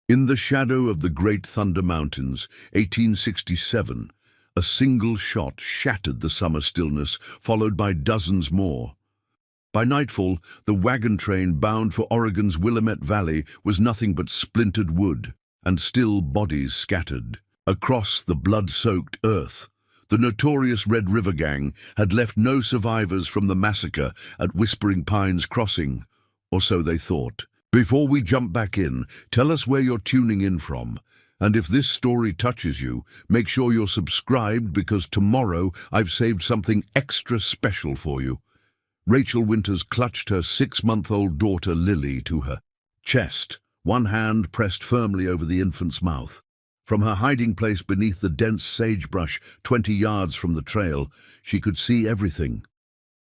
In the shadow of the Great Thunder Mountains, 1867, a single shot shattered the summer stillness, followed by dozens more. By nightfall, the wagon train bound for Oregon's Willamette Valley was nothing but splintered wood and still bodies scattered. Across the blood-soaked earth, the notorious Red River Gang had left no survivors from the massacre at Whispering Pines Crossing, or so they thought. Before we jump back in, tell us where you're tuning in from. And if this story touches you, make sure you're subscribed because tomorrow I've saved something extra special for you. Rachel Winters clutched her 6-month-old daughter Lily to her chest, one hand pressed firmly over the infant's mouth. From her hiding place beneath the dense sagebrush 20 yards from the trail, she could see everything.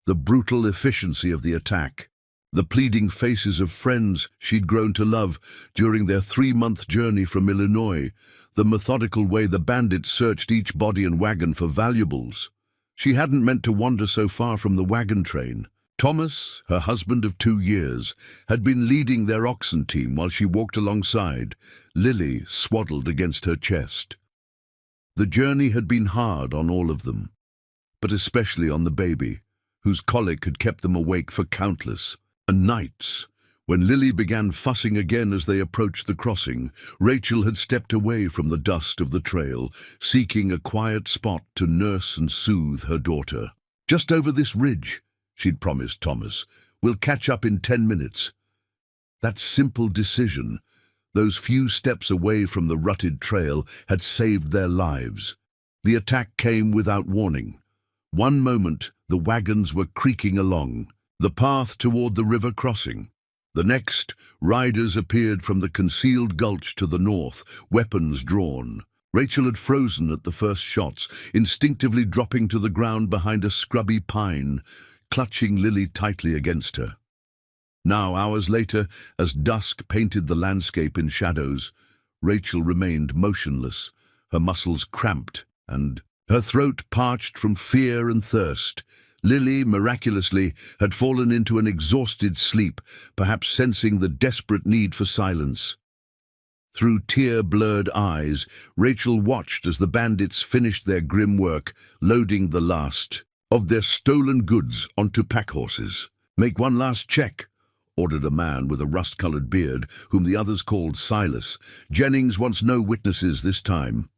The brutal efficiency of the attack, the pleading faces of friends she'd grown to love during their 3-month journey from Illinois, the methodical way the bandits searched each body and wagon for valuables. She hadn't meant to wander so far from the wagon train. Thomas, her husband of 2 years, had been leading their oxen team while she walked alongside, Lily swaddled against her chest. The journey had been hard on all of them, but especially on the baby, whose colic had kept them awake for countless nights. When Lily began fussing again as they approached the crossing, Rachel had stepped away from the dust of the trail, seeking a quiet spot to nurse and soothe her daughter. "Just over this ridge," she'd promised Thomas. "We'll catch up in 10 minutes. That simple decision, those few steps away from the rutted trail, had saved their lives. The attack came without warning. One moment, the wagons were creaking along, the path toward the river crossing. The next, riders appeared from the concealed gulch to the north, weapons drawn. Rachel had frozen at the first shots, instinctively dropping to the ground behind a scrubby pine, clutching Lily tightly against her. Now, hours later, as dusk painted the landscape in shadows, Rachel remained motionless, her muscles cramped and her throat parched from fear and thirst. Lily, miraculously, had fallen into an exhausted sleep, perhaps sensing the desperate need for silence. Through tear-blurred eyes, Rachel watched as the bandits finished their grim work, loading the last of their stolen goods onto pack horses. "Make one last check," ordered a man with a rust-colored beard, whom the others called Silas. "Jennings wants no witnesses this time."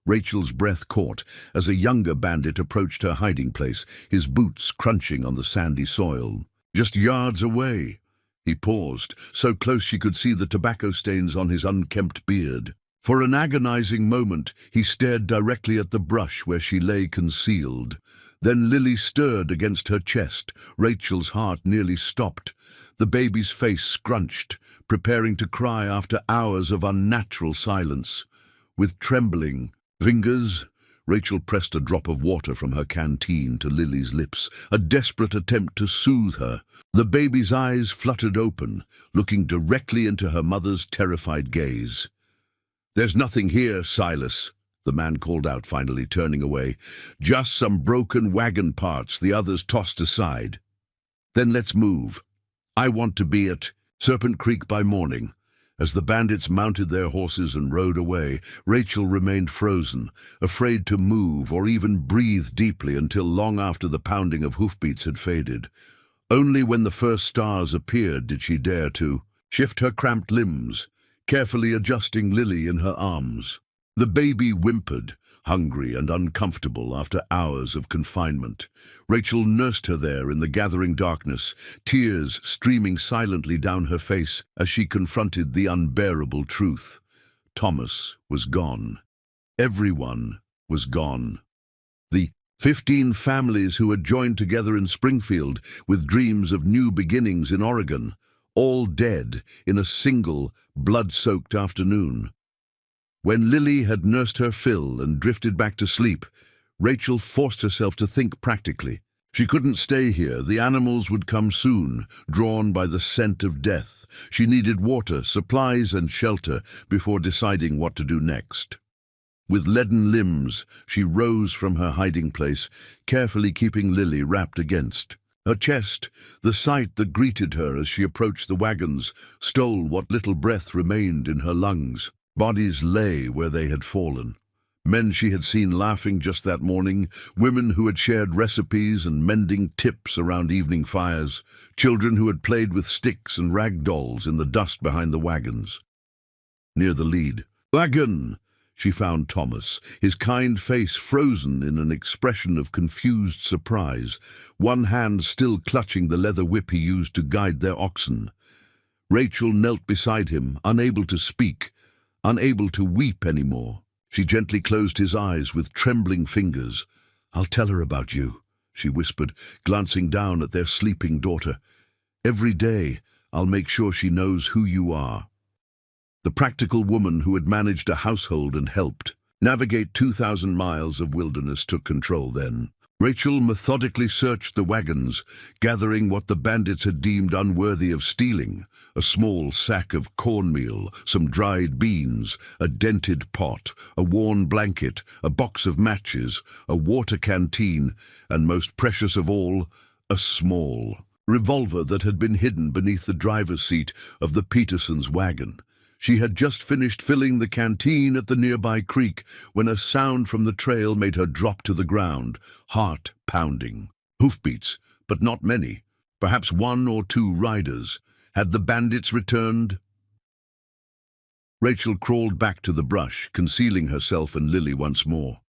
Rachel's breath caught as a younger bandit approached her hiding place, his boots crunching on the sandy soil. Just yards away. He paused, so close she could see the tobacco stains on his unkempt beard. For an agonizing moment, he stared directly at the brush where she lay concealed. Then Lily stirred against her chest. Rachel's heart nearly stopped. The baby's face scrunched, preparing to cry after hours of unnatural silence. With trembling fingers, Rachel pressed a drop of water from her canteen to Lily's lips, a desperate attempt to soothe her. The baby's eyes fluttered open, looking directly into her mother's terrified gaze. "There's nothing here, Silas," the man called out, finally turning away. "Just some broken wagon parts the others tossed aside." "Then let's move. I want to be at Serpent Creek by morning." As the bandits mounted their horses and rode away, Rachel remained frozen, afraid to move or even breathe deeply until long after the pounding of hoofbeats had faded. Only when the first stars appeared did she dare to shift her cramped limbs, carefully adjusting Lily in her arms. The baby whimpered, hungry and uncomfortable after hours of confinement. Rachel nursed her there in the gathering darkness, tears streaming silently down her face as she confronted the unbearable truth. Thomas was gone. Everyone was gone. The 15 families who had joined together in Springfield with dreams of new beginnings in Oregon, all dead in a single, blood-soaked afternoon. When Lily had nursed her fill and drifted back to sleep, Rachel forced herself to think practically. She couldn't stay here. The animals would come soon, drawn by the scent of death. She needed water, supplies, and shelter before deciding what to do next. With leaden limbs, she rose from her hiding place, carefully keeping Lily wrapped against Her chest, the sight that greeted her as she approached the wagons, stole what little breath remained in her lungs. Bodies lay where they had fallen. Men she had seen laughing just that morning, women who had shared recipes and mending tips around evening fires, children who had played with sticks and rag dolls in the dust behind the wagons. Near the lead, "Wagon!" she found Thomas, his kind face frozen in an expression of confused surprise, one hand still clutching the leather whip he used to guide their oxen. Rachel knelt beside him, unable to speak, unable to weep anymore. She gently closed his eyes with trembling fingers. "I'll tell her about you," she whispered, glancing down at their sleeping daughter. "Every day I'll make sure she knows who you are." The practical woman who had managed a household and helped navigate 2,000 miles of wilderness took control then. Rachel methodically searched the wagons, gathering what the bandits had deemed unworthy of stealing: a small sack of cornmeal, some dried beans, a dented pot, a worn blanket, a box of matches, a water canteen, and most precious of all, a small revolver that had been hidden beneath the driver's seat of the Petersons' wagon. She had just finished filling the canteen at the nearby creek when a sound from the trail made her drop to the ground, heart pounding. Hoofbeats, but not many. Perhaps one or two riders. Had the bandits returned? Rachel crawled back to the brush, concealing herself and Lily once more.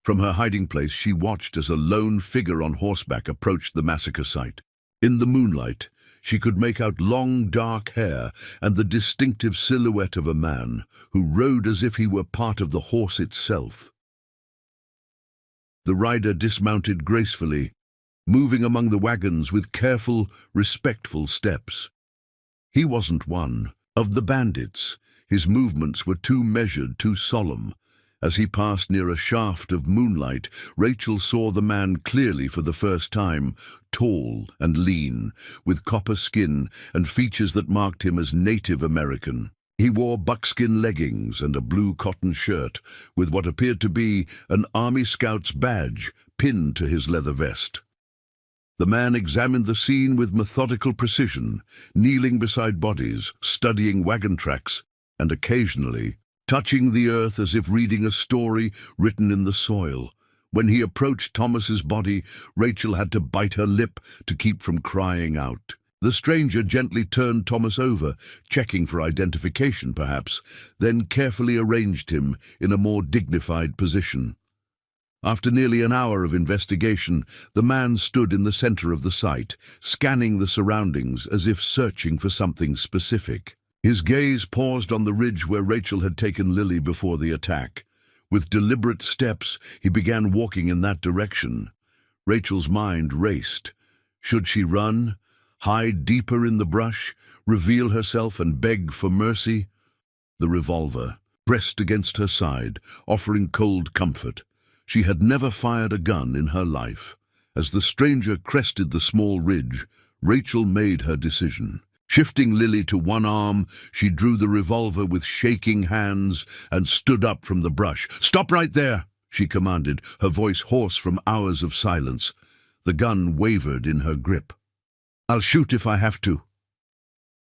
From her hiding place, she watched as a lone figure on horseback approached the massacre site. In the moonlight, she could make out long, dark hair and the distinctive silhouette of a man who rode as if he were part of the horse itself. The rider dismounted gracefully, moving among the wagons with careful, respectful steps. He wasn't one of the bandits. His movements were too measured, too solemn. As he passed near a shaft of moonlight, Rachel saw the man clearly for the first time, tall and lean, with copper skin and features that marked him as Native American. He wore buckskin leggings and a blue cotton shirt, with what appeared to be an Army Scout's badge pinned to his leather vest. The man examined the scene with methodical precision, kneeling beside bodies, studying wagon tracks, and occasionally touching the earth as if reading a story written in the soil. When he approached Thomas's body, Rachel had to bite her lip to keep from crying out. The stranger gently turned Thomas over, checking for identification perhaps, then carefully arranged him in a more dignified position. After nearly an hour of investigation, the man stood in the center of the site, scanning the surroundings as if searching for something specific. His gaze paused on the ridge where Rachel had taken Lily before the attack. With deliberate steps, he began walking in that direction. Rachel's mind raced. Should she run, hide deeper in the brush, reveal herself and beg for mercy? The revolver pressed against her side, offering cold comfort. She had never fired a gun in her life. As the stranger crested the small ridge, Rachel made her decision. Shifting Lily to one arm, she drew the revolver with shaking hands and stood up from the brush. "Stop right there," she commanded, her voice hoarse from hours of silence. The gun wavered in her grip. "I'll shoot if I have to."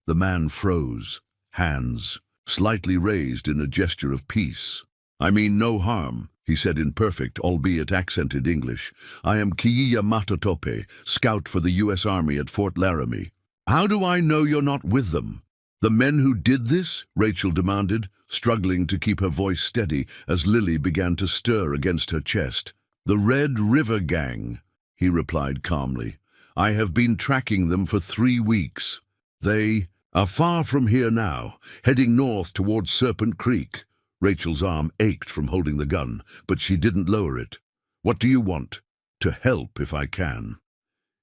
The man froze, hands slightly raised in a gesture of peace. "I mean no harm," he said in perfect, albeit accented English. "I am Kiyiya Matatope, scout for the U.S. Army at Fort Laramie." "How do I know you're not with them?" "The men who did this?" Rachel demanded, struggling to keep her voice steady as Lily began to stir against her chest. "The Red River Gang," he replied calmly. "I have been tracking them for 3 weeks. They are far from here now, heading north towards Serpent Creek." Rachel's arm ached from holding the gun, but she didn't lower it. "What do you want?" "To help if I can."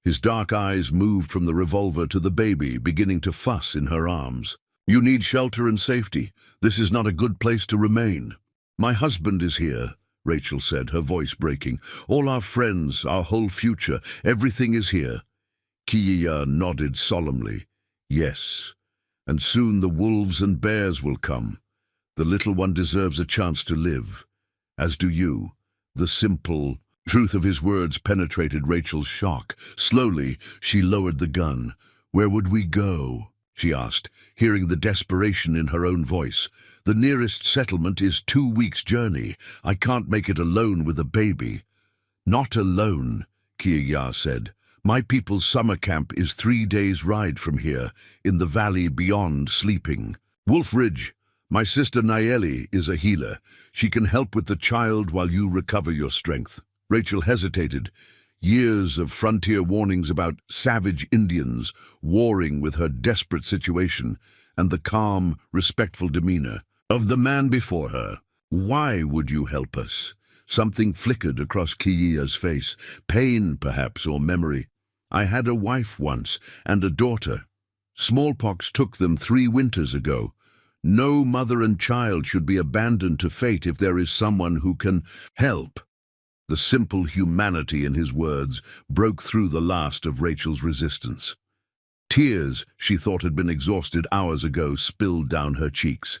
His dark eyes moved from the revolver to the baby, beginning to fuss in her arms. "You need shelter and safety. This is not a good place to remain." "My husband is here," Rachel said, her voice breaking. "All our friends, our whole future, everything is here." Kiyiya nodded solemnly. "Yes, and soon the wolves and bears will come. The little one deserves a chance to live, as do you, the simple, Truth of his words penetrated Rachel's shock. Slowly, she lowered the gun. "Where would we go?" she asked, hearing the desperation in her own voice. "The nearest settlement is 2 weeks' journey. I can't make it alone with a baby." "Not alone," Kiya said. "My people's summer camp is 3 days' ride from here, in the valley beyond Sleeping. Wolf Ridge. My sister Nayeli is a healer. She can help with the child while you recover your strength." Rachel hesitated. Years of frontier warnings about savage Indians warring with her desperate situation and the calm, respectful demeanor of the man before her. "Why would you help us?" Something flickered across Kiya's face. Pain, perhaps, or memory. "I had a wife once, and a daughter. Smallpox took them 3 winters ago. No mother and child should be abandoned to fate if there is someone who can help." The simple humanity in his words broke through the last of Rachel's resistance. Tears she thought had been exhausted hours ago spilled down her cheeks.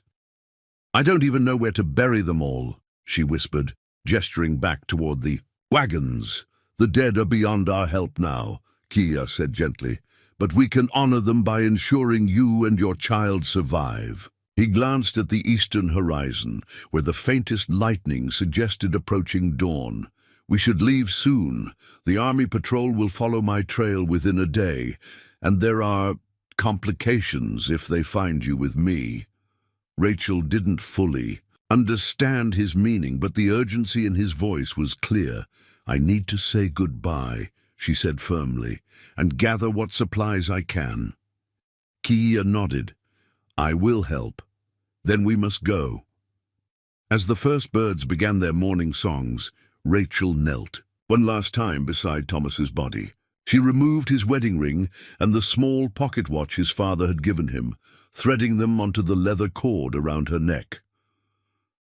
"I don't even know where to bury them all," she whispered, gesturing back toward the wagons. "The dead are beyond our help now," Kiya said gently, "but we can honor them by ensuring you and your child survive." He glanced at the eastern horizon, where the faintest lightning suggested approaching dawn. "We should leave soon. The army patrol will follow my trail within a day, and there are complications if they find you with me." Rachel didn't fully understand his meaning, but the urgency in his voice was clear. "I need to say goodbye," she said firmly, "and gather what supplies I can." Kiya nodded. "I will help. Then we must go." As the first birds began their morning songs, Rachel knelt, one last time beside Thomas's body. She removed his wedding ring and the small pocket watch his father had given him, threading them onto the leather cord around her neck.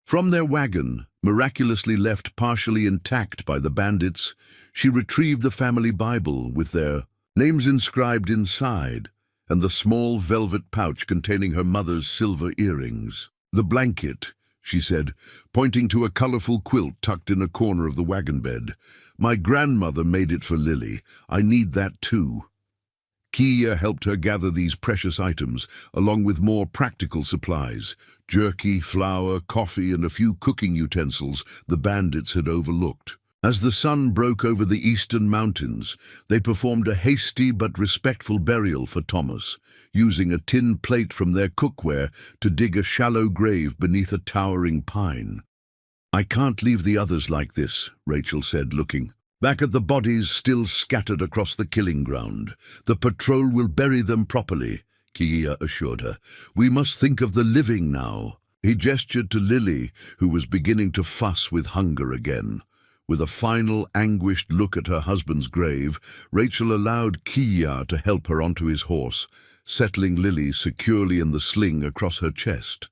From their wagon, miraculously left partially intact by the bandits, she retrieved the family Bible with their names inscribed inside, and the small velvet pouch containing her mother's silver earrings. "The blanket," she said, pointing to a colorful quilt tucked in a corner of the wagon bed. "My grandmother made it for Lily. I need that too." Kiya helped her gather these precious items, along with more practical supplies: jerky, flour, coffee, and a few cooking utensils the bandits had overlooked. As the sun broke over the eastern mountains, they performed a hasty but respectful burial for Thomas, using a tin plate from their cookware to dig a shallow grave beneath a towering pine. "I can't leave the others like this," Rachel said, looking back at the bodies still scattered across the killing ground. "The patrol will bury them properly," Kiya assured her. "We must think of the living now." He gestured to Lily, who was beginning to fuss with hunger again. With a final, anguished look at her husband's grave, Rachel allowed Kiya to help her onto his horse, settling Lily securely in the sling across her chest.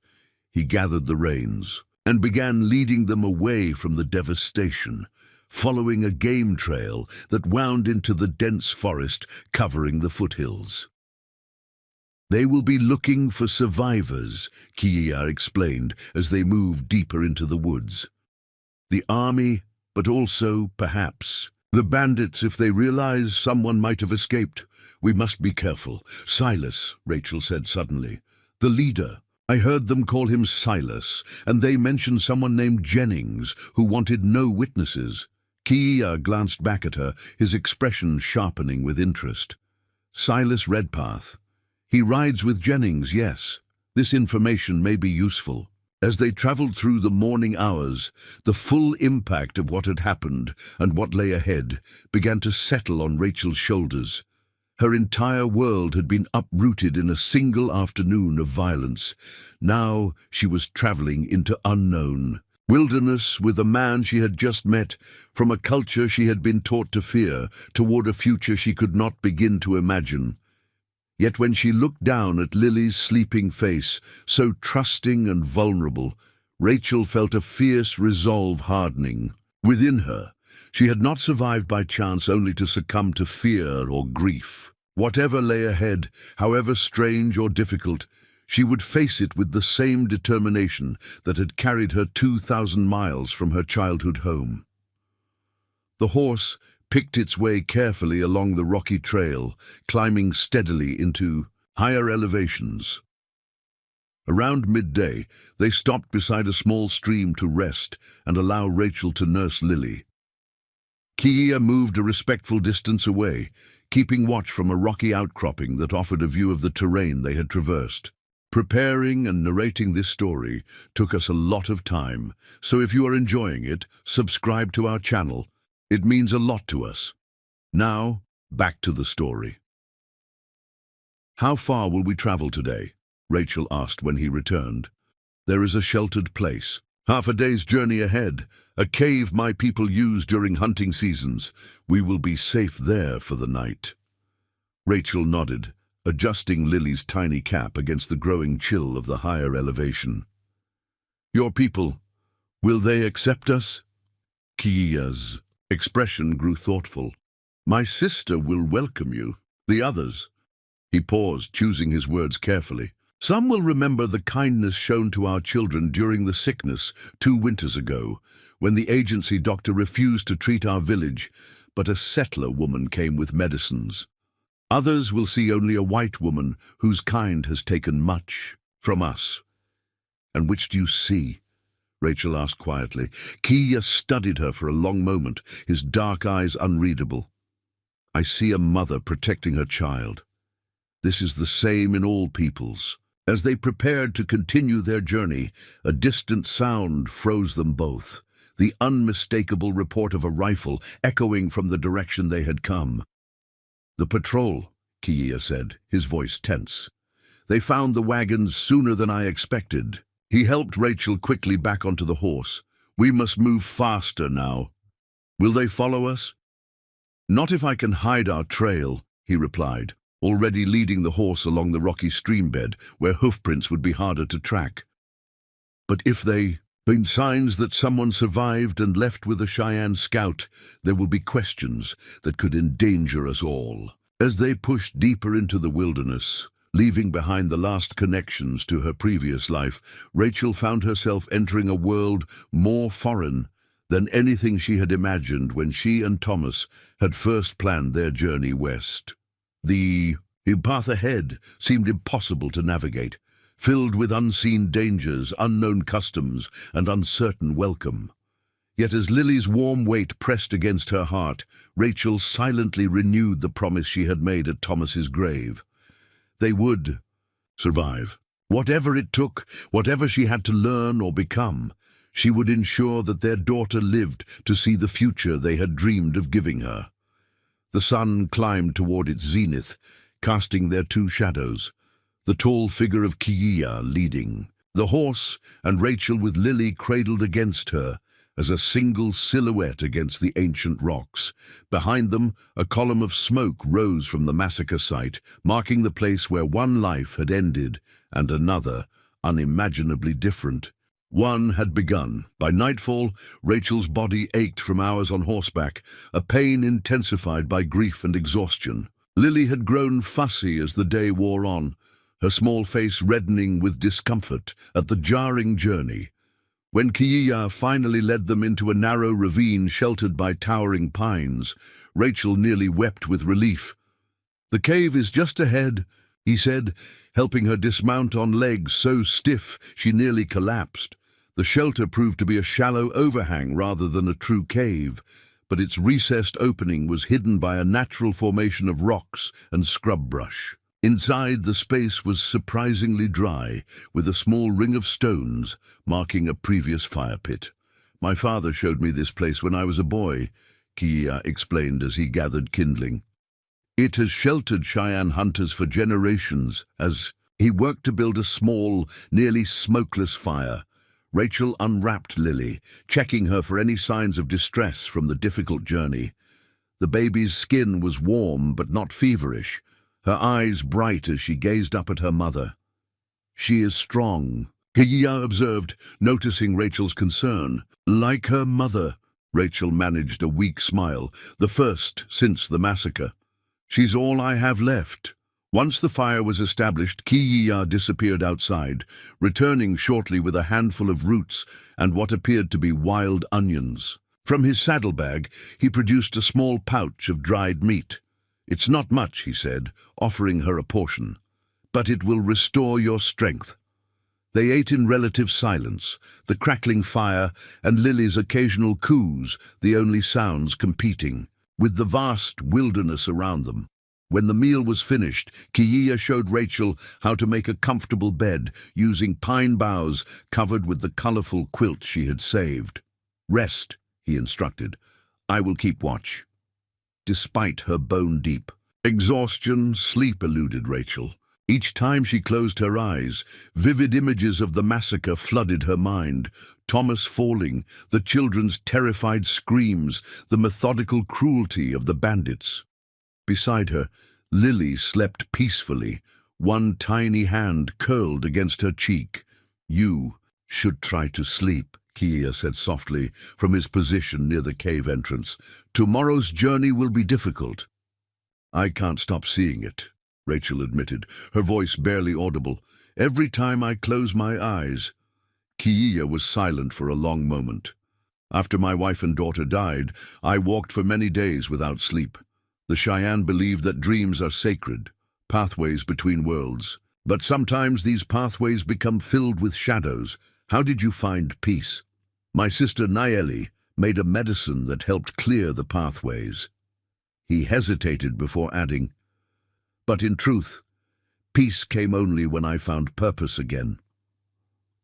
He gathered the reins and began leading them away from the devastation, following a game trail that wound into the dense forest covering the foothills. "They will be looking for survivors," Kiya explained as they moved deeper into the woods. "The army, but also, perhaps, the bandits if they realize someone might have escaped. We must be careful." "Silas," Rachel said suddenly. "The leader. I heard them call him Silas, and they mentioned someone named Jennings who wanted no witnesses." Kiya glanced back at her, his expression sharpening with interest. "Silas Redpath. He rides with Jennings, yes. This information may be useful." As they traveled through the morning hours, the full impact of what had happened and what lay ahead began to settle on Rachel's shoulders. Her entire world had been uprooted in a single afternoon of violence. Now she was traveling into unknown wilderness with a man she had just met, from a culture she had been taught to fear, toward a future she could not begin to imagine. Yet when she looked down at Lily's sleeping face, so trusting and vulnerable, Rachel felt a fierce resolve hardening within her. She had not survived by chance only to succumb to fear or grief. Whatever lay ahead, however strange or difficult, she would face it with the same determination that had carried her 2,000 miles from her childhood home. The horse picked its way carefully along the rocky trail, climbing steadily into higher elevations. Around midday, they stopped beside a small stream to rest and allow Rachel to nurse Lily. Kiya moved a respectful distance away, keeping watch from a rocky outcropping that offered a view of the terrain they had traversed. Preparing and narrating this story took us a lot of time, so if you are enjoying it, subscribe to our channel. It means a lot to us. Now, back to the story. "How far will we travel today?" Rachel asked when he returned. "There is a sheltered place. Half a day's journey ahead. A cave my people use during hunting seasons. We will be safe there for the night." Rachel nodded, adjusting Lily's tiny cap against the growing chill of the higher elevation. "Your people, will they accept us?" Kiya's expression grew thoughtful. "My sister will welcome you. The others—" He paused, choosing his words carefully. "Some will remember the kindness shown to our children during the sickness 2 winters ago, when the agency doctor refused to treat our village, but a settler woman came with medicines. Others will see only a white woman whose kind has taken much from us." "And which do you see?" Rachel asked quietly. Kiya studied her for a long moment, his dark eyes unreadable. "I see a mother protecting her child. This is the same in all peoples." As they prepared to continue their journey, a distant sound froze them both, the unmistakable report of a rifle echoing from the direction they had come. "The patrol," Kiya said, his voice tense. "They found the wagons sooner than I expected." He helped Rachel quickly back onto the horse. "We must move faster now." "Will they follow us?" "Not if I can hide our trail," he replied, already leading the horse along the rocky streambed where hoofprints would be harder to track. "But if they been signs that someone survived and left with a Cheyenne scout, there will be questions that could endanger us all." As they pushed deeper into the wilderness, leaving behind the last connections to her previous life, Rachel found herself entering a world more foreign than anything she had imagined when she and Thomas had first planned their journey west. The path ahead seemed impossible to navigate, filled with unseen dangers, unknown customs, and uncertain welcome. Yet as Lily's warm weight pressed against her heart, Rachel silently renewed the promise she had made at Thomas's grave. They would survive. Whatever it took, whatever she had to learn or become, she would ensure that their daughter lived to see the future they had dreamed of giving her. The sun climbed toward its zenith, casting their 2 shadows, the tall figure of Kiya leading, the horse, and Rachel with Lily cradled against her as a single silhouette against the ancient rocks. Behind them, a column of smoke rose from the massacre site, marking the place where one life had ended and another, unimaginably different, one had begun. By nightfall, Rachel's body ached from hours on horseback, a pain intensified by grief and exhaustion. Lily had grown fussy as the day wore on, her small face reddening with discomfort at the jarring journey. When Kiya finally led them into a narrow ravine sheltered by towering pines, Rachel nearly wept with relief. "The cave is just ahead," he said, helping her dismount on legs so stiff she nearly collapsed. The shelter proved to be a shallow overhang rather than a true cave, but its recessed opening was hidden by a natural formation of rocks and scrub brush. Inside, the space was surprisingly dry, with a small ring of stones marking a previous fire pit. "My father showed me this place when I was a boy," Kiya explained as he gathered kindling. "It has sheltered Cheyenne hunters for generations," as he worked to build a small, nearly smokeless fire. Rachel unwrapped Lily, checking her for any signs of distress from the difficult journey. The baby's skin was warm but not feverish, her eyes bright as she gazed up at her mother. "She is strong," Kiya observed, noticing Rachel's concern. "Like her mother," Rachel managed a weak smile, the first since the massacre. "She's all I have left." Once the fire was established, Kiya disappeared outside, returning shortly with a handful of roots and what appeared to be wild onions. From his saddlebag, he produced a small pouch of dried meat. "It's not much," he said, offering her a portion, "but it will restore your strength." They ate in relative silence, the crackling fire and Lily's occasional coos the only sounds competing, with the vast wilderness around them. When the meal was finished, Kiya showed Rachel how to make a comfortable bed using pine boughs covered with the colorful quilt she had saved. "Rest," he instructed. "I will keep watch." Despite her bone-deep exhaustion, sleep eluded Rachel. Each time she closed her eyes, vivid images of the massacre flooded her mind. Thomas falling, the children's terrified screams, the methodical cruelty of the bandits. Beside her, Lily slept peacefully, one tiny hand curled against her cheek. "You should try to sleep," Kiya said softly from his position near the cave entrance. "Tomorrow's journey will be difficult." "I can't stop seeing it," Rachel admitted, her voice barely audible. "Every time I close my eyes." Kiya was silent for a long moment. "After my wife and daughter died, I walked for many days without sleep. The Cheyenne believe that dreams are sacred, pathways between worlds. But sometimes these pathways become filled with shadows. How did you find peace?" "My sister Nayeli made a medicine that helped clear the pathways." He hesitated before adding, "But in truth, peace came only when I found purpose again."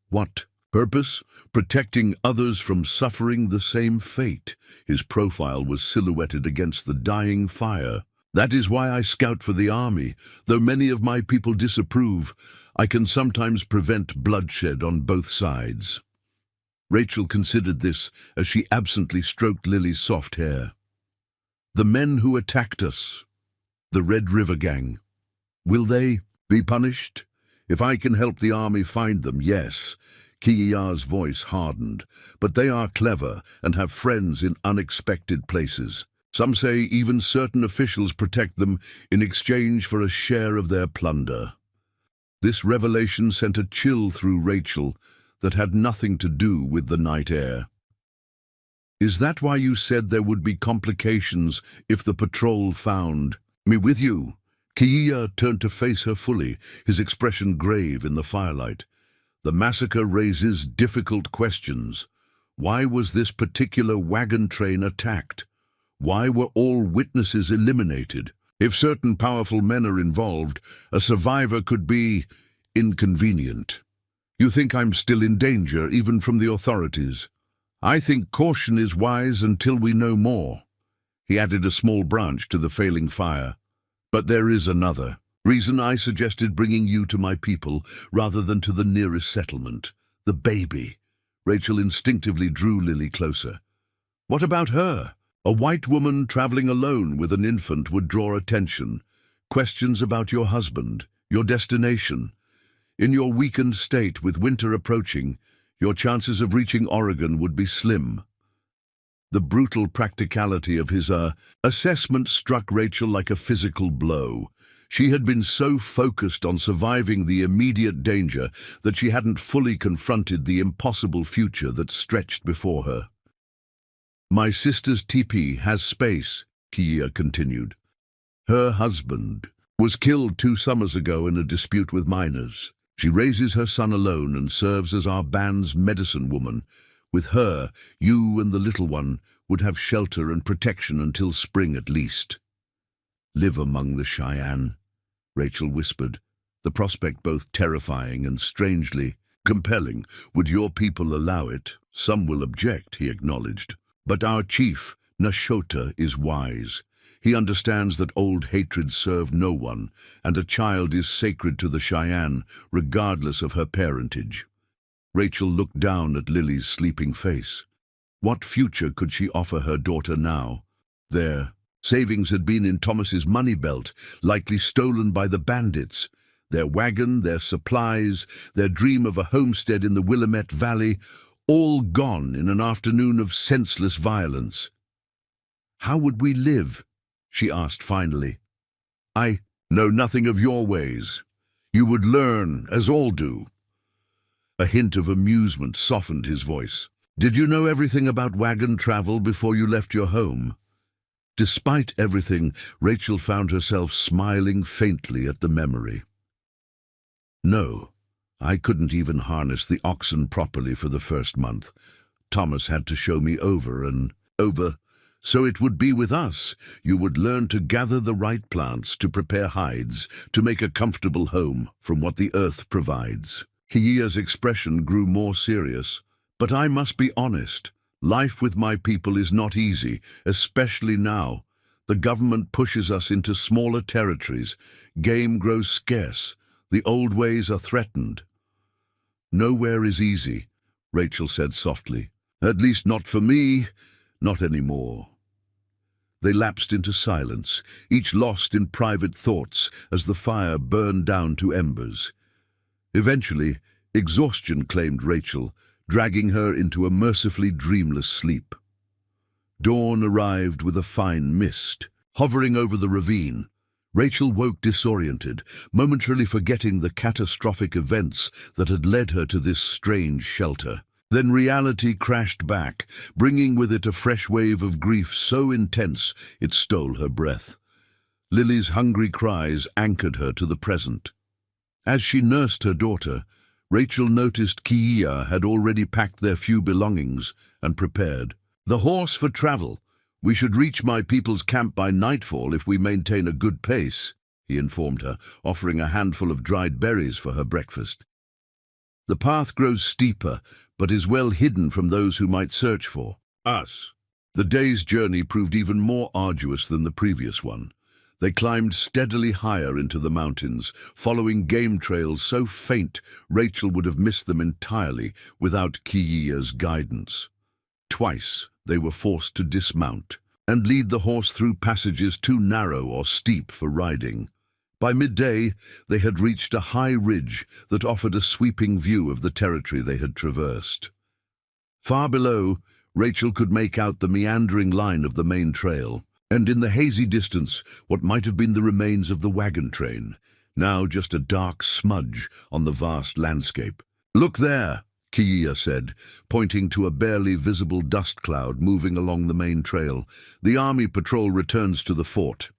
"What purpose?" "Protecting others from suffering the same fate." His profile was silhouetted against the dying fire. "That is why I scout for the army. Though many of my people disapprove, I can sometimes prevent bloodshed on both sides." Rachel considered this as she absently stroked Lily's soft hair. "The men who attacked us, the Red River Gang, will they be punished? If I can help the army find them, yes." Kiya's voice hardened. "But they are clever and have friends in unexpected places. Some say even certain officials protect them in exchange for a share of their plunder." This revelation sent a chill through Rachel that had nothing to do with the night air. "Is that why you said there would be complications if the patrol found me with you?" Kiya turned to face her fully, his expression grave in the firelight. "The massacre raises difficult questions. Why was this particular wagon train attacked? Why were all witnesses eliminated? If certain powerful men are involved, a survivor could be inconvenient. You think I'm still in danger, even from the authorities? I think caution is wise until we know more." He added a small branch to the failing fire. "But there is another reason I suggested bringing you to my people rather than to the nearest settlement. The baby." Rachel instinctively drew Lily closer. "What about her? A white woman traveling alone with an infant would draw attention. Questions about your husband, your destination. In your weakened state, with winter approaching, your chances of reaching Oregon would be slim." The brutal practicality of his assessment struck Rachel like a physical blow. She had been so focused on surviving the immediate danger that she hadn't fully confronted the impossible future that stretched before her. "My sister's teepee has space," Kiya continued. "Her husband was killed 2 summers ago in a dispute with miners. She raises her son alone and serves as our band's medicine woman. With her, you and the little one would have shelter and protection until spring at least." "Live among the Cheyenne," Rachel whispered, the prospect both terrifying and strangely compelling. "Would your people allow it?" "Some will object," he acknowledged. "But our chief, Nashota, is wise. He understands that old hatreds serve no one, and a child is sacred to the Cheyenne, regardless of her parentage." Rachel looked down at Lily's sleeping face. What future could she offer her daughter now? Their savings had been in Thomas's money belt, likely stolen by the bandits. Their wagon, their supplies, their dream of a homestead in the Willamette Valley, all gone in an afternoon of senseless violence. "How would we live?" she asked finally. "I know nothing of your ways. You would learn, as all do." A hint of amusement softened his voice. Did you know everything about wagon travel before you left your home? Despite everything, Rachel found herself smiling faintly at the memory. No, I couldn't even harness the oxen properly for the first month. Thomas had to show me over and over. So it would be with us. You would learn to gather the right plants, to prepare hides, to make a comfortable home from what the earth provides. Kiya's expression grew more serious. But I must be honest. Life with my people is not easy, especially now. The government pushes us into smaller territories. Game grows scarce. The old ways are threatened. Nowhere is easy, Rachel said softly. At least not for me, not anymore. They lapsed into silence, each lost in private thoughts as the fire burned down to embers. Eventually, exhaustion claimed Rachel, dragging her into a mercifully dreamless sleep. Dawn arrived with a fine mist. Hovering over the ravine, Rachel woke disoriented, momentarily forgetting the catastrophic events that had led her to this strange shelter. Then reality crashed back, bringing with it a fresh wave of grief so intense it stole her breath. Lily's hungry cries anchored her to the present. As she nursed her daughter, Rachel noticed Kiya had already packed their few belongings and prepared. "The horse for travel. We should reach my people's camp by nightfall if we maintain a good pace," he informed her, offering a handful of dried berries for her breakfast. "The path grows steeper, but is well hidden from those who might search for us." The day's journey proved even more arduous than the previous one. They climbed steadily higher into the mountains, following game trails so faint Rachel would have missed them entirely without Kiya's guidance. Twice they were forced to dismount and lead the horse through passages too narrow or steep for riding. By midday, they had reached a high ridge that offered a sweeping view of the territory they had traversed. Far below, Rachel could make out the meandering line of the main trail, and in the hazy distance, what might have been the remains of the wagon train, now just a dark smudge on the vast landscape. "Look there," Kiya said, pointing to a barely visible dust cloud moving along the main trail. "The army patrol returns to the fort."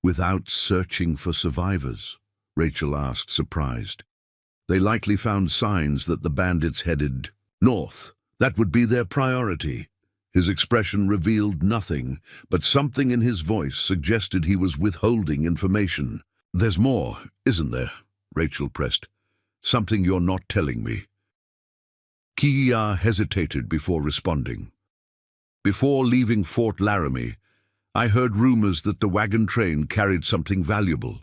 "Without searching for survivors?" Rachel asked, surprised. "They likely found signs that the bandits headed north. That would be their priority." His expression revealed nothing, but something in his voice suggested he was withholding information. "There's more, isn't there?" Rachel pressed. "Something you're not telling me." Kiya hesitated before responding. "Before leaving Fort Laramie, I heard rumors that the wagon train carried something valuable,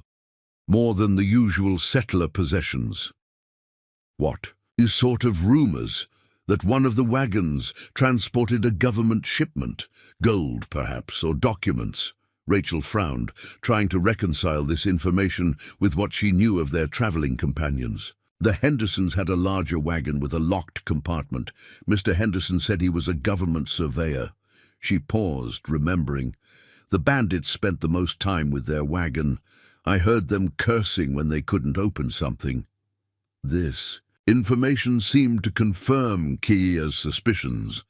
more than the usual settler possessions." "What?" "Is sort of rumors that one of the wagons transported a government shipment, gold perhaps, or documents." Rachel frowned, trying to reconcile this information with what she knew of their traveling companions. The Hendersons had a larger wagon with a locked compartment. Mr. Henderson said he was a government surveyor. She paused, remembering. "The bandits spent the most time with their wagon. I heard them cursing when they couldn't open something." This information seemed to confirm Kiya's suspicions.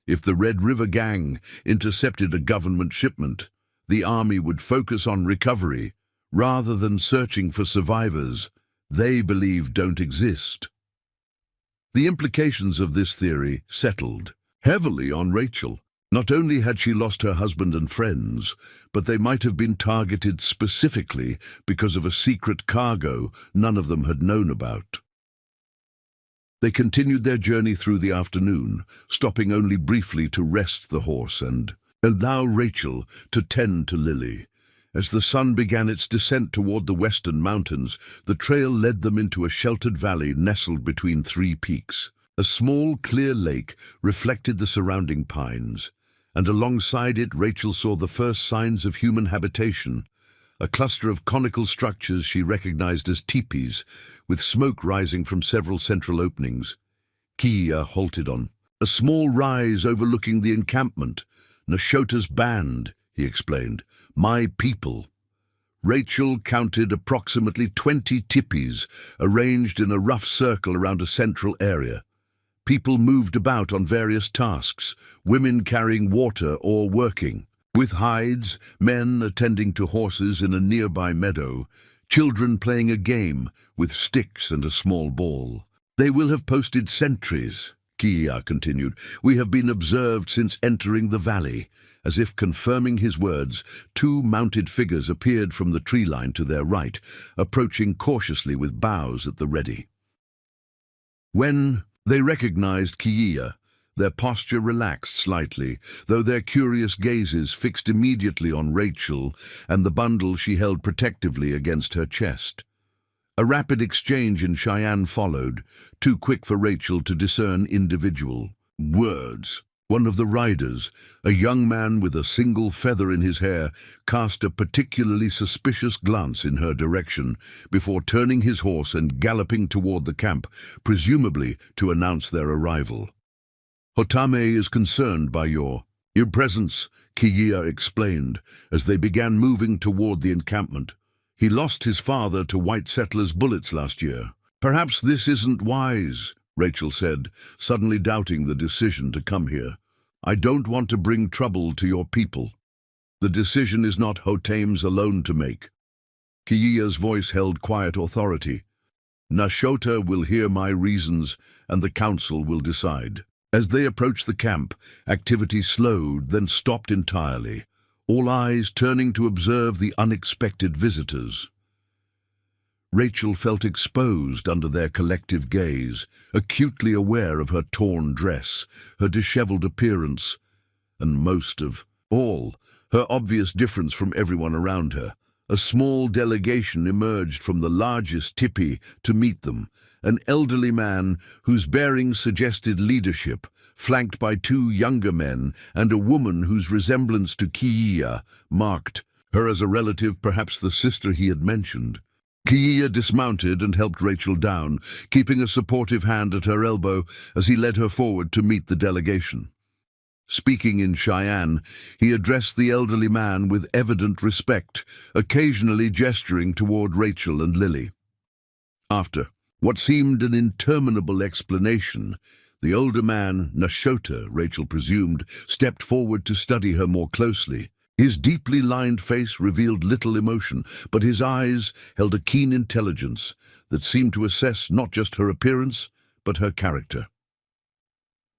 If the Red River Gang intercepted a government shipment, the army would focus on recovery rather than searching for survivors they believe don't exist. The implications of this theory settled heavily on Rachel. Not only had she lost her husband and friends, but they might have been targeted specifically because of a secret cargo none of them had known about. They continued their journey through the afternoon, stopping only briefly to rest the horse and allow Rachel to tend to Lily. As the sun began its descent toward the western mountains, the trail led them into a sheltered valley nestled between three peaks. A small, clear lake reflected the surrounding pines, and alongside it Rachel saw the first signs of human habitation. A cluster of conical structures she recognized as teepees, with smoke rising from several central openings. Kiya halted on a small rise overlooking the encampment. "Nashota's band," he explained. "My people." Rachel counted approximately 20 teepees arranged in a rough circle around a central area. People moved about on various tasks, women carrying water or working. With hides, men attending to horses in a nearby meadow, children playing a game with sticks and a small ball. They will have posted sentries, Kiya continued. We have been observed since entering the valley. As if confirming his words, two mounted figures appeared from the tree line to their right, approaching cautiously with bows at the ready. When they recognized Kiya, their posture relaxed slightly, though their curious gazes fixed immediately on Rachel and the bundle she held protectively against her chest. A rapid exchange in Cheyenne followed, too quick for Rachel to discern individual words. One of the riders, a young man with a single feather in his hair, cast a particularly suspicious glance in her direction before turning his horse and galloping toward the camp, presumably to announce their arrival. Hotame is concerned by your presence, Kiya explained, as they began moving toward the encampment. He lost his father to white settlers' bullets last year. Perhaps this isn't wise, Rachel said, suddenly doubting the decision to come here. I don't want to bring trouble to your people. The decision is not Hotame's alone to make. Kiya's voice held quiet authority. Nashota will hear my reasons, and the council will decide. As they approached the camp, activity slowed, then stopped entirely, all eyes turning to observe the unexpected visitors. Rachel felt exposed under their collective gaze, acutely aware of her torn dress, her disheveled appearance, and most of all, her obvious difference from everyone around her. A small delegation emerged from the largest tipi to meet them, an elderly man whose bearing suggested leadership, flanked by two younger men and a woman whose resemblance to Kiya marked her as a relative, perhaps the sister he had mentioned. Kiya dismounted and helped Rachel down, keeping a supportive hand at her elbow as he led her forward to meet the delegation. Speaking in Cheyenne, he addressed the elderly man with evident respect, occasionally gesturing toward Rachel and Lily. After what seemed an interminable explanation, the older man, Nashota, Rachel presumed, stepped forward to study her more closely. His deeply lined face revealed little emotion, but his eyes held a keen intelligence that seemed to assess not just her appearance, but her character.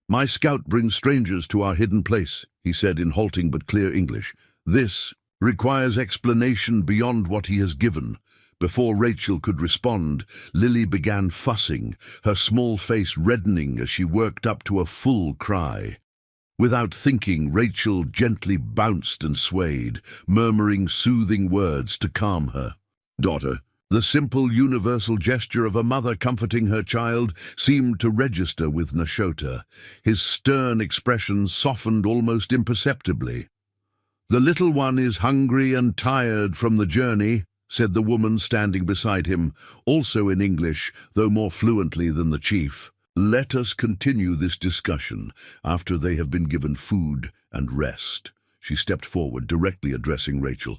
My scout brings strangers to our hidden place, he said in halting but clear English. This requires explanation beyond what he has given. Before Rachel could respond, Lily began fussing, her small face reddening as she worked up to a full cry. Without thinking, Rachel gently bounced and swayed, murmuring soothing words to calm her. Daughter, the simple universal gesture of a mother comforting her child seemed to register with Nashota. His stern expression softened almost imperceptibly. The little one is hungry and tired from the journey, said the woman standing beside him, also in English, though more fluently than the chief. Let us continue this discussion after they have been given food and rest. She stepped forward, directly addressing Rachel.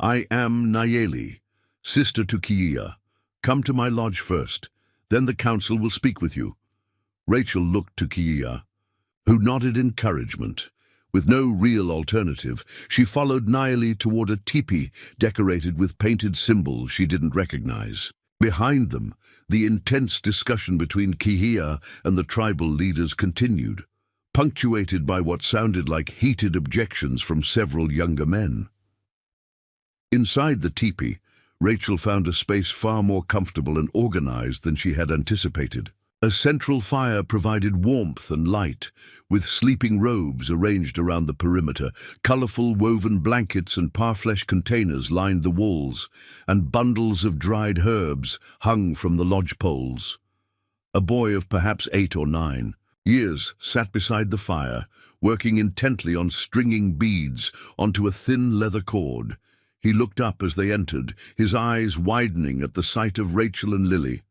I am Nayeli, sister to Kiya. Come to my lodge first, then the council will speak with you. Rachel looked to Kiya, who nodded encouragement. With no real alternative, she followed Nayeli toward a teepee decorated with painted symbols she didn't recognize. Behind them, the intense discussion between Kiya and the tribal leaders continued, punctuated by what sounded like heated objections from several younger men. Inside the teepee, Rachel found a space far more comfortable and organized than she had anticipated. A central fire provided warmth and light, with sleeping robes arranged around the perimeter. Colorful woven blankets and parfleche containers lined the walls, and bundles of dried herbs hung from the lodge poles. A boy of perhaps 8 or 9 years sat beside the fire, working intently on stringing beads onto a thin leather cord. He looked up as they entered, his eyes widening at the sight of Rachel and Lily.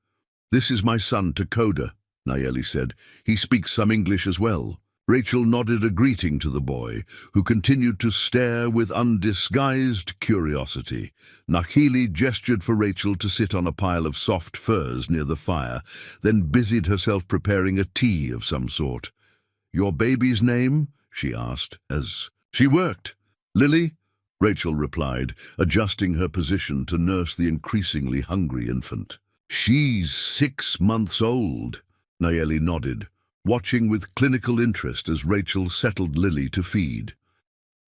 This is my son, Takoda, Nayeli said. He speaks some English as well. Rachel nodded a greeting to the boy, who continued to stare with undisguised curiosity. Nahili gestured for Rachel to sit on a pile of soft furs near the fire, then busied herself preparing a tea of some sort. "Your baby's name?" she asked, as she worked. "Lily?" Rachel replied, adjusting her position to nurse the increasingly hungry infant. "She's 6 months old," Nayeli nodded, watching with clinical interest as Rachel settled Lily to feed.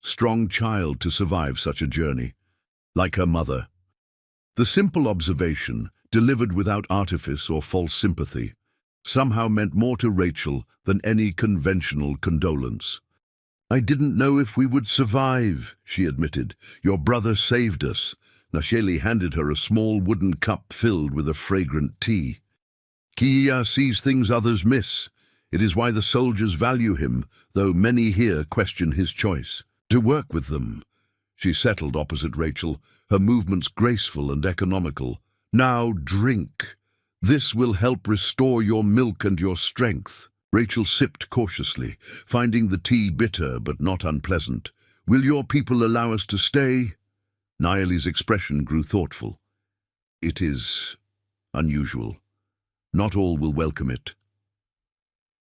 Strong child to survive such a journey, like her mother. The simple observation, delivered without artifice or false sympathy, somehow meant more to Rachel than any conventional condolence. "I didn't know if we would survive," she admitted. "Your brother saved us." Nasheli handed her a small wooden cup filled with a fragrant tea. "Kiya sees things others miss. It is why the soldiers value him, though many here question his choice. To work with them." She settled opposite Rachel, her movements graceful and economical. "Now drink. This will help restore your milk and your strength." Rachel sipped cautiously, finding the tea bitter but not unpleasant. "Will your people allow us to stay?" Nayeli's expression grew thoughtful. "It is unusual. Not all will welcome it."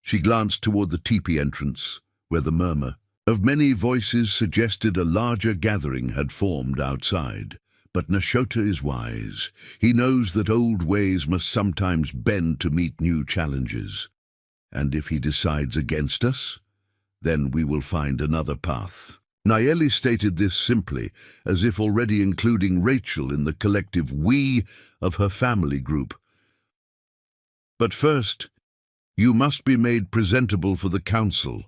She glanced toward the teepee entrance, where the murmur of many voices suggested a larger gathering had formed outside. But Nashota is wise. He knows that old ways must sometimes bend to meet new challenges. And if he decides against us, then we will find another path. Nayeli stated this simply, as if already including Rachel in the collective we of her family group. "But first, you must be made presentable for the council.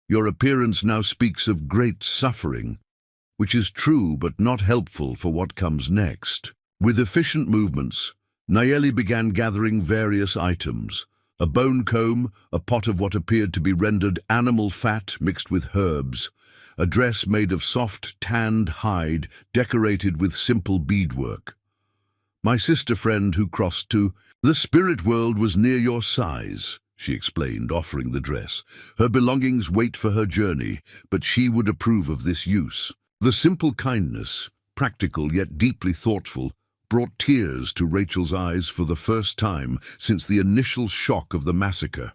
Your appearance now speaks of great suffering, which is true but not helpful for what comes next." With efficient movements, Nayeli began gathering various items: a bone comb, a pot of what appeared to be rendered animal fat mixed with herbs, a dress made of soft tanned hide decorated with simple beadwork. "My sister friend who crossed to the spirit world was near your size," she explained, offering the dress. "Her belongings wait for her journey, but she would approve of this use." The simple kindness, practical yet deeply thoughtful, brought tears to Rachel's eyes for the first time since the initial shock of the massacre.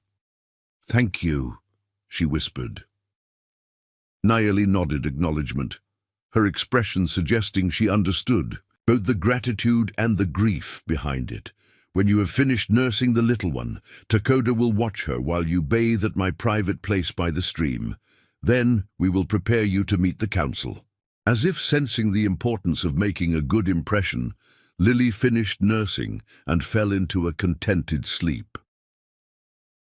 "Thank you," she whispered. Nayeli nodded acknowledgement, her expression suggesting she understood both the gratitude and the grief behind it. "When you have finished nursing the little one, Takoda will watch her while you bathe at my private place by the stream. Then we will prepare you to meet the council." As if sensing the importance of making a good impression, Lily finished nursing and fell into a contented sleep.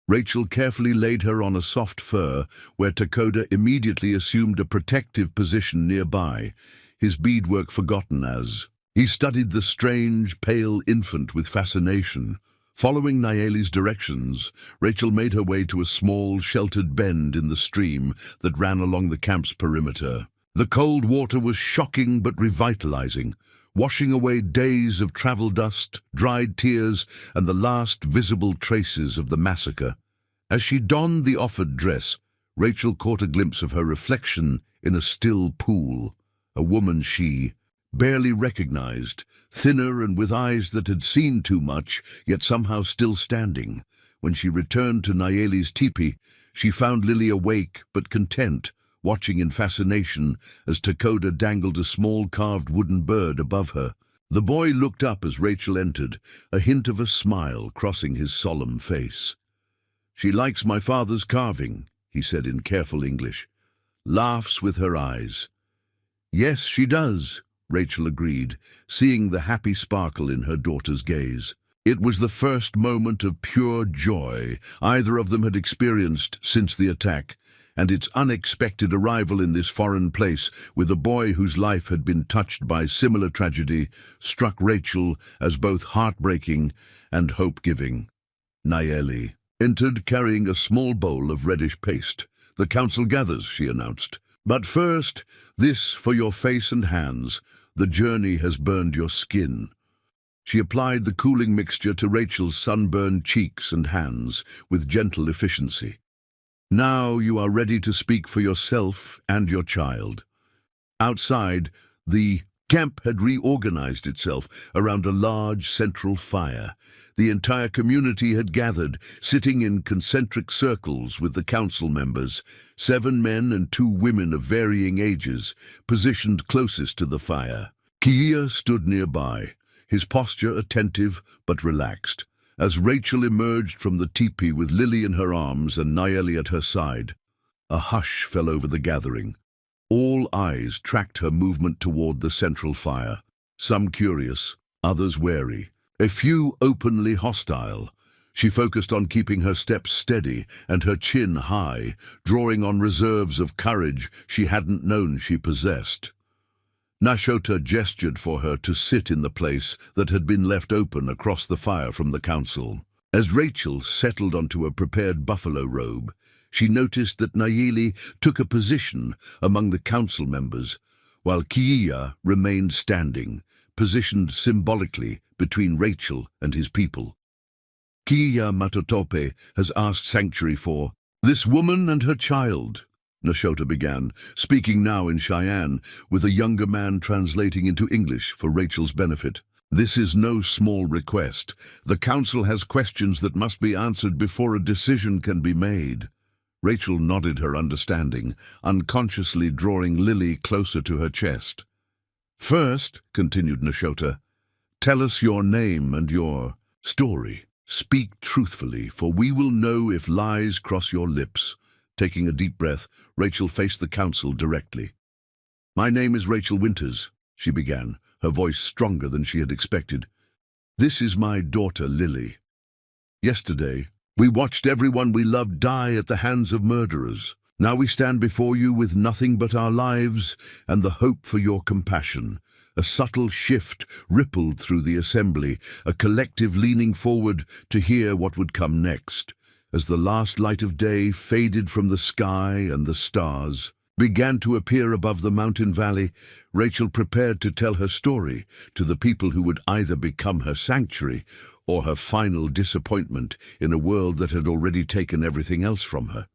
Rachel carefully laid her on a soft fur, where Takoda immediately assumed a protective position nearby, his beadwork forgotten as he studied the strange, pale infant with fascination. Following Nayeli's directions, Rachel made her way to a small, sheltered bend in the stream that ran along the camp's perimeter. The cold water was shocking but revitalizing, washing away days of travel dust, dried tears, and the last visible traces of the massacre. As she donned the offered dress, Rachel caught a glimpse of her reflection in a still pool, a woman she barely recognized, thinner and with eyes that had seen too much, yet somehow still standing. When she returned to Nayeli's teepee, she found Lily awake but content, watching in fascination as Takoda dangled a small carved wooden bird above her. The boy looked up as Rachel entered, a hint of a smile crossing his solemn face. "She likes my father's carving," he said in careful English. "Laughs with her eyes." "Yes, she does," Rachel agreed, seeing the happy sparkle in her daughter's gaze. It was the first moment of pure joy either of them had experienced since the attack, and its unexpected arrival in this foreign place with a boy whose life had been touched by similar tragedy struck Rachel as both heartbreaking and hope-giving. Nayeli entered carrying a small bowl of reddish paste. "The council gathers," she announced. "But first, this for your face and hands. The journey has burned your skin." She applied the cooling mixture to Rachel's sunburned cheeks and hands with gentle efficiency. Now you are ready to speak for yourself and your child. Outside, the camp had reorganized itself around a large central fire. The entire community had gathered, sitting in concentric circles with the council members, 7 men and 2 women of varying ages, positioned closest to the fire. Kiya stood nearby, his posture attentive but relaxed. As Rachel emerged from the teepee with Lily in her arms and Nayeli at her side, a hush fell over the gathering. All eyes tracked her movement toward the central fire, some curious, others wary, a few openly hostile. She focused on keeping her steps steady and her chin high, drawing on reserves of courage she hadn't known she possessed. Nashota gestured for her to sit in the place that had been left open across the fire from the council. As Rachel settled onto a prepared buffalo robe, she noticed that Nayeli took a position among the council members, while Kiya remained standing, positioned symbolically between Rachel and his people. Kiya Matotope has asked sanctuary for this woman and her child, Nashota began, speaking now in Cheyenne, with a younger man translating into English for Rachel's benefit. This is no small request. The council has questions that must be answered before a decision can be made. Rachel nodded her understanding, unconsciously drawing Lily closer to her chest. First, continued Nashota, tell us your name and your story. Speak truthfully, for we will know if lies cross your lips. Taking a deep breath, Rachel faced the council directly. My name is Rachel Winters, she began, her voice stronger than she had expected. This is my daughter, Lily. Yesterday, we watched everyone we loved die at the hands of murderers. Now we stand before you with nothing but our lives and the hope for your compassion. A subtle shift rippled through the assembly, a collective leaning forward to hear what would come next. As the last light of day faded from the sky and the stars began to appear above the mountain valley, Rachel prepared to tell her story to the people who would either become her sanctuary or her final disappointment in a world that had already taken everything else from her.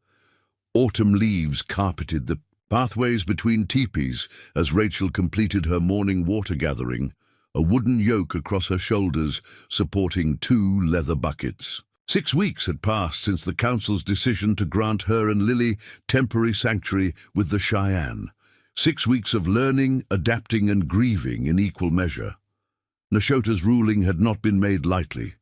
Autumn leaves carpeted the pathways between teepees as Rachel completed her morning water gathering, a wooden yoke across her shoulders supporting 2 leather buckets. 6 weeks had passed since the council's decision to grant her and Lily temporary sanctuary with the Cheyenne. 6 weeks of learning, adapting, and grieving in equal measure. Nashota's ruling had not been made lightly.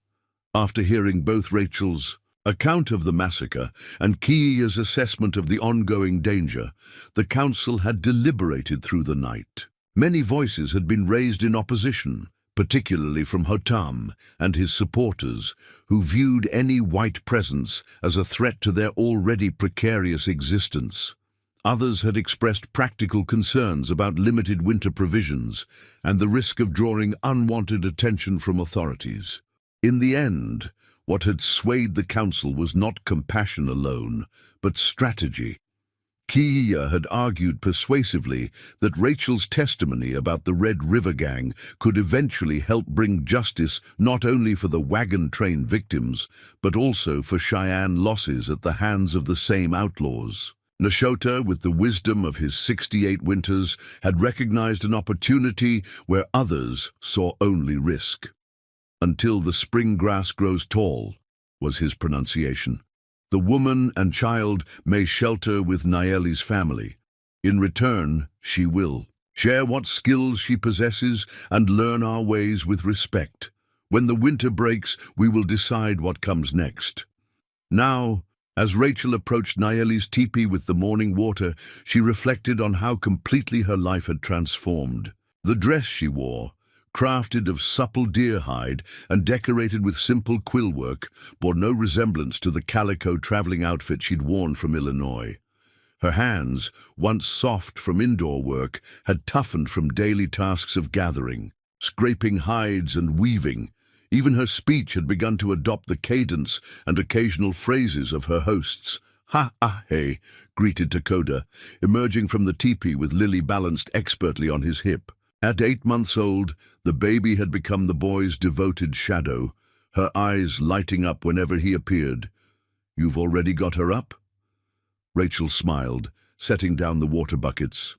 After hearing both Rachel's account of the massacre and Kiya's assessment of the ongoing danger, the council had deliberated through the night. Many voices had been raised in opposition, particularly from Hotam and his supporters, who viewed any white presence as a threat to their already precarious existence. Others had expressed practical concerns about limited winter provisions and the risk of drawing unwanted attention from authorities. In the end, what had swayed the council was not compassion alone, but strategy. Kiya had argued persuasively that Rachel's testimony about the Red River Gang could eventually help bring justice not only for the wagon train victims, but also for Cheyenne losses at the hands of the same outlaws. Nashota, with the wisdom of his 68 winters, had recognized an opportunity where others saw only risk. Until the spring grass grows tall, was his pronunciation. The woman and child may shelter with Nayeli's family. In return, she will share what skills she possesses and learn our ways with respect. When the winter breaks, we will decide what comes next. Now, as Rachel approached Nayeli's teepee with the morning water, she reflected on how completely her life had transformed. The dress she wore, crafted of supple deer hide and decorated with simple quill work, bore no resemblance to the calico traveling outfit she'd worn from Illinois. Her hands, once soft from indoor work, had toughened from daily tasks of gathering, scraping hides and weaving. Even her speech had begun to adopt the cadence and occasional phrases of her hosts. "Ha-ah-hey," greeted Takoda, emerging from the teepee with Lily balanced expertly on his hip. At 8 months old, the baby had become the boy's devoted shadow, her eyes lighting up whenever he appeared. "You've already got her up?" Rachel smiled, setting down the water buckets.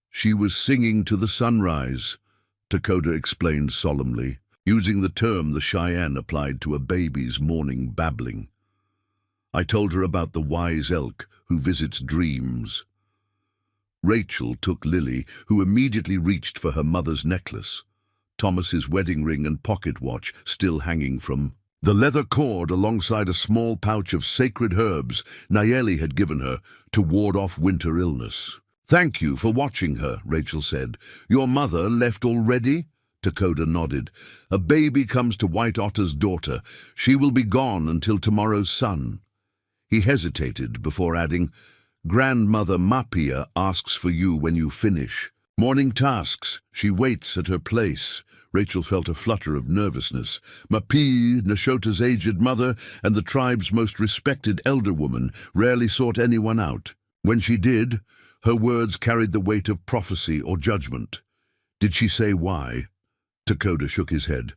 She was singing to the sunrise, Dakota explained solemnly, using the term the Cheyenne applied to a baby's morning babbling. I told her about the wise elk who visits dreams. Rachel took Lily, who immediately reached for her mother's necklace, Thomas's wedding ring and pocket watch still hanging from the leather cord alongside a small pouch of sacred herbs Nayeli had given her to ward off winter illness. Thank you for watching her, Rachel said. Your mother left already? Dakota nodded. A baby comes to White Otter's daughter. She will be gone until tomorrow's sun. He hesitated before adding, Grandmother Mapia asks for you when you finish. Morning tasks. She waits at her place. Rachel felt a flutter of nervousness. Mapi, Nashota's aged mother and the tribe's most respected elder woman, rarely sought anyone out. When she did, her words carried the weight of prophecy or judgment. Did she say why? Dakota shook his head.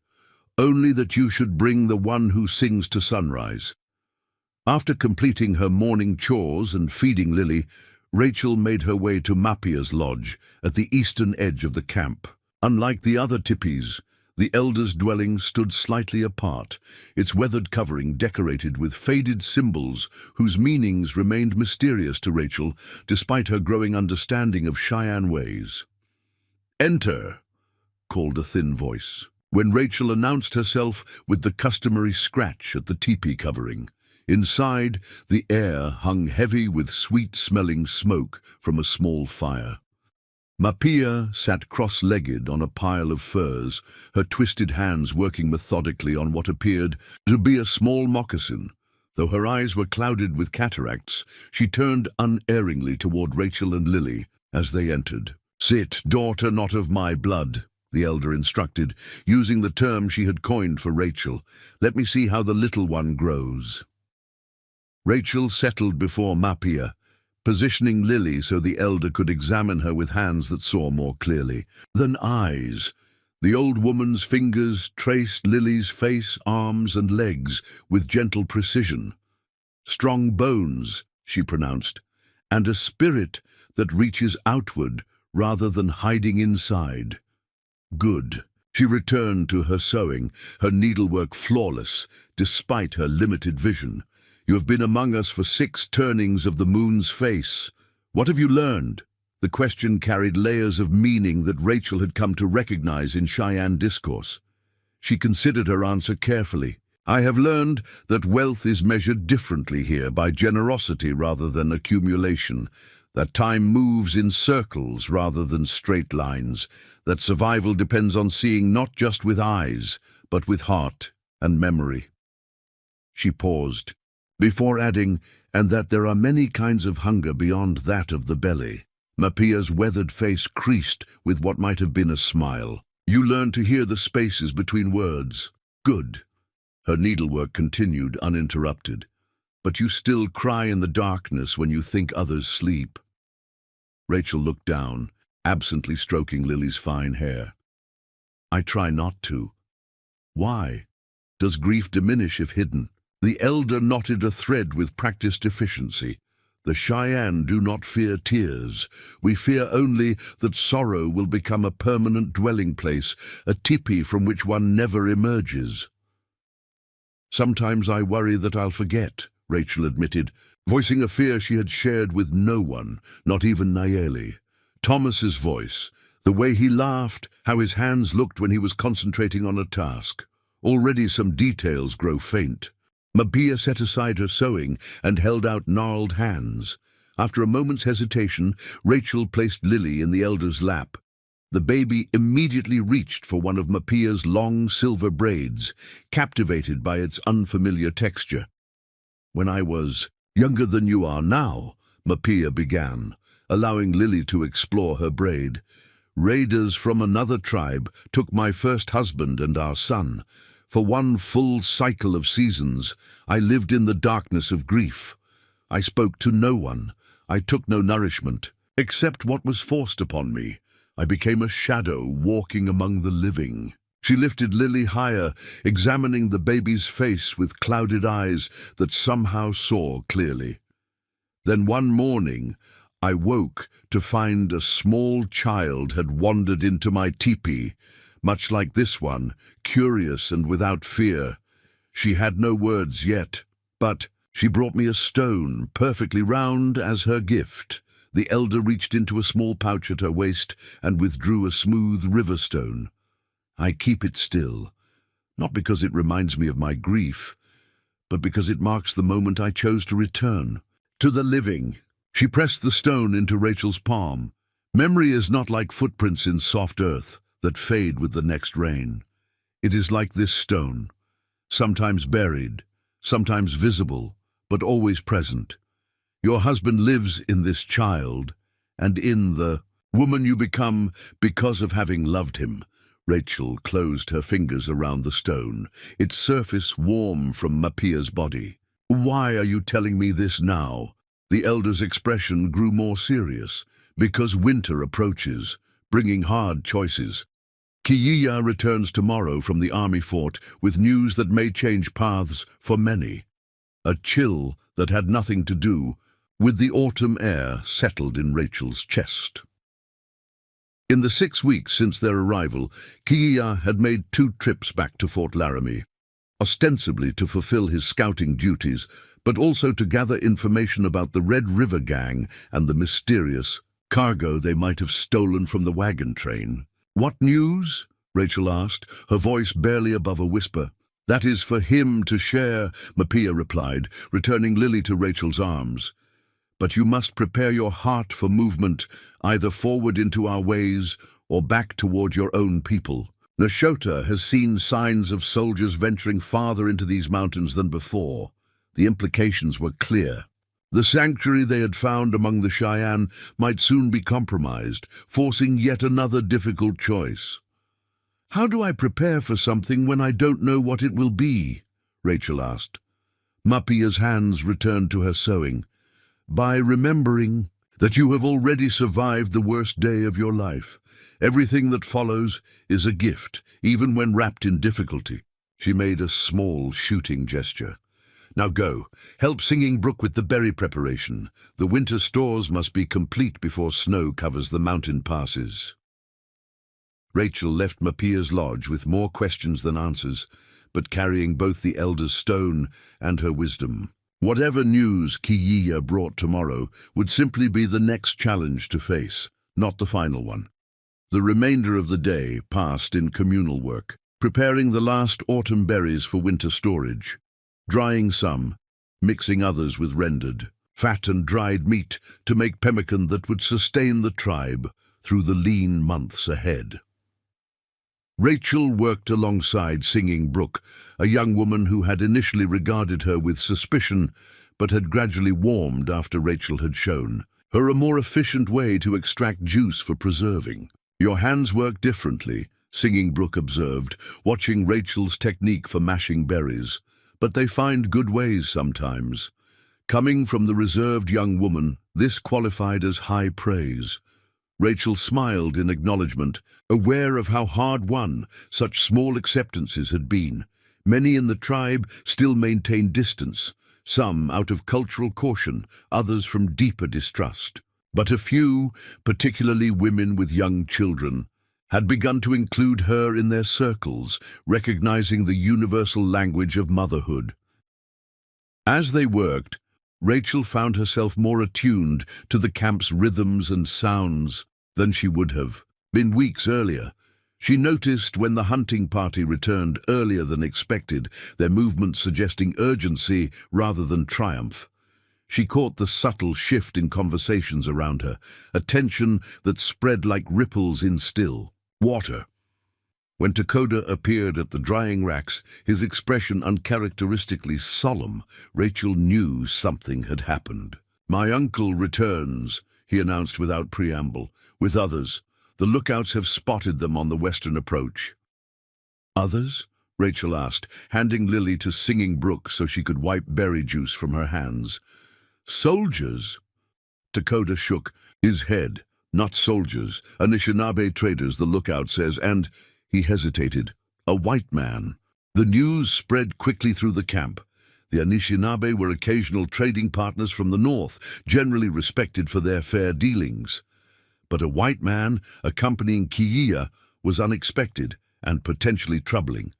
Only that you should bring the one who sings to sunrise. After completing her morning chores and feeding Lily, Rachel made her way to Mapia's lodge at the eastern edge of the camp. Unlike the other tipis, the elder's dwelling stood slightly apart, its weathered covering decorated with faded symbols whose meanings remained mysterious to Rachel despite her growing understanding of Cheyenne ways. Enter, called a thin voice, when Rachel announced herself with the customary scratch at the teepee covering. Inside, the air hung heavy with sweet-smelling smoke from a small fire. Mapia sat cross-legged on a pile of furs, her twisted hands working methodically on what appeared to be a small moccasin. Though her eyes were clouded with cataracts, she turned unerringly toward Rachel and Lily as they entered. Sit, daughter not of my blood, the elder instructed, using the term she had coined for Rachel. Let me see how the little one grows. Rachel settled before Mapia, positioning Lily so the elder could examine her with hands that saw more clearly than eyes. The old woman's fingers traced Lily's face, arms, and legs with gentle precision. Strong bones, she pronounced, and a spirit that reaches outward rather than hiding inside. Good. She returned to her sewing, her needlework flawless, despite her limited vision. You have been among us for 6 turnings of the moon's face. What have you learned? The question carried layers of meaning that Rachel had come to recognize in Cheyenne discourse. She considered her answer carefully. I have learned that wealth is measured differently here, by generosity rather than accumulation, that time moves in circles rather than straight lines, that survival depends on seeing not just with eyes, but with heart and memory. She paused, before adding, and that there are many kinds of hunger beyond that of the belly. Mapia's weathered face creased with what might have been a smile. You learn to hear the spaces between words. Good. Her needlework continued uninterrupted. But you still cry in the darkness when you think others sleep. Rachel looked down, absently stroking Lily's fine hair. I try not to. Why? Does grief diminish if hidden? The elder knotted a thread with practiced efficiency. The Cheyenne do not fear tears. We fear only that sorrow will become a permanent dwelling place, a tipi from which one never emerges. Sometimes I worry that I'll forget, Rachel admitted, voicing a fear she had shared with no one, not even Nayeli. Thomas's voice, the way he laughed, how his hands looked when he was concentrating on a task. Already some details grow faint. Mapia set aside her sewing and held out gnarled hands. After a moment's hesitation, Rachel placed Lily in the elder's lap. The baby immediately reached for one of Mapia's long silver braids, captivated by its unfamiliar texture. When I was younger than you are now, Mapia began, allowing Lily to explore her braid. Raiders from another tribe took my first husband and our son. For one full cycle of seasons, I lived in the darkness of grief. I spoke to no one. I took no nourishment, except what was forced upon me. I became a shadow walking among the living. She lifted Lily higher, examining the baby's face with clouded eyes that somehow saw clearly. Then one morning, I woke to find a small child had wandered into my teepee, much like this one, curious and without fear. She had no words yet, but she brought me a stone, perfectly round, as her gift. The elder reached into a small pouch at her waist and withdrew a smooth river stone. I keep it still, not because it reminds me of my grief, but because it marks the moment I chose to return to the living. She pressed the stone into Rachel's palm. Memory is not like footprints in soft earth that fade with the next rain. It is like this stone, sometimes buried, sometimes visible, but always present. Your husband lives in this child, and in the woman you become because of having loved him. Rachel closed her fingers around the stone, its surface warm from Mapia's body. Why are you telling me this now? The elder's expression grew more serious. Because winter approaches, bringing hard choices. Kiyiya returns tomorrow from the army fort with news that may change paths for many. A chill that had nothing to do with the autumn air settled in Rachel's chest. In the 6 weeks since their arrival, Kiyiya had made 2 trips back to Fort Laramie, ostensibly to fulfill his scouting duties, but also to gather information about the Red River Gang and the mysterious cargo they might have stolen from the wagon train. What news? Rachel asked, her voice barely above a whisper. That is for him to share, Mapia replied, returning Lily to Rachel's arms. But you must prepare your heart for movement, either forward into our ways or back toward your own people. Nashota has seen signs of soldiers venturing farther into these mountains than before. The implications were clear. The sanctuary they had found among the Cheyenne might soon be compromised, forcing yet another difficult choice. How do I prepare for something when I don't know what it will be? Rachel asked. Mapia's hands returned to her sewing. By remembering that you have already survived the worst day of your life. Everything that follows is a gift, even when wrapped in difficulty. She made a small shooting gesture. Now go, help Singing Brook with the berry preparation. The winter stores must be complete before snow covers the mountain passes. Rachel left Mapia's lodge with more questions than answers, but carrying both the elder's stone and her wisdom. Whatever news Kiyiya brought tomorrow would simply be the next challenge to face, not the final one. The remainder of the day passed in communal work, preparing the last autumn berries for winter storage, drying some, mixing others with rendered, fat and dried meat to make pemmican that would sustain the tribe through the lean months ahead. Rachel worked alongside Singing Brook, a young woman who had initially regarded her with suspicion, but had gradually warmed after Rachel had shown her a more efficient way to extract juice for preserving. Your hands work differently, Singing Brook observed, watching Rachel's technique for mashing berries, but they find good ways sometimes. Coming from the reserved young woman, this qualified as high praise. Rachel smiled in acknowledgement, aware of how hard won such small acceptances had been. Many in the tribe still maintained distance, some out of cultural caution, others from deeper distrust. But a few, particularly women with young children, had begun to include her in their circles, recognizing the universal language of motherhood. As they worked, Rachel found herself more attuned to the camp's rhythms and sounds than she would have been weeks earlier. She noticed when the hunting party returned earlier than expected, their movements suggesting urgency rather than triumph. She caught the subtle shift in conversations around her, a tension that spread like ripples in still water. When Takoda appeared at the drying racks, his expression uncharacteristically solemn, Rachel knew something had happened. "My uncle returns," he announced without preamble, "with others. The lookouts have spotted them on the western approach." "Others?" Rachel asked, handing Lily to Singing Brook so she could wipe berry juice from her hands. "Soldiers?" Takoda shook his head. "Not soldiers, Anishinaabe traders, the lookout says, and..." He hesitated. "A white man." The news spread quickly through the camp. The Anishinaabe were occasional trading partners from the north, generally respected for their fair dealings. But a white man accompanying Kiia was unexpected and potentially troubling.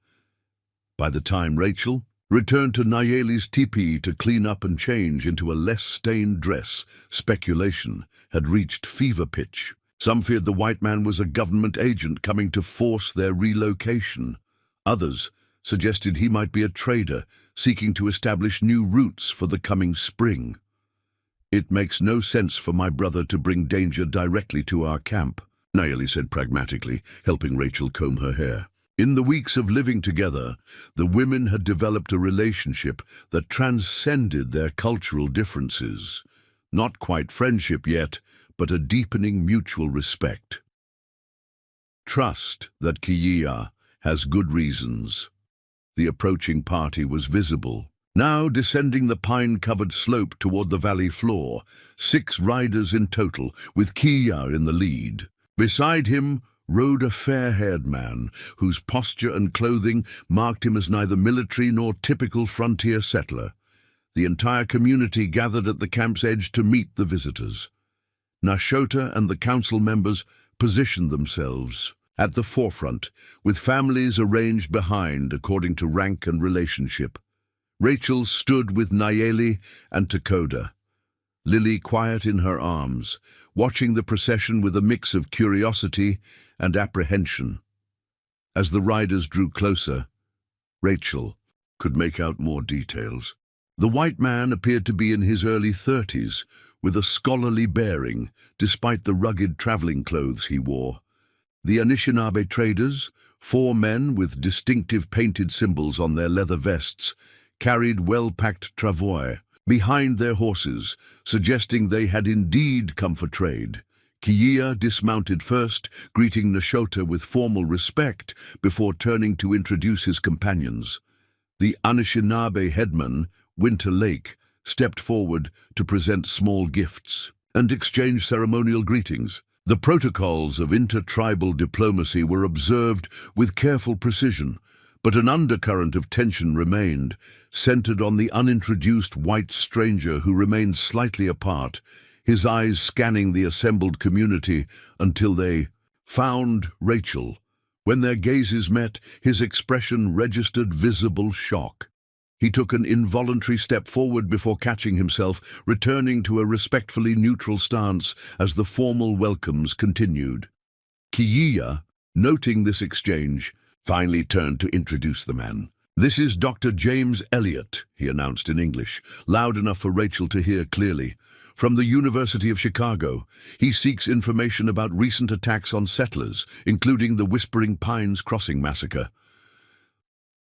By the time Rachel returned to Nayeli's teepee to clean up and change into a less stained dress, speculation had reached fever pitch. Some feared the white man was a government agent coming to force their relocation. Others suggested he might be a trader seeking to establish new routes for the coming spring. "It makes no sense for my brother to bring danger directly to our camp," Nayeli said pragmatically, helping Rachel comb her hair. In the weeks of living together, the women had developed a relationship that transcended their cultural differences. Not quite friendship yet, but a deepening mutual respect. Trust that Kiia has good reasons. The approaching party was visible. Now descending the pine-covered slope toward the valley floor, 6 riders in total, with Kiia in the lead. Beside him rode a fair-haired man, whose posture and clothing marked him as neither military nor typical frontier settler. The entire community gathered at the camp's edge to meet the visitors. Nashota and the council members positioned themselves at the forefront, with families arranged behind according to rank and relationship. Rachel stood with Nayeli and Takoda, Lily quiet in her arms, watching the procession with a mix of curiosity and apprehension. As the riders drew closer, Rachel could make out more details. The white man appeared to be in his early 30s, with a scholarly bearing, despite the rugged traveling clothes he wore. The Anishinaabe traders, 4 men with distinctive painted symbols on their leather vests, carried well-packed travois behind their horses, suggesting they had indeed come for trade. Kiia dismounted first, greeting Nashota with formal respect before turning to introduce his companions. The Anishinaabe headman, Winter Lake, stepped forward to present small gifts and exchange ceremonial greetings. The protocols of intertribal diplomacy were observed with careful precision, but an undercurrent of tension remained, centered on the unintroduced white stranger who remained slightly apart, his eyes scanning the assembled community until they found Rachel. When their gazes met, his expression registered visible shock. He took an involuntary step forward before catching himself, returning to a respectfully neutral stance as the formal welcomes continued. Kiia, noting this exchange, finally turned to introduce the man. "This is Dr. James Elliott," he announced in English, loud enough for Rachel to hear clearly. "From the University of Chicago. He seeks information about recent attacks on settlers, including the Whispering Pines Crossing massacre."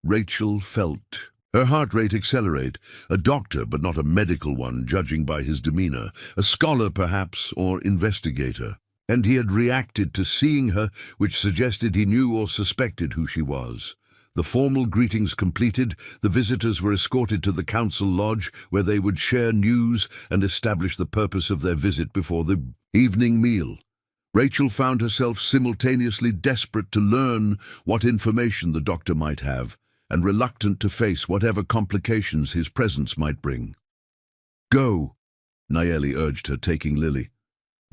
Rachel felt her heart rate accelerate. A doctor, but not a medical one, judging by his demeanor. A scholar, perhaps, or investigator. And he had reacted to seeing her, which suggested he knew or suspected who she was. The formal greetings completed, the visitors were escorted to the council lodge, where they would share news and establish the purpose of their visit before the evening meal. Rachel found herself simultaneously desperate to learn what information the doctor might have, and reluctant to face whatever complications his presence might bring. "Go," Nayeli urged her, taking Lily.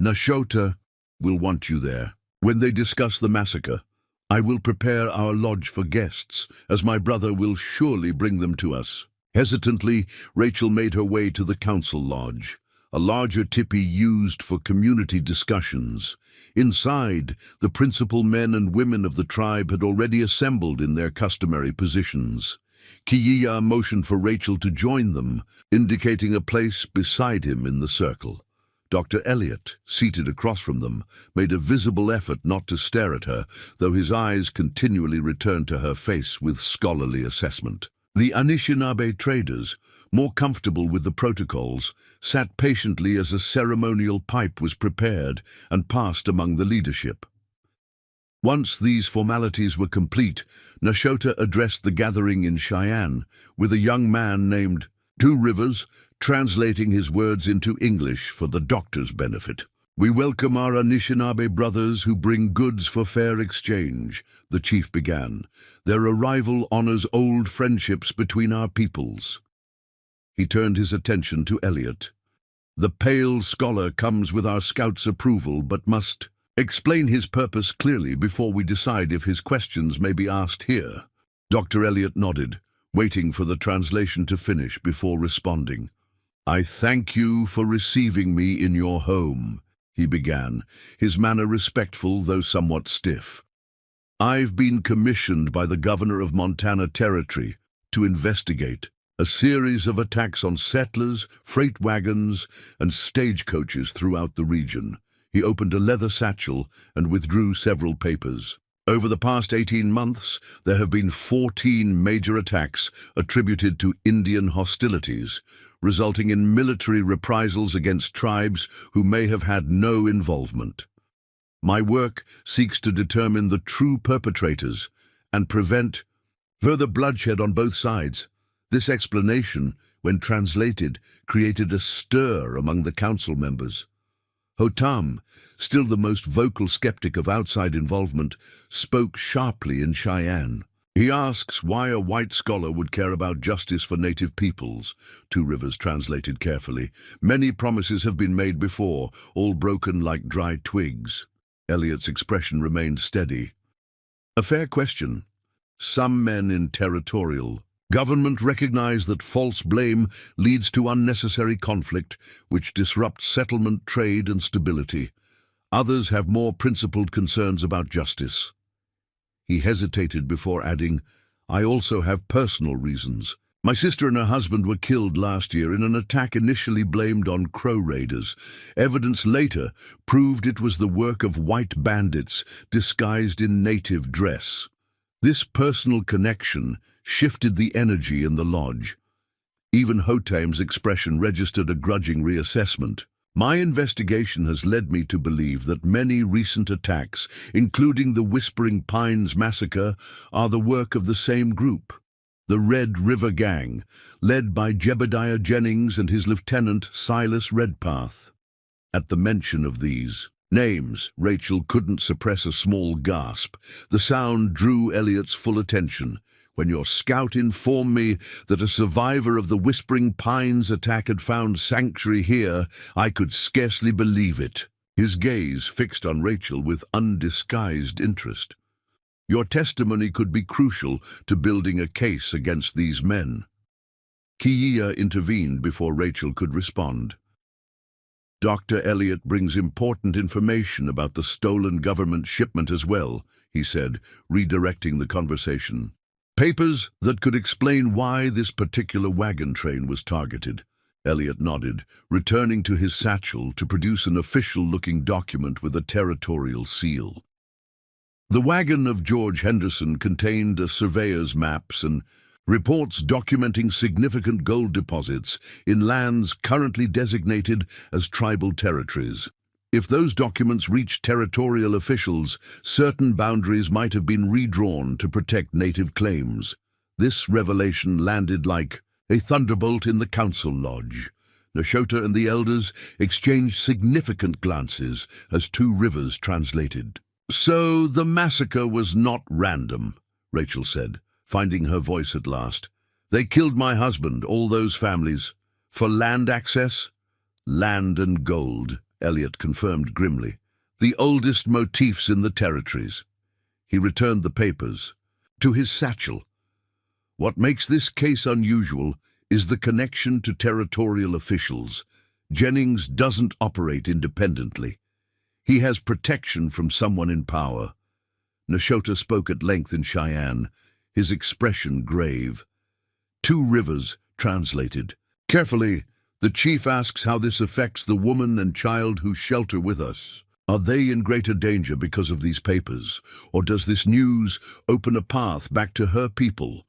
"Nashota will want you there. When they discuss the massacre, I will prepare our lodge for guests, as my brother will surely bring them to us." Hesitantly, Rachel made her way to the council lodge, a larger tipi used for community discussions. Inside, the principal men and women of the tribe had already assembled in their customary positions. Kiia motioned for Rachel to join them, indicating a place beside him in the circle. Dr. Elliott, seated across from them, made a visible effort not to stare at her, though his eyes continually returned to her face with scholarly assessment. The Anishinaabe traders, more comfortable with the protocols, sat patiently as a ceremonial pipe was prepared and passed among the leadership. Once these formalities were complete, Nashota addressed the gathering in Cheyenne, with a young man named Two Rivers translating his words into English for the doctor's benefit. "We welcome our Anishinaabe brothers who bring goods for fair exchange," the chief began. "Their arrival honors old friendships between our peoples." He turned his attention to Elliot. "The pale scholar comes with our scout's approval, but must explain his purpose clearly before we decide if his questions may be asked here." Dr. Elliot nodded, waiting for the translation to finish before responding. "I thank you for receiving me in your home," he began, his manner respectful though somewhat stiff. "I've been commissioned by the governor of Montana Territory to investigate a series of attacks on settlers, freight wagons, and stagecoaches throughout the region." He opened a leather satchel and withdrew several papers. "Over the past 18 months, there have been 14 major attacks attributed to Indian hostilities, resulting in military reprisals against tribes who may have had no involvement. My work seeks to determine the true perpetrators and prevent further bloodshed on both sides." This explanation, when translated, created a stir among the council members. Hotam, still the most vocal skeptic of outside involvement, spoke sharply in Cheyenne. "He asks why a white scholar would care about justice for native peoples." Two Rivers translated carefully. "Many promises have been made before, all broken like dry twigs." Elliot's expression remained steady. "A fair question. Some men in territorial government recognize that false blame leads to unnecessary conflict, which disrupts settlement, trade, and stability. Others have more principled concerns about justice." He hesitated before adding, "I also have personal reasons. My sister and her husband were killed last year in an attack initially blamed on Crow raiders. Evidence later proved it was the work of white bandits disguised in native dress. This personal connection shifted the energy in the lodge. Even Hotam's expression registered a grudging reassessment. "My investigation has led me to believe that many recent attacks, including the Whispering Pines massacre, are the work of the same group, the Red River Gang, led by Jebediah Jennings and his lieutenant Silas Redpath." At the mention of these names, Rachel couldn't suppress a small gasp. The sound drew Elliot's full attention. "When your scout informed me that a survivor of the Whispering Pines attack had found sanctuary here, I could scarcely believe it." His gaze fixed on Rachel with undisguised interest. "Your testimony could be crucial to building a case against these men." Kiya intervened before Rachel could respond. "Dr. Elliot brings important information about the stolen government shipment as well," he said, redirecting the conversation. "Papers that could explain why this particular wagon train was targeted." Elliot nodded, returning to his satchel to produce an official-looking document with a territorial seal. The wagon of George Henderson contained a surveyor's maps and reports documenting significant gold deposits in lands currently designated as tribal territories. If those documents reached territorial officials, certain boundaries might have been redrawn to protect native claims. This revelation landed like a thunderbolt in the council lodge. Nashota and the elders exchanged significant glances as Two Rivers translated. "So the massacre was not random," Rachel said, finding her voice at last. "They killed my husband, all those families, for land access?" "Land and gold," Elliot confirmed grimly. "The oldest motifs in the territories." He returned the papers to his satchel. "What makes this case unusual is the connection to territorial officials. Jennings doesn't operate independently. He has protection from someone in power." Nashota spoke at length in Cheyenne, his expression grave. Two Rivers translated. "Carefully, the chief asks how this affects the woman and child who shelter with us. Are they in greater danger because of these papers, or does this news open a path back to her people?"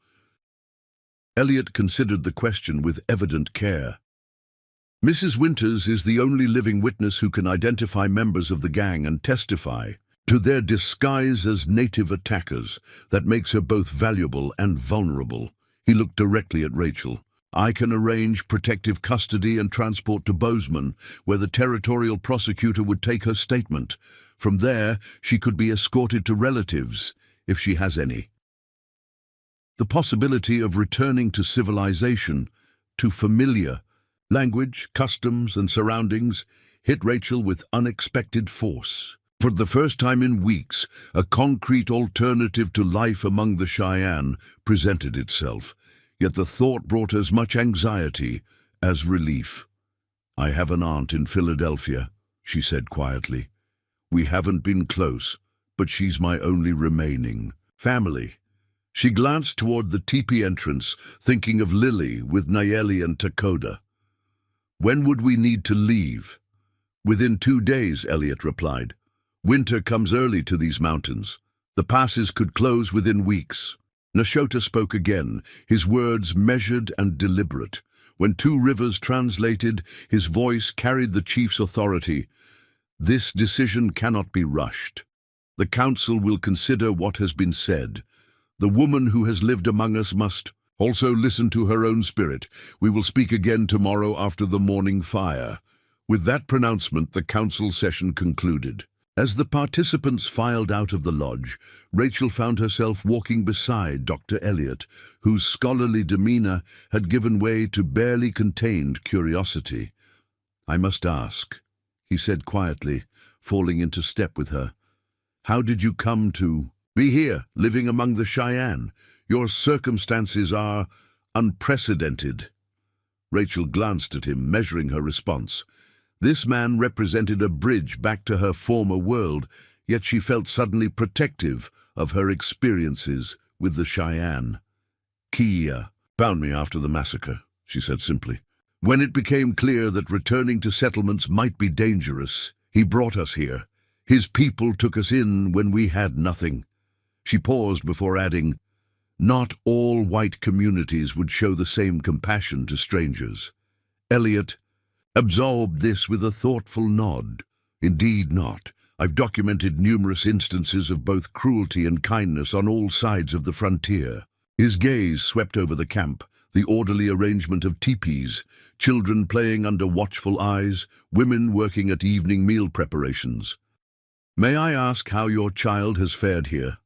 Elliot considered the question with evident care. "Mrs. Winters is the only living witness who can identify members of the gang and testify to their disguise as native attackers. That makes her both valuable and vulnerable." He looked directly at Rachel. "I can arrange protective custody and transport to Bozeman, where the territorial prosecutor would take her statement. From there, she could be escorted to relatives, if she has any." The possibility of returning to civilization too familiar. Language, customs, and surroundings hit Rachel with unexpected force. For the first time in weeks, a concrete alternative to life among the Cheyenne presented itself, yet the thought brought as much anxiety as relief. "I have an aunt in Philadelphia," she said quietly. "We haven't been close, but she's my only remaining family." She glanced toward the teepee entrance, thinking of Lily with Nayeli and Takoda. "When would we need to leave?" "Within 2 days," Elliot replied. "Winter comes early to these mountains. The passes could close within weeks." Nashota spoke again, his words measured and deliberate. When Two Rivers translated, his voice carried the chief's authority. "This decision cannot be rushed. The council will consider what has been said. The woman who has lived among us must also listen to her own spirit. We will speak again tomorrow after the morning fire." With that pronouncement, the council session concluded. As the participants filed out of the lodge, Rachel found herself walking beside Dr. Elliot, whose scholarly demeanor had given way to barely contained curiosity. "I must ask," he said quietly, falling into step with her. "How did you come to be here, living among the Cheyenne? Your circumstances are unprecedented." Rachel glanced at him, measuring her response. This man represented a bridge back to her former world, yet she felt suddenly protective of her experiences with the Cheyenne. "Kia found me after the massacre," she said simply. "When it became clear that returning to settlements might be dangerous, he brought us here. His people took us in when we had nothing." She paused before adding, "Not all white communities would show the same compassion to strangers." Elliot absorbed this with a thoughtful nod. "Indeed not. I've documented numerous instances of both cruelty and kindness on all sides of the frontier." His gaze swept over the camp, the orderly arrangement of teepees, children playing under watchful eyes, women working at evening meal preparations. "May I ask how your child has fared here?"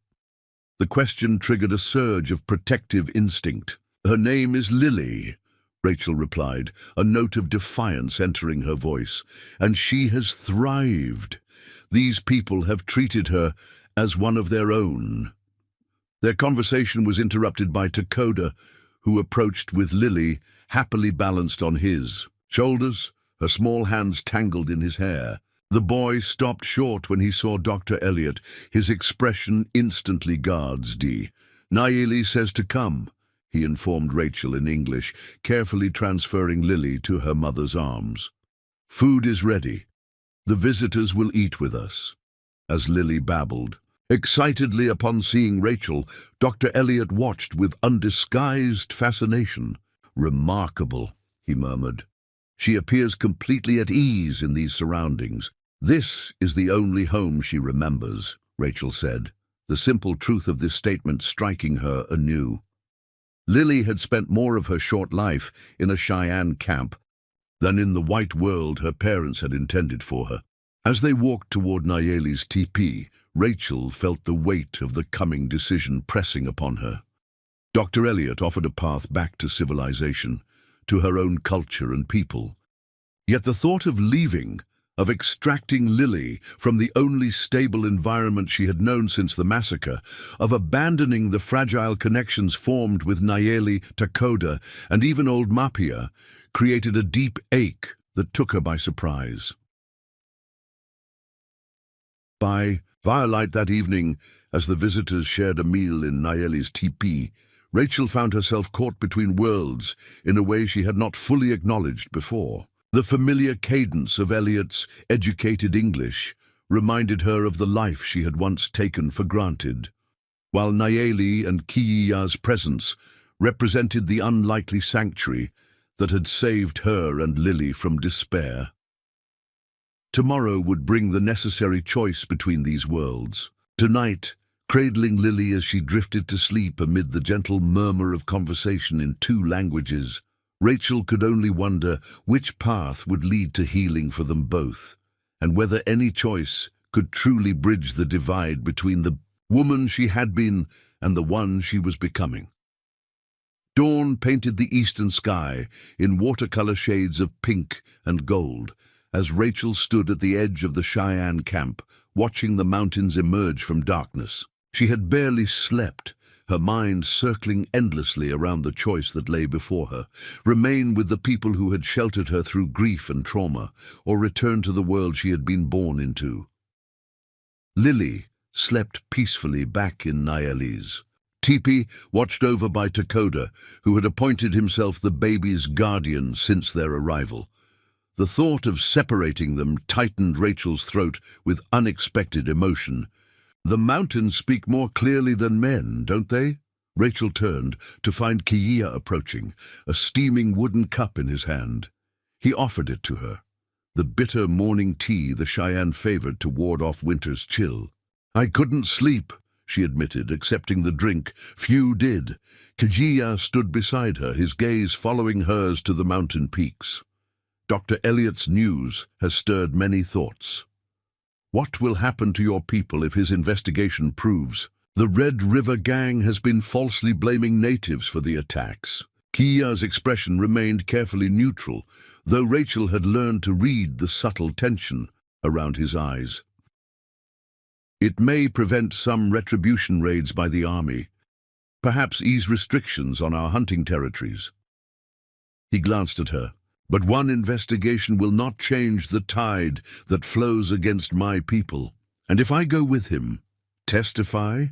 The question triggered a surge of protective instinct. "Her name is Lily," Rachel replied, a note of defiance entering her voice. "And she has thrived. These people have treated her as one of their own." Their conversation was interrupted by Takoda, who approached with Lily happily balanced on his shoulders, her small hands tangled in his hair. The boy stopped short when he saw Dr. Elliot, his expression instantly guards-d. "Nayeli says to come," he informed Rachel in English, carefully transferring Lily to her mother's arms. "Food is ready. The visitors will eat with us," as Lily babbled. Excitedly upon seeing Rachel, Dr. Elliot watched with undisguised fascination. "Remarkable," he murmured. "She appears completely at ease in these surroundings. This is the only home she remembers," Rachel said, the simple truth of this statement striking her anew. Lily had spent more of her short life in a Cheyenne camp than in the white world her parents had intended for her. As they walked toward Nayeli's teepee, Rachel felt the weight of the coming decision pressing upon her. Dr. Elliot offered a path back to civilization, to her own culture and people. Yet the thought of leaving, of extracting Lily from the only stable environment she had known since the massacre, of abandoning the fragile connections formed with Nayeli, Takoda, and even old Mapia, created a deep ache that took her by surprise. By firelight that evening, as the visitors shared a meal in Nayeli's teepee, Rachel found herself caught between worlds in a way she had not fully acknowledged before. The familiar cadence of Elliot's educated English reminded her of the life she had once taken for granted, while Nayeli and Kiya's presence represented the unlikely sanctuary that had saved her and Lily from despair. Tomorrow would bring the necessary choice between these worlds. Tonight, cradling Lily as she drifted to sleep amid the gentle murmur of conversation in 2 languages, Rachel could only wonder which path would lead to healing for them both, and whether any choice could truly bridge the divide between the woman she had been and the one she was becoming. Dawn painted the eastern sky in watercolor shades of pink and gold as Rachel stood at the edge of the Cheyenne camp, watching the mountains emerge from darkness. She had barely slept, her mind circling endlessly around the choice that lay before her: remain with the people who had sheltered her through grief and trauma, or return to the world she had been born into. Lily slept peacefully back in Nayeli's teepee, watched over by Takoda, who had appointed himself the baby's guardian since their arrival. The thought of separating them tightened Rachel's throat with unexpected emotion. "The mountains speak more clearly than men, don't they?" Rachel turned to find Kiya approaching, a steaming wooden cup in his hand. He offered it to her, the bitter morning tea the Cheyenne favored to ward off winter's chill. "I couldn't sleep," she admitted, accepting the drink. Few did. Kiya stood beside her, his gaze following hers to the mountain peaks. "Dr. Elliott's news has stirred many thoughts. What will happen to your people if his investigation proves the Red River Gang has been falsely blaming natives for the attacks?" Kiya's expression remained carefully neutral, though Rachel had learned to read the subtle tension around his eyes. "It may prevent some retribution raids by the army, perhaps ease restrictions on our hunting territories." He glanced at her. "But one investigation will not change the tide that flows against my people. And if I go with him, testify,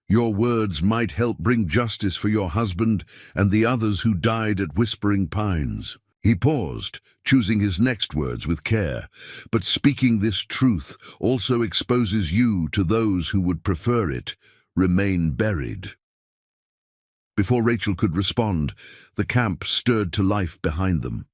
your words might help bring justice for your husband and the others who died at Whispering Pines." He paused, choosing his next words with care. "But speaking this truth also exposes you to those who would prefer it remain buried." Before Rachel could respond, the camp stirred to life behind them.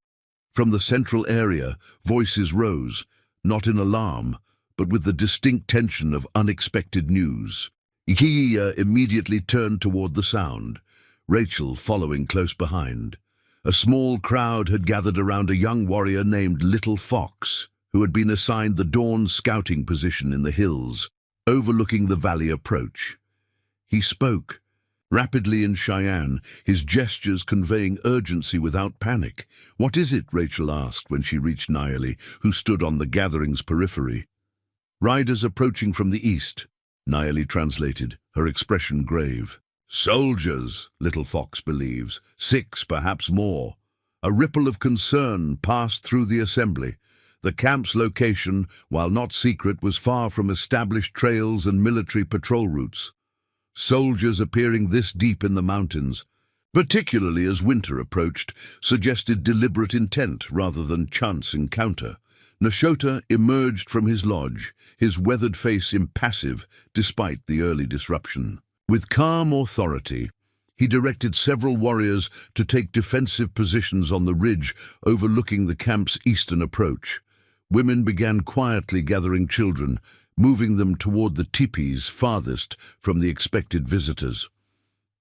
From the central area, voices rose, not in alarm, but with the distinct tension of unexpected news. Kiya immediately turned toward the sound, Rachel following close behind. A small crowd had gathered around a young warrior named Little Fox, who had been assigned the dawn scouting position in the hills, overlooking the valley approach. He spoke, rapidly in Cheyenne, his gestures conveying urgency without panic. "What is it?" Rachel asked when she reached Nayeli, who stood on the gathering's periphery. "Riders approaching from the east," Nayeli translated, her expression grave. "Soldiers," Little Fox believes, 6, perhaps more. A ripple of concern passed through the assembly. The camp's location, while not secret, was far from established trails and military patrol routes. Soldiers appearing this deep in the mountains, particularly as winter approached, suggested deliberate intent rather than chance encounter. Nashota emerged from his lodge, his weathered face impassive despite the early disruption. With calm authority, he directed several warriors to take defensive positions on the ridge overlooking the camp's eastern approach. Women began quietly gathering children, moving them toward the teepees farthest from the expected visitors.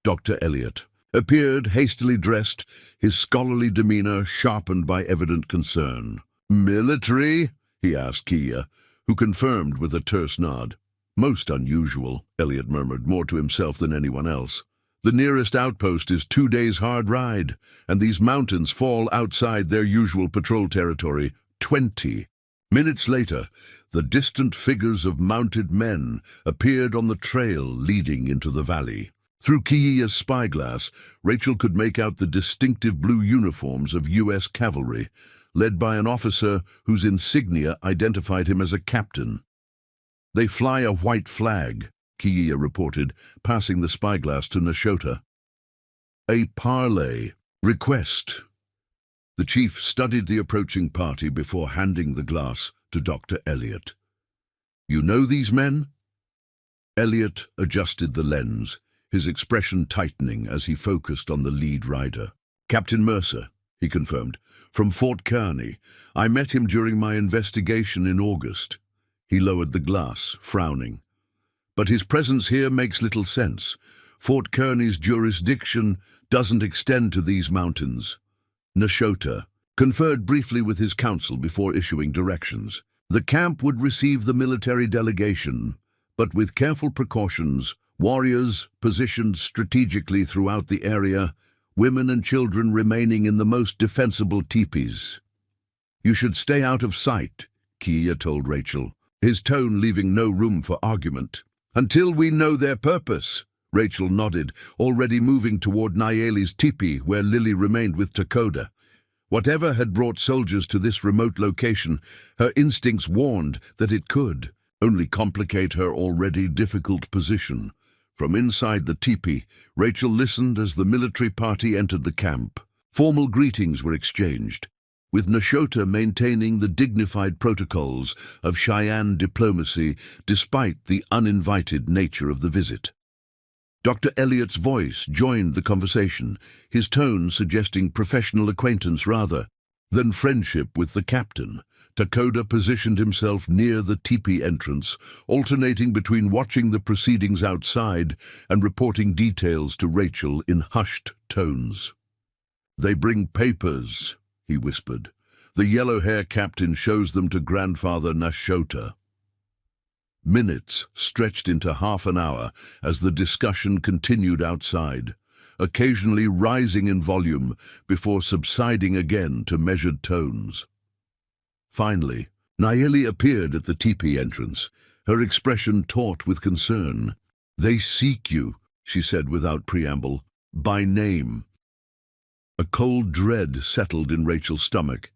Dr. Elliott appeared hastily dressed, his scholarly demeanor sharpened by evident concern. "Military?" he asked Kiya, who confirmed with a terse nod. "Most unusual," Elliott murmured, more to himself than anyone else. "The nearest outpost is 2 days' hard ride, and these mountains fall outside their usual patrol territory, 20. Minutes later, the distant figures of mounted men appeared on the trail leading into the valley. Through Kiya's spyglass, Rachel could make out the distinctive blue uniforms of U.S. cavalry, led by an officer whose insignia identified him as a captain. "They fly a white flag," Kiya reported, passing the spyglass to Nashota. "A parley request." The chief studied the approaching party before handing the glass to Dr. Elliott. "You know these men?" Elliott adjusted the lens, his expression tightening as he focused on the lead rider. "Captain Mercer," he confirmed, "from Fort Kearny. I met him during my investigation in August." He lowered the glass, frowning. "But his presence here makes little sense. Fort Kearny's jurisdiction doesn't extend to these mountains." Nashota conferred briefly with his council before issuing directions. The camp would receive the military delegation, but with careful precautions, warriors positioned strategically throughout the area women and children remaining in the most defensible teepees. "You should stay out of sight," Kia told Rachel, his tone leaving no room for argument. "Until we know their purpose." Rachel nodded, already moving toward Nayeli's teepee where Lily remained with Takoda. Whatever had brought soldiers to this remote location, her instincts warned that it could only complicate her already difficult position. From inside the teepee, Rachel listened as the military party entered the camp. Formal greetings were exchanged, with Nashota maintaining the dignified protocols of Cheyenne diplomacy despite the uninvited nature of the visit. Dr. Elliott's voice joined the conversation, his tone suggesting professional acquaintance rather than friendship with the captain. Takoda positioned himself near the teepee entrance, alternating between watching the proceedings outside and reporting details to Rachel in hushed tones. "They bring papers," he whispered. "The yellow-hair captain shows them to Grandfather Nashota." Minutes stretched into half an hour as the discussion continued outside, occasionally rising in volume before subsiding again to measured tones. Finally, Nayeli appeared at the teepee entrance, her expression taut with concern. "They seek you," she said without preamble, "by name." A cold dread settled in Rachel's stomach.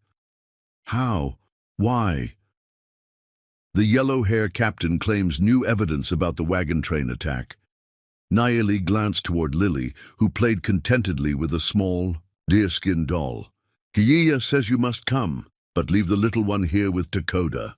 "How? Why?" "The yellow-hair captain claims new evidence about the wagon train attack." Nayeli glanced toward Lily, who played contentedly with a small, deerskin doll. "Kiya says you must come, but leave the little one here with Takoda."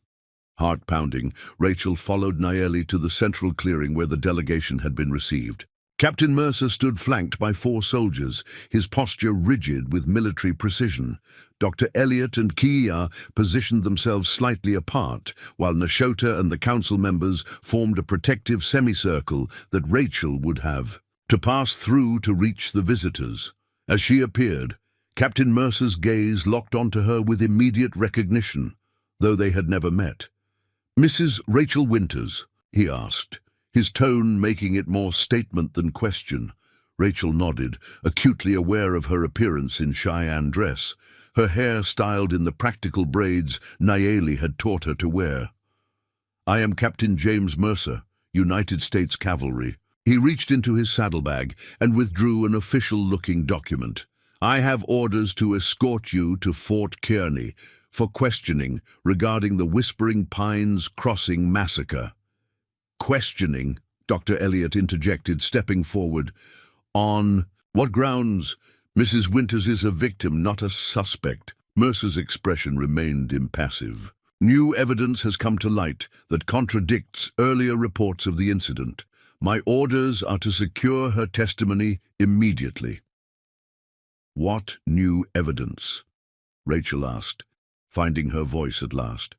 Heart-pounding, Rachel followed Nayeli to the central clearing where the delegation had been received. Captain Mercer stood flanked by 4 soldiers, his posture rigid with military precision. Dr. Elliot and Kiya positioned themselves slightly apart, while Nashota and the council members formed a protective semicircle that Rachel would have to pass through to reach the visitors. As she appeared, Captain Mercer's gaze locked onto her with immediate recognition, though they had never met. "Mrs. Rachel Winters?" he asked, his tone making it more statement than question. Rachel nodded, acutely aware of her appearance in Cheyenne dress, her hair styled in the practical braids Nayeli had taught her to wear. "I am Captain James Mercer, United States Cavalry." He reached into his saddlebag and withdrew an official-looking document. "I have orders to escort you to Fort Kearney for questioning regarding the Whispering Pines Crossing massacre." "Questioning?" Dr. Elliot interjected, stepping forward. "On what grounds?" "Mrs. Winters is a victim, not a suspect." Mercer's expression remained impassive. "New evidence has come to light that contradicts earlier reports of the incident. My orders are to secure her testimony immediately." "What new evidence?" Rachel asked, finding her voice at last.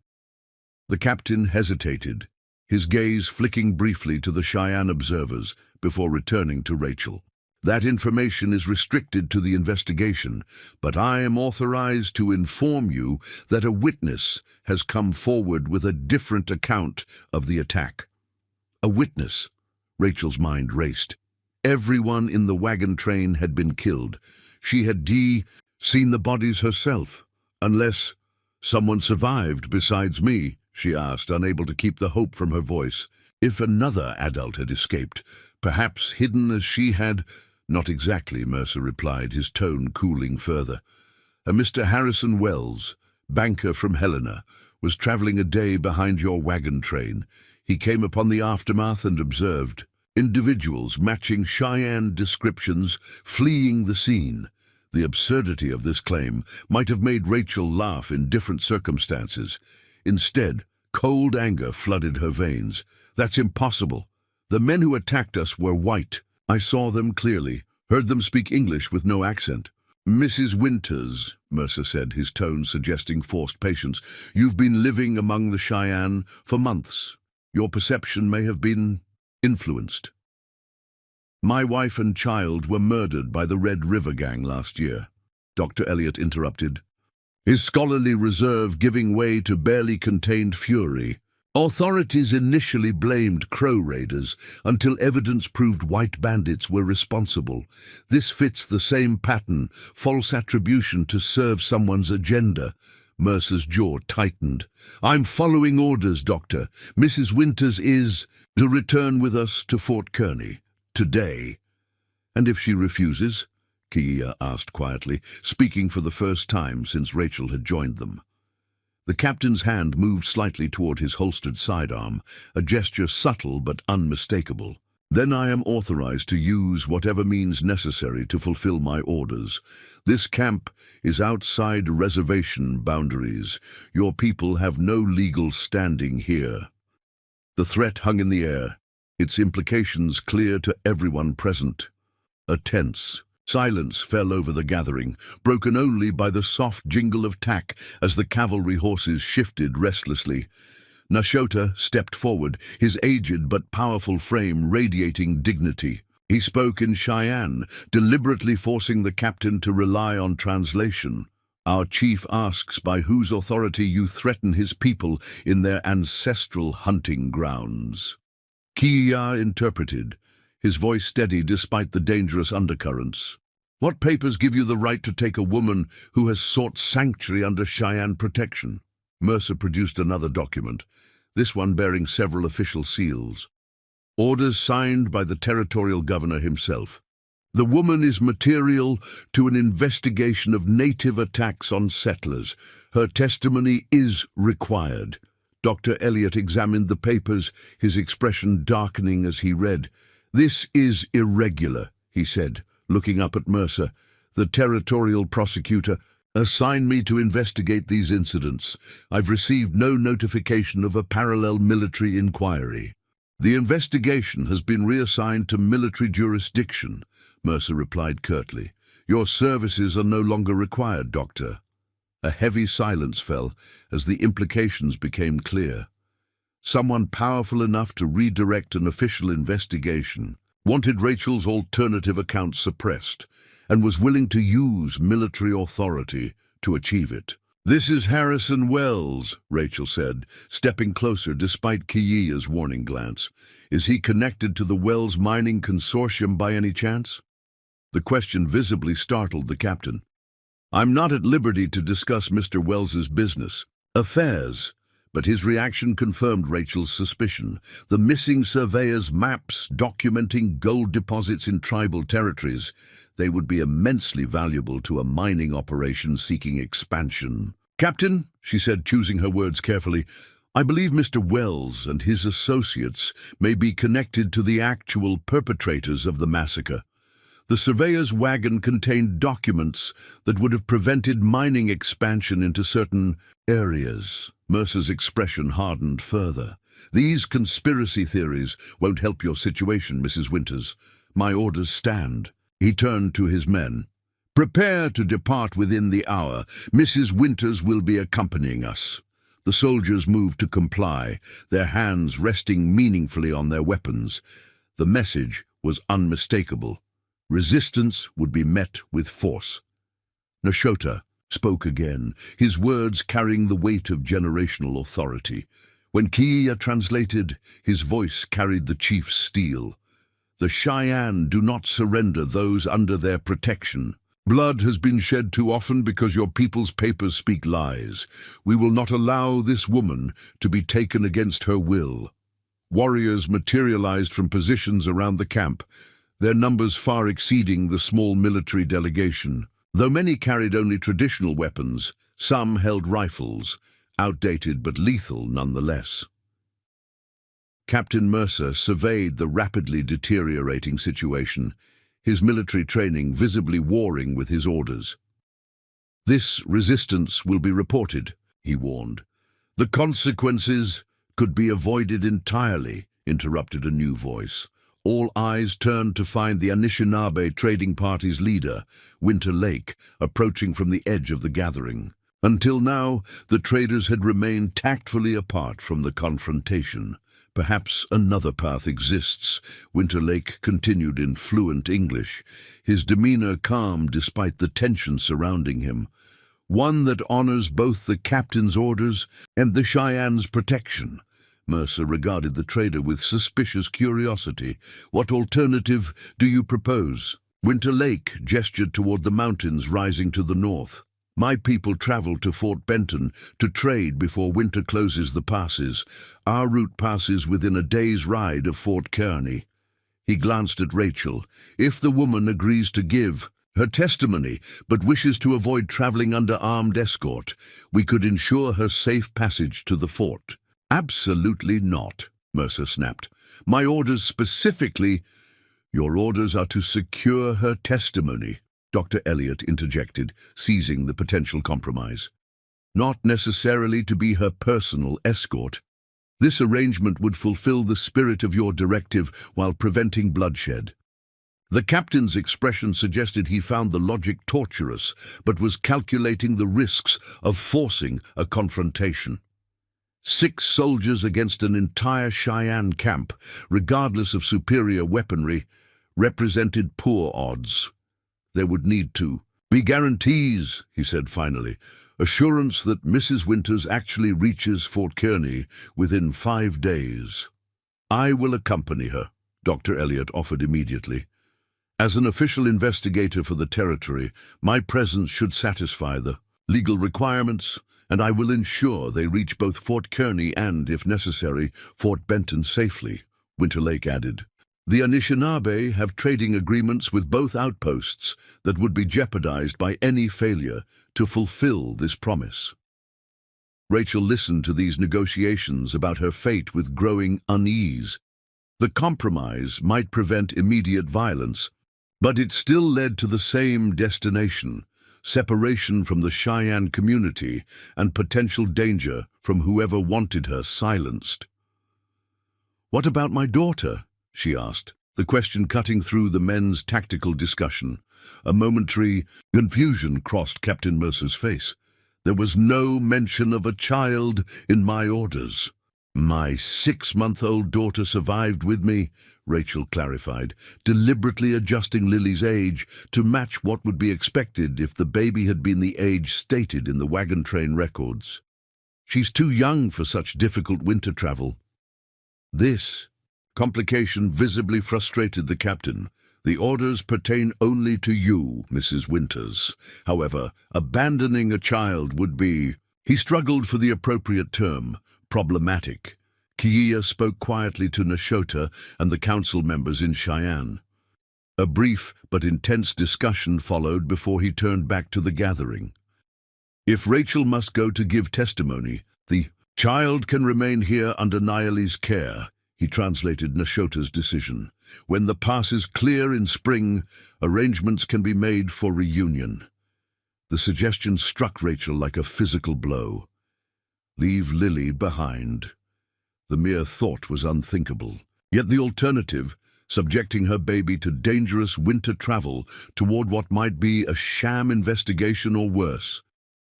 The captain hesitated, his gaze flicking briefly to the Cheyenne observers before returning to Rachel. "That information is restricted to the investigation, but I am authorized to inform you that a witness has come forward with a different account of the attack." A witness? Rachel's mind raced. Everyone in the wagon train had been killed. She had seen the bodies herself. Unless someone survived besides me, she asked, unable to keep the hope from her voice. If another adult had escaped, perhaps hidden as she had. "Not exactly," Mercer replied, his tone cooling further. "A Mr. Harrison Wells, banker from Helena, was traveling a day behind your wagon train. He came upon the aftermath and observed individuals matching Cheyenne descriptions fleeing the scene." The absurdity of this claim might have made Rachel laugh in different circumstances. Instead, cold anger flooded her veins. "That's impossible. The men who attacked us were white. I saw them clearly, heard them speak English with no accent." "Mrs. Winters," Mercer said, his tone suggesting forced patience, "you've been living among the Cheyenne for months. Your perception may have been influenced." "My wife and child were murdered by the Red River Gang last year," Dr. Elliot interrupted, his scholarly reserve giving way to barely contained fury. Authorities initially blamed Crow raiders until evidence proved white bandits were responsible. This fits the same pattern, false attribution to serve someone's agenda. Mercer's jaw tightened. I'm following orders, Doctor. Mrs. Winters is to return with us to Fort Kearney. Today. And if she refuses? Kia asked quietly, speaking for the first time since Rachel had joined them. The captain's hand moved slightly toward his holstered sidearm, a gesture subtle but unmistakable. Then I am authorized to use whatever means necessary to fulfill my orders. This camp is outside reservation boundaries. Your people have no legal standing here. The threat hung in the air, its implications clear to everyone present. A tense silence fell over the gathering, broken only by the soft jingle of tack as the cavalry horses shifted restlessly. Nashota stepped forward, his aged but powerful frame radiating dignity. He spoke in Cheyenne, deliberately forcing the captain to rely on translation. Our chief asks by whose authority you threaten his people in their ancestral hunting grounds. Kia interpreted, his voice steady despite the dangerous undercurrents. What papers give you the right to take a woman who has sought sanctuary under Cheyenne protection? Mercer produced another document, this one bearing several official seals. Orders signed by the territorial governor himself. The woman is material to an investigation of native attacks on settlers. Her testimony is required. Dr. Elliot examined the papers, his expression darkening as he read. This is irregular, he said, looking up at Mercer. The territorial prosecutor assigned me to investigate these incidents. I've received no notification of a parallel military inquiry. The investigation has been reassigned to military jurisdiction, Mercer replied curtly. Your services are no longer required, Doctor. A heavy silence fell as the implications became clear. Someone powerful enough to redirect an official investigation wanted Rachel's alternative account suppressed and was willing to use military authority to achieve it. This is Harrison Wells, Rachel said, stepping closer despite Kiya's warning glance. Is he connected to the Wells Mining Consortium by any chance? The question visibly startled the captain. I'm not at liberty to discuss Mr. Wells's business affairs, but his reaction confirmed Rachel's suspicion. The missing surveyor's maps documenting gold deposits in tribal territories, they would be immensely valuable to a mining operation seeking expansion. Captain, she said, choosing her words carefully, I believe Mr. Wells and his associates may be connected to the actual perpetrators of the massacre. The surveyor's wagon contained documents that would have prevented mining expansion into certain areas. Mercer's expression hardened further. These conspiracy theories won't help your situation, Mrs. Winters. My orders stand. He turned to his men. Prepare to depart within the hour. Mrs. Winters will be accompanying us. The soldiers moved to comply, their hands resting meaningfully on their weapons. The message was unmistakable. Resistance would be met with force. Nashota spoke again, his words carrying the weight of generational authority. When Kia translated, his voice carried the chief's steel. The Cheyenne do not surrender those under their protection. Blood has been shed too often because your people's papers speak lies. We will not allow this woman to be taken against her will. Warriors materialized from positions around the camp, their numbers far exceeding the small military delegation. Though many carried only traditional weapons, some held rifles, outdated but lethal nonetheless. Captain Mercer surveyed the rapidly deteriorating situation, his military training visibly warring with his orders. This resistance will be reported, he warned. The consequences could be avoided entirely, interrupted a new voice. All eyes turned to find the Anishinaabe trading party's leader, Winter Lake, approaching from the edge of the gathering. Until now, the traders had remained tactfully apart from the confrontation. Perhaps another path exists, Winter Lake continued in fluent English, his demeanor calm despite the tension surrounding him. One that honors both the captain's orders and the Cheyenne's protection. Mercer regarded the trader with suspicious curiosity. "What alternative do you propose?" Winter Lake gestured toward the mountains rising to the north. "My people travel to Fort Benton to trade before winter closes the passes. Our route passes within a day's ride of Fort Kearney." He glanced at Rachel. "If the woman agrees to give her testimony, but wishes to avoid traveling under armed escort, we could ensure her safe passage to the fort." "Absolutely not," Mercer snapped. "My orders specifically—" "Your orders are to secure her testimony," Dr. Elliot interjected, seizing the potential compromise. "Not necessarily to be her personal escort. This arrangement would fulfill the spirit of your directive while preventing bloodshed." The captain's expression suggested he found the logic torturous, but was calculating the risks of forcing a confrontation. 6 soldiers against an entire Cheyenne camp, regardless of superior weaponry, represented poor odds. "There would need to be guarantees," he said finally. "Assurance that Mrs. Winters actually reaches Fort Kearney within 5 days." "I will accompany her," Dr. Elliot offered immediately. "As an official investigator for the territory, my presence should satisfy the legal requirements, and I will ensure they reach both Fort Kearney and, if necessary, Fort Benton safely," Winter Lake added. "The Anishinaabe have trading agreements with both outposts that would be jeopardized by any failure to fulfill this promise." Rachel listened to these negotiations about her fate with growing unease. The compromise might prevent immediate violence, but it still led to the same destination: separation from the Cheyenne community and potential danger from whoever wanted her silenced. "What about my daughter?" she asked, the question cutting through the men's tactical discussion. A momentary confusion crossed Captain Mercer's face. "There was no mention of a child in my orders." "My 6-month-old daughter survived with me," Rachel clarified, deliberately adjusting Lily's age to match what would be expected if the baby had been the age stated in the wagon train records. "She's too young for such difficult winter travel." This complication visibly frustrated the captain. "The orders pertain only to you, Mrs. Winters. However, abandoning a child would be—" He struggled for the appropriate term: problematic. Kiea spoke quietly to Nashota and the council members in Cheyenne. A brief but intense discussion followed before he turned back to the gathering. "If Rachel must go to give testimony, the child can remain here under Nayeli's care," he translated Nashota's decision. "When the pass is clear in spring, arrangements can be made for reunion." The suggestion struck Rachel like a physical blow. Leave Lily behind. The mere thought was unthinkable. Yet the alternative, subjecting her baby to dangerous winter travel toward what might be a sham investigation or worse,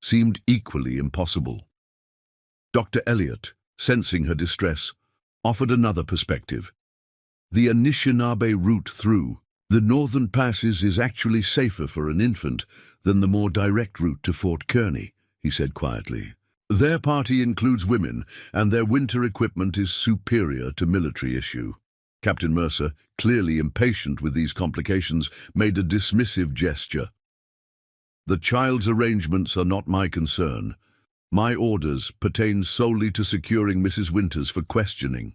seemed equally impossible. Dr. Elliot, sensing her distress, offered another perspective. "The Anishinaabe route through the northern passes is actually safer for an infant than the more direct route to Fort Kearney," he said quietly. "Their party includes women, and their winter equipment is superior to military issue." Captain Mercer, clearly impatient with these complications, made a dismissive gesture. "The child's arrangements are not my concern. My orders pertain solely to securing Mrs. Winters for questioning."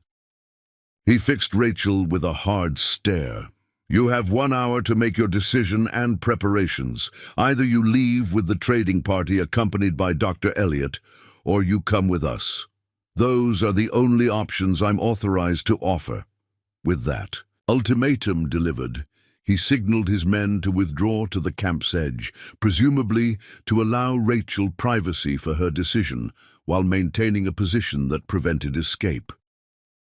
He fixed Rachel with a hard stare. "You have 1 hour to make your decision and preparations. Either you leave with the trading party accompanied by Dr. Elliot, or you come with us. Those are the only options I'm authorized to offer." With that ultimatum delivered, he signaled his men to withdraw to the camp's edge, presumably to allow Rachel privacy for her decision, while maintaining a position that prevented escape.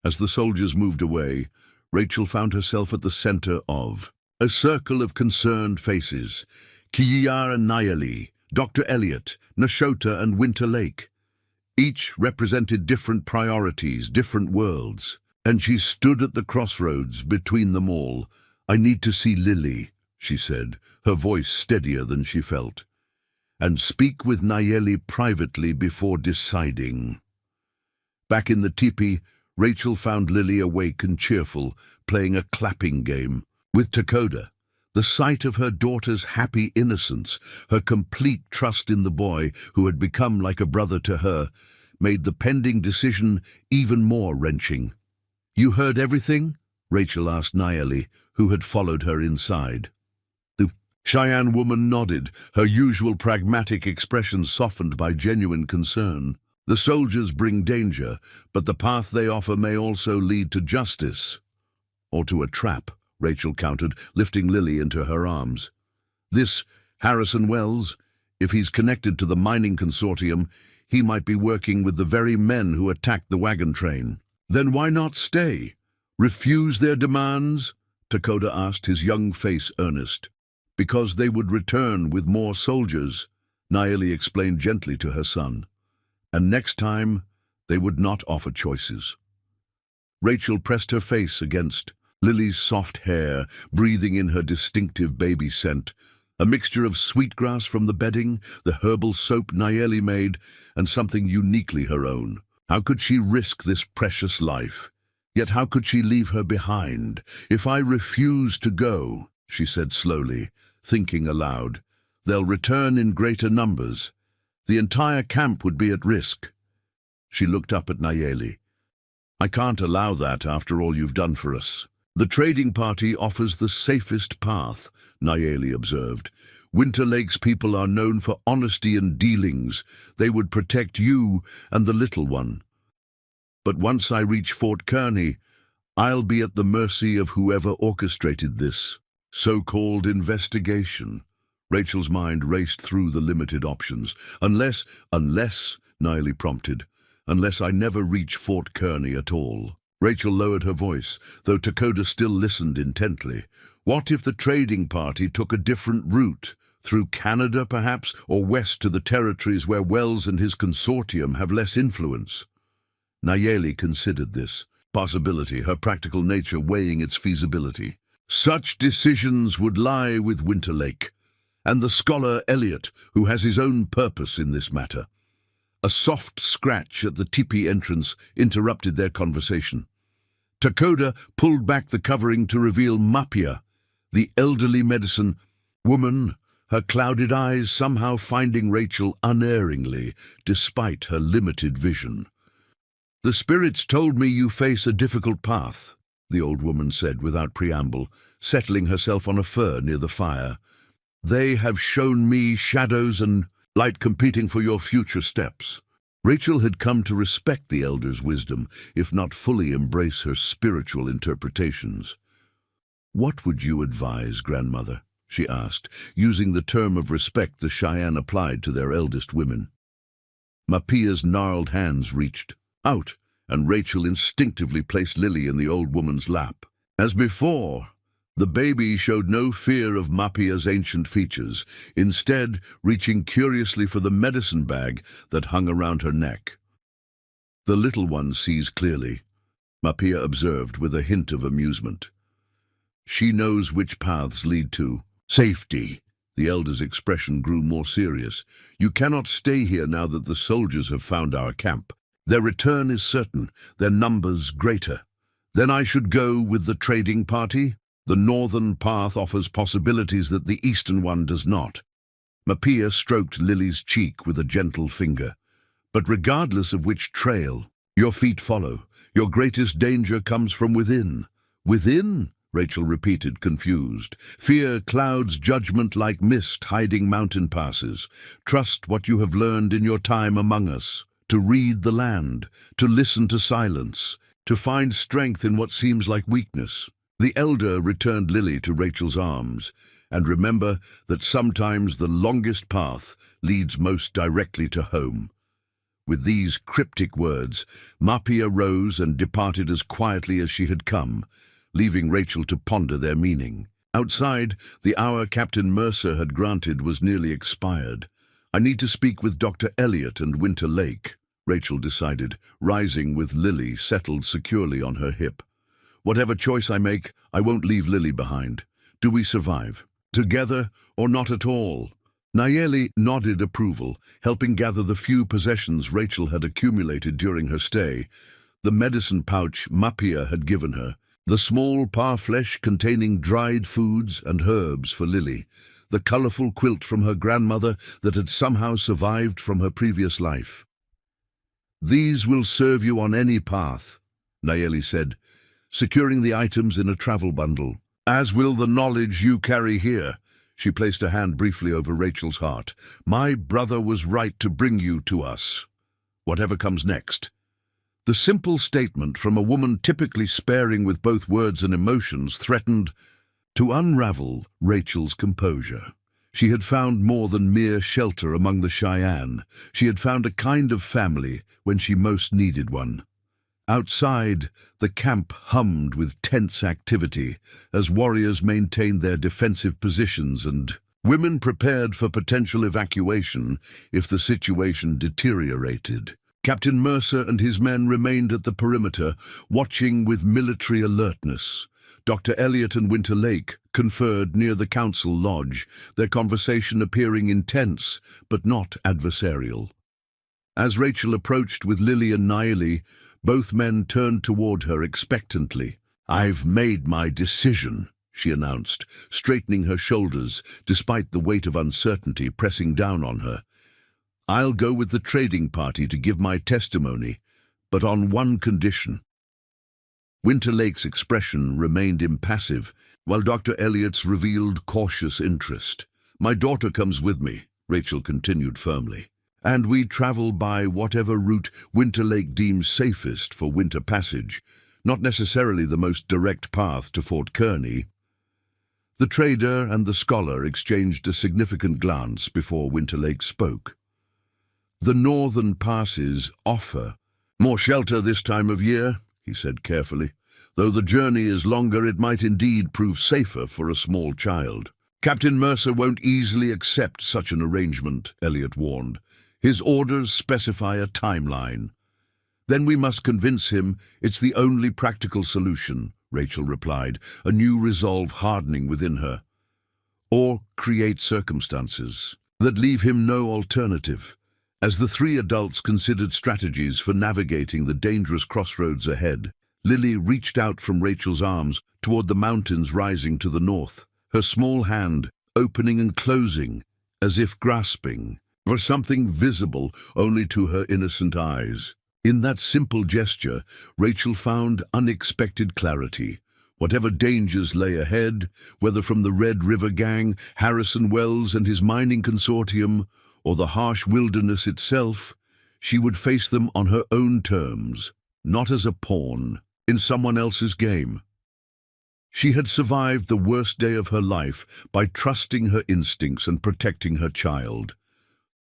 As the soldiers moved away, Rachel found herself at the center of a circle of concerned faces: Kiea and Nayeli, Dr. Elliot, Nashota and Winter Lake. Each represented different priorities, different worlds, and she stood at the crossroads between them all. "I need to see Lily," she said, her voice steadier than she felt, "and speak with Nayeli privately before deciding." Back in the teepee, Rachel found Lily awake and cheerful, playing a clapping game with Dakota. The sight of her daughter's happy innocence, her complete trust in the boy who had become like a brother to her, made the pending decision even more wrenching. "You heard everything?" Rachel asked Nayeli, who had followed her inside. The Cheyenne woman nodded, her usual pragmatic expression softened by genuine concern. "The soldiers bring danger, but the path they offer may also lead to justice. Or to a trap," Rachel countered, lifting Lily into her arms. "This Harrison Wells, if he's connected to the mining consortium, he might be working with the very men who attacked the wagon train." "Then why not stay? Refuse their demands?" Dakota asked, his young face earnest. "Because they would return with more soldiers," Nayeli explained gently to her son. "And next time, they would not offer choices." Rachel pressed her face against Lily's soft hair, breathing in her distinctive baby scent, a mixture of sweetgrass from the bedding, the herbal soap Nayeli made, and something uniquely her own. How could she risk this precious life? Yet how could she leave her behind? "If I refuse to go," she said slowly, thinking aloud, "they'll return in greater numbers. The entire camp would be at risk." She looked up at Nayeli. "I can't allow that after all you've done for us." "The trading party offers the safest path," Nayeli observed. "Winter Lake's people are known for honesty in dealings. They would protect you and the little one. But once I reach Fort Kearney, I'll be at the mercy of whoever orchestrated this so-called investigation." Rachel's mind raced through the limited options. Unless, Nayeli prompted, "unless I never reach Fort Kearney at all." Rachel lowered her voice, though Dakota still listened intently. "What if the trading party took a different route? Through Canada, perhaps, or west to the territories where Wells and his consortium have less influence?" Nayeli considered this possibility, her practical nature weighing its feasibility. "Such decisions would lie with Winter Lake, and the scholar Elliot, who has his own purpose in this matter." A soft scratch at the teepee entrance interrupted their conversation. Dakota pulled back the covering to reveal Mapia, the elderly medicine woman, her clouded eyes somehow finding Rachel unerringly, despite her limited vision. "The spirits told me you face a difficult path," the old woman said without preamble, settling herself on a fur near the fire. "They have shown me shadows and light competing for your future steps." Rachel had come to respect the elder's wisdom, if not fully embrace her spiritual interpretations. "What would you advise, grandmother?" she asked, using the term of respect the Cheyenne applied to their eldest women. Mapia's gnarled hands reached out, and Rachel instinctively placed Lily in the old woman's lap. As before, the baby showed no fear of Mapia's ancient features, instead reaching curiously for the medicine bag that hung around her neck. "The little one sees clearly," Mapia observed with a hint of amusement. "She knows which paths lead to safety." The elder's expression grew more serious. "You cannot stay here now that the soldiers have found our camp. Their return is certain, their numbers greater. Then I should go with the trading party? The northern path offers possibilities that the eastern one does not." Mapia stroked Lily's cheek with a gentle finger. "But regardless of which trail your feet follow, your greatest danger comes from within." "Within?" Rachel repeated, confused. "Fear clouds judgment like mist hiding mountain passes. Trust what you have learned in your time among us. To read the land, to listen to silence, to find strength in what seems like weakness." The elder returned Lily to Rachel's arms. "And remember that sometimes the longest path leads most directly to home." With these cryptic words, Mapia rose and departed as quietly as she had come, leaving Rachel to ponder their meaning. Outside, the hour Captain Mercer had granted was nearly expired. "I need to speak with Dr. Elliot and Winter Lake," Rachel decided, rising with Lily settled securely on her hip. "Whatever choice I make, I won't leave Lily behind. Do we survive? Together or not at all?" Nayeli nodded approval, helping gather the few possessions Rachel had accumulated during her stay. The medicine pouch Mapia had given her, the small parfleche containing dried foods and herbs for Lily, the colourful quilt from her grandmother that had somehow survived from her previous life. "These will serve you on any path," Nayeli said, securing the items in a travel bundle. "As will the knowledge you carry here." She placed a hand briefly over Rachel's heart. "My brother was right to bring you to us. Whatever comes next." The simple statement from a woman typically sparing with both words and emotions threatened to unravel Rachel's composure. She had found more than mere shelter among the Cheyenne. She had found a kind of family when she most needed one. Outside, the camp hummed with tense activity as warriors maintained their defensive positions and women prepared for potential evacuation if the situation deteriorated. Captain Mercer and his men remained at the perimeter, watching with military alertness. Dr. Elliot and Winter Lake conferred near the council lodge, their conversation appearing intense but not adversarial. As Rachel approached with Lily and Nayeli, both men turned toward her expectantly. "I've made my decision," she announced, straightening her shoulders despite the weight of uncertainty pressing down on her. "I'll go with the trading party to give my testimony, but on one condition." Winter Lake's expression remained impassive, while Dr. Elliot's revealed cautious interest. "My daughter comes with me," Rachel continued firmly, "and we travel by whatever route Winter Lake deems safest for winter passage, not necessarily the most direct path to Fort Kearney." The trader and the scholar exchanged a significant glance before Winter Lake spoke. "The northern passes offer more shelter this time of year," he said carefully. "Though the journey is longer, it might indeed prove safer for a small child." "Captain Mercer won't easily accept such an arrangement," Elliot warned. "His orders specify a timeline." "Then we must convince him it's the only practical solution," Rachel replied, a new resolve hardening within her. "Or create circumstances that leave him no alternative." As the three adults considered strategies for navigating the dangerous crossroads ahead, Lily reached out from Rachel's arms toward the mountains rising to the north, her small hand opening and closing, as if grasping for something visible only to her innocent eyes. In that simple gesture, Rachel found unexpected clarity. Whatever dangers lay ahead, whether from the Red River Gang, Harrison Wells and his mining consortium, or the harsh wilderness itself, she would face them on her own terms, not as a pawn in someone else's game. She had survived the worst day of her life by trusting her instincts and protecting her child.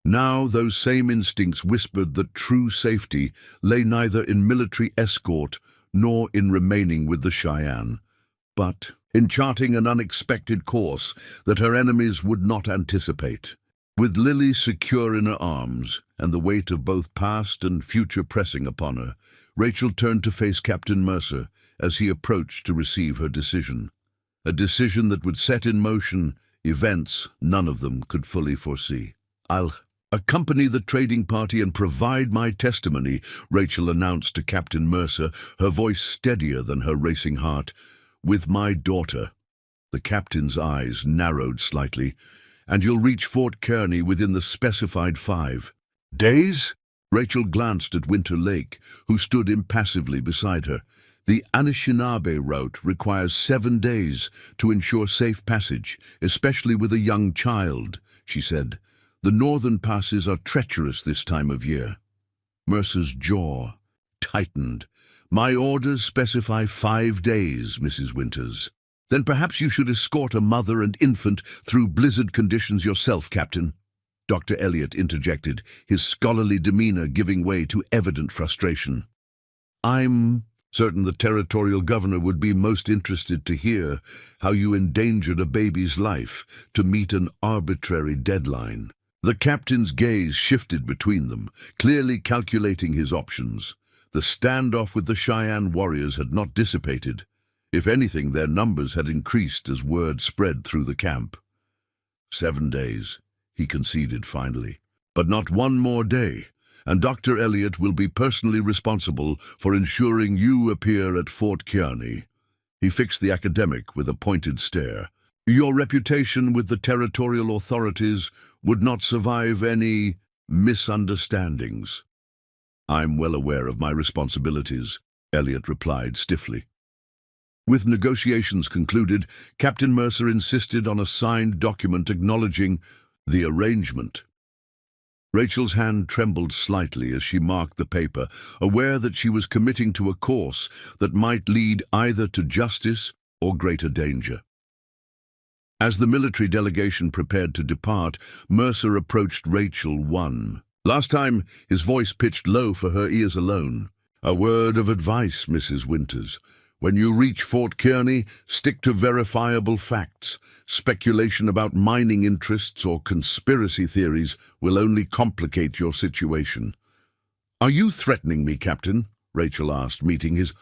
Now those same instincts whispered that true safety lay neither in military escort nor in remaining with the Cheyenne, but in charting an unexpected course that her enemies would not anticipate. With Lily secure in her arms and the weight of both past and future pressing upon her, Rachel turned to face Captain Mercer as he approached to receive her decision. A decision that would set in motion events none of them could fully foresee. "I'll accompany the trading party and provide my testimony," Rachel announced to Captain Mercer, her voice steadier than her racing heart. "With my daughter." The captain's eyes narrowed slightly. "And you'll reach Fort Kearney within the specified 5 days?" Rachel glanced at Winter Lake, who stood impassively beside her. "The Anishinaabe route requires 7 days to ensure safe passage, especially with a young child," she said. "The northern passes are treacherous this time of year." Mercer's jaw tightened. "My orders specify 5 days, Mrs. Winters." "Then perhaps you should escort a mother and infant through blizzard conditions yourself, Captain," Dr. Elliot interjected, his scholarly demeanor giving way to evident frustration. "I'm certain the territorial governor would be most interested to hear how you endangered a baby's life to meet an arbitrary deadline." The captain's gaze shifted between them, clearly calculating his options. The standoff with the Cheyenne warriors had not dissipated. If anything, their numbers had increased as word spread through the camp. 7 days, he conceded finally. But not one more day, and Dr. Elliot will be personally responsible for ensuring you appear at Fort Kearney. He fixed the academic with a pointed stare. Your reputation with the territorial authorities would not survive any misunderstandings. I'm well aware of my responsibilities, Elliot replied stiffly. With negotiations concluded, Captain Mercer insisted on a signed document acknowledging the arrangement. Rachel's hand trembled slightly as she marked the paper, aware that she was committing to a course that might lead either to justice or greater danger. As the military delegation prepared to depart, Mercer approached Rachel. Last time, his voice pitched low for her ears alone. A word of advice, Mrs. Winters. When you reach Fort Kearney, stick to verifiable facts. Speculation about mining interests or conspiracy theories will only complicate your situation. Are you threatening me, Captain? Rachel asked, meeting his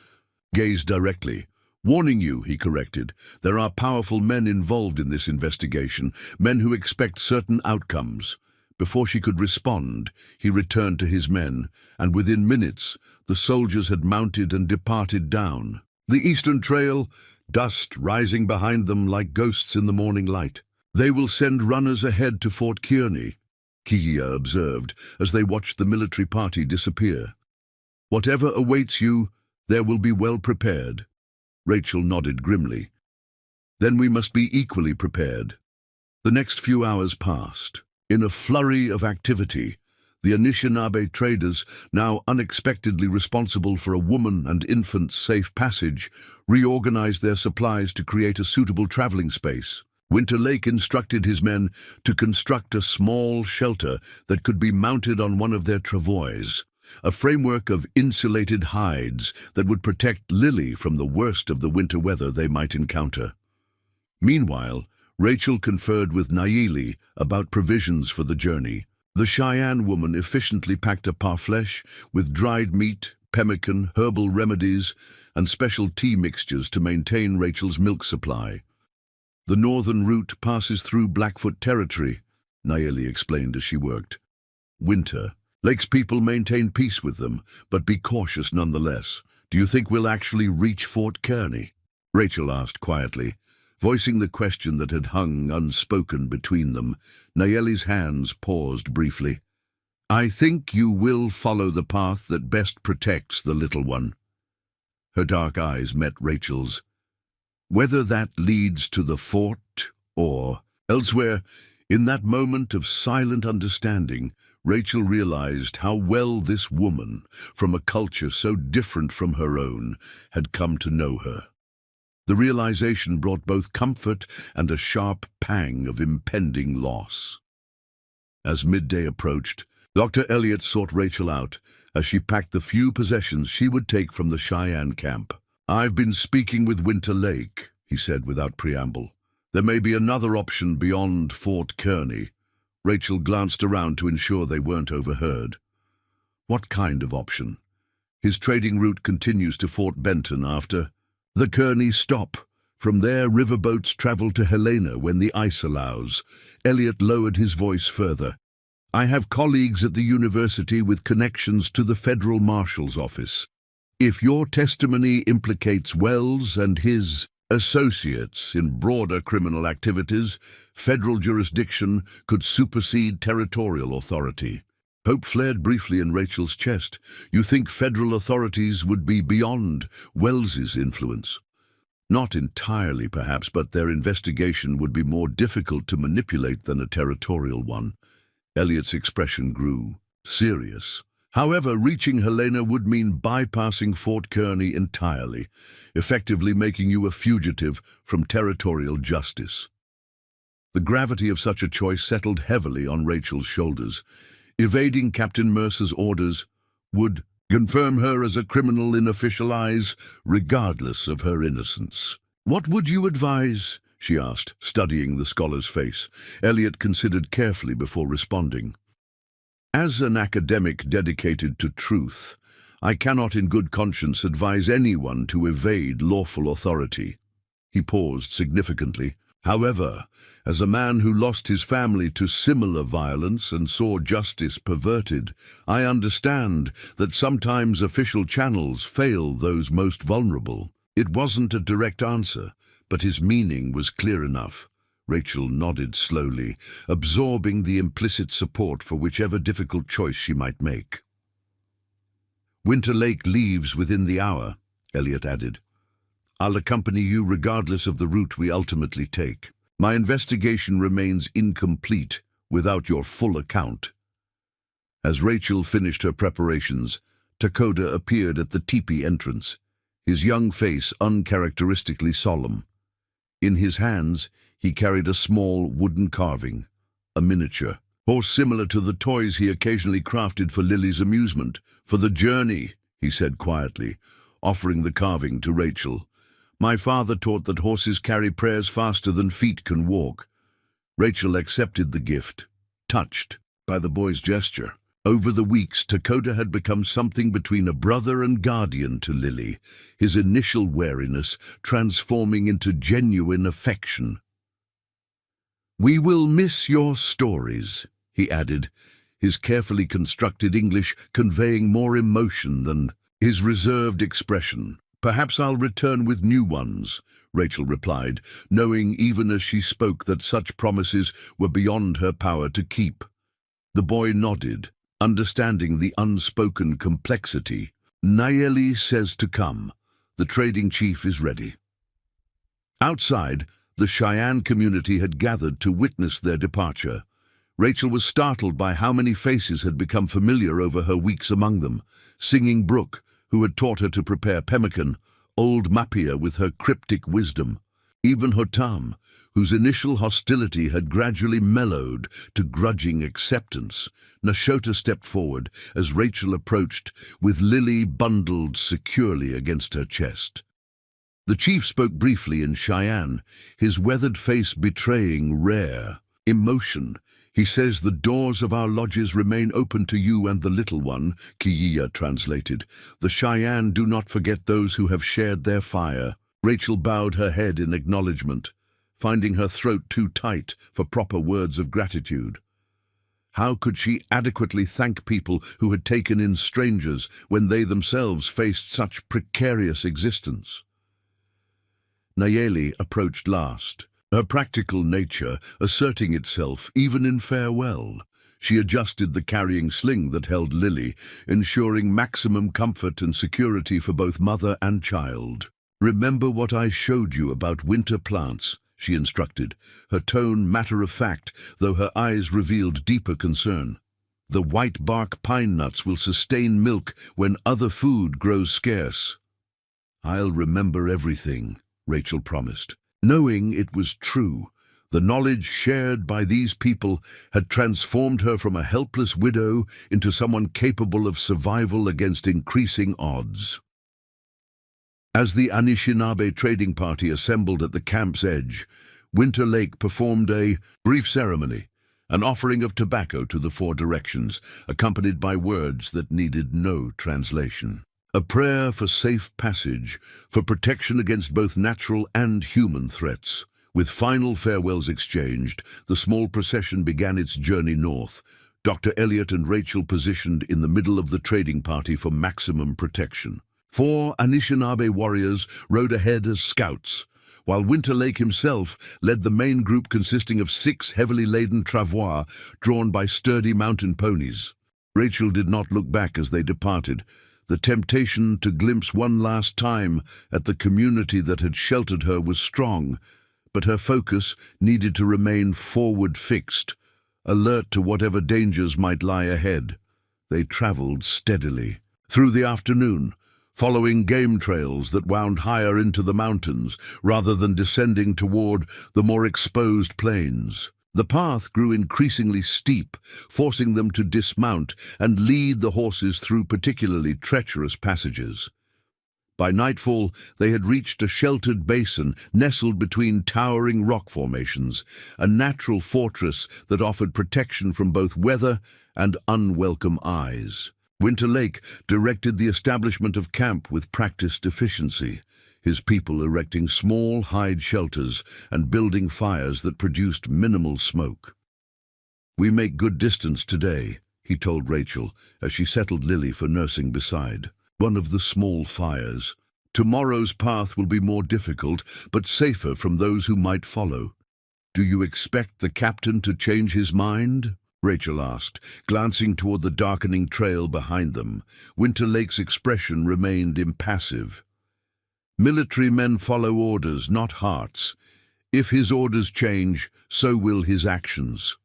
gaze directly. Warning you, he corrected. There are powerful men involved in this investigation, men who expect certain outcomes. Before she could respond, he returned to his men, and within minutes, the soldiers had mounted and departed down the eastern trail, dust rising behind them like ghosts in the morning light. They will send runners ahead to Fort Kearney, Kia observed as they watched the military party disappear. Whatever awaits you, there will be well prepared. Rachel nodded grimly. Then we must be equally prepared. The next few hours passed. In a flurry of activity, the Anishinaabe traders, now unexpectedly responsible for a woman and infant's safe passage, reorganized their supplies to create a suitable traveling space. Winter Lake instructed his men to construct a small shelter that could be mounted on one of their travois, a framework of insulated hides that would protect Lily from the worst of the winter weather they might encounter. Meanwhile, Rachel conferred with Nayeli about provisions for the journey. The Cheyenne woman efficiently packed a parfleche with dried meat, pemmican, herbal remedies, and special tea mixtures to maintain Rachel's milk supply. The northern route passes through Blackfoot territory, Nayeli explained as she worked. Winter. Lake's people maintain peace with them, but be cautious nonetheless. Do you think we'll actually reach Fort Kearney? Rachel asked quietly. Voicing the question that had hung unspoken between them, Nayeli's hands paused briefly. I think you will follow the path that best protects the little one. Her dark eyes met Rachel's. Whether that leads to the fort or elsewhere, in that moment of silent understanding, Rachel realized how well this woman, from a culture so different from her own, had come to know her. The realization brought both comfort and a sharp pang of impending loss. As midday approached, Dr. Elliot sought Rachel out as she packed the few possessions she would take from the Cheyenne camp. I've been speaking with Winter Lake, he said without preamble. There may be another option beyond Fort Kearney. Rachel glanced around to ensure they weren't overheard. What kind of option? His trading route continues to Fort Benton after the Kearney stop. From there, riverboats travel to Helena when the ice allows. Elliot lowered his voice further. I have colleagues at the university with connections to the federal marshal's office. If your testimony implicates Wells and his associates in broader criminal activities, federal jurisdiction could supersede territorial authority. Hope flared briefly in Rachel's chest. You think federal authorities would be beyond Wells's influence? Not entirely, perhaps, but their investigation would be more difficult to manipulate than a territorial one. Elliot's expression grew serious. However, reaching Helena would mean bypassing Fort Kearney entirely, effectively making you a fugitive from territorial justice. The gravity of such a choice settled heavily on Rachel's shoulders. Evading Captain Mercer's orders would confirm her as a criminal in official eyes, regardless of her innocence. What would you advise? She asked, studying the scholar's face. Elliot considered carefully before responding. As an academic dedicated to truth, I cannot in good conscience advise anyone to evade lawful authority. He paused significantly. However, as a man who lost his family to similar violence and saw justice perverted, I understand that sometimes official channels fail those most vulnerable. It wasn't a direct answer, but his meaning was clear enough. Rachel nodded slowly, absorbing the implicit support for whichever difficult choice she might make. "Winter Lake leaves within the hour," Elliot added. "I'll accompany you regardless of the route we ultimately take. My investigation remains incomplete without your full account." As Rachel finished her preparations, Takoda appeared at the teepee entrance, his young face uncharacteristically solemn. In his hands, he carried a small wooden carving, a miniature, horse similar to the toys he occasionally crafted for Lily's amusement. "For the journey," he said quietly, offering the carving to Rachel. "My father taught that horses carry prayers faster than feet can walk." Rachel accepted the gift, touched by the boy's gesture. Over the weeks, Takoda had become something between a brother and guardian to Lily, his initial wariness transforming into genuine affection. "We will miss your stories," he added, his carefully constructed English conveying more emotion than his reserved expression. "Perhaps I'll return with new ones," Rachel replied, knowing even as she spoke that such promises were beyond her power to keep. The boy nodded, understanding the unspoken complexity. "Nayeli says to come. The trading chief is ready." Outside, the Cheyenne community had gathered to witness their departure. Rachel was startled by how many faces had become familiar over her weeks among them. Singing Brook, who had taught her to prepare pemmican, old Mapia with her cryptic wisdom, even Hotam, whose initial hostility had gradually mellowed to grudging acceptance. Nashota stepped forward as Rachel approached, with Lily bundled securely against her chest. The chief spoke briefly in Cheyenne, his weathered face betraying rare emotion. "He says the doors of our lodges remain open to you and the little one," Kiya translated. "The Cheyenne do not forget those who have shared their fire." Rachel bowed her head in acknowledgement, finding her throat too tight for proper words of gratitude. How could she adequately thank people who had taken in strangers when they themselves faced such precarious existence? Nayeli approached last, her practical nature asserting itself even in farewell. She adjusted the carrying sling that held Lily, ensuring maximum comfort and security for both mother and child. "Remember what I showed you about winter plants," she instructed, her tone matter-of-fact, though her eyes revealed deeper concern. "The white bark pine nuts will sustain milk when other food grows scarce." "I'll remember everything," Rachel promised. Knowing it was true, the knowledge shared by these people had transformed her from a helpless widow into someone capable of survival against increasing odds. As the Anishinaabe trading party assembled at the camp's edge, Winter Lake performed a brief ceremony, an offering of tobacco to the four directions, accompanied by words that needed no translation. A prayer for safe passage, for protection against both natural and human threats. With final farewells exchanged, the small procession began its journey north, Dr. Elliot and Rachel positioned in the middle of the trading party for maximum protection. 4 Anishinaabe warriors rode ahead as scouts, while Winter Lake himself led the main group consisting of 6 heavily laden travois drawn by sturdy mountain ponies. Rachel did not look back as they departed. The temptation to glimpse one last time at the community that had sheltered her was strong, but her focus needed to remain forward-fixed, alert to whatever dangers might lie ahead. They traveled steadily through the afternoon, following game trails that wound higher into the mountains rather than descending toward the more exposed plains. The path grew increasingly steep, forcing them to dismount and lead the horses through particularly treacherous passages. By nightfall, they had reached a sheltered basin nestled between towering rock formations, a natural fortress that offered protection from both weather and unwelcome eyes. Winter Lake directed the establishment of camp with practiced efficiency, his people erecting small hide shelters and building fires that produced minimal smoke. "We make good distance today," he told Rachel as she settled Lily for nursing beside one of the small fires. "Tomorrow's path will be more difficult, but safer from those who might follow." "Do you expect the captain to change his mind?" Rachel asked, glancing toward the darkening trail behind them. Winter Lake's expression remained impassive. "Military men follow orders, not hearts. If his orders change, so will his actions."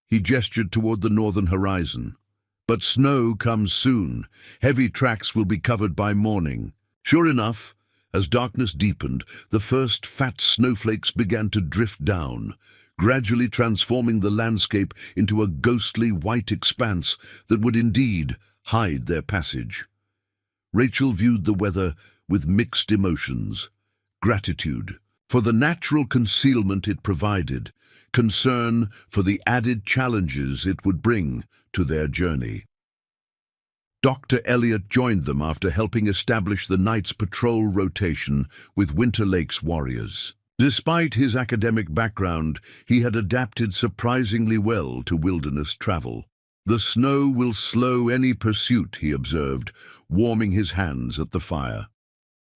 He gestured toward the northern horizon. "But snow comes soon. Heavy tracks will be covered by morning." Sure enough, as darkness deepened, the first fat snowflakes began to drift down, gradually transforming the landscape into a ghostly white expanse that would indeed hide their passage. Rachel viewed the weather with mixed emotions: gratitude for the natural concealment it provided, concern for the added challenges it would bring to their journey. Dr. Elliot joined them after helping establish the night's patrol rotation with Winter Lake's warriors. Despite his academic background, he had adapted surprisingly well to wilderness travel. "The snow will slow any pursuit," he observed, warming his hands at the fire.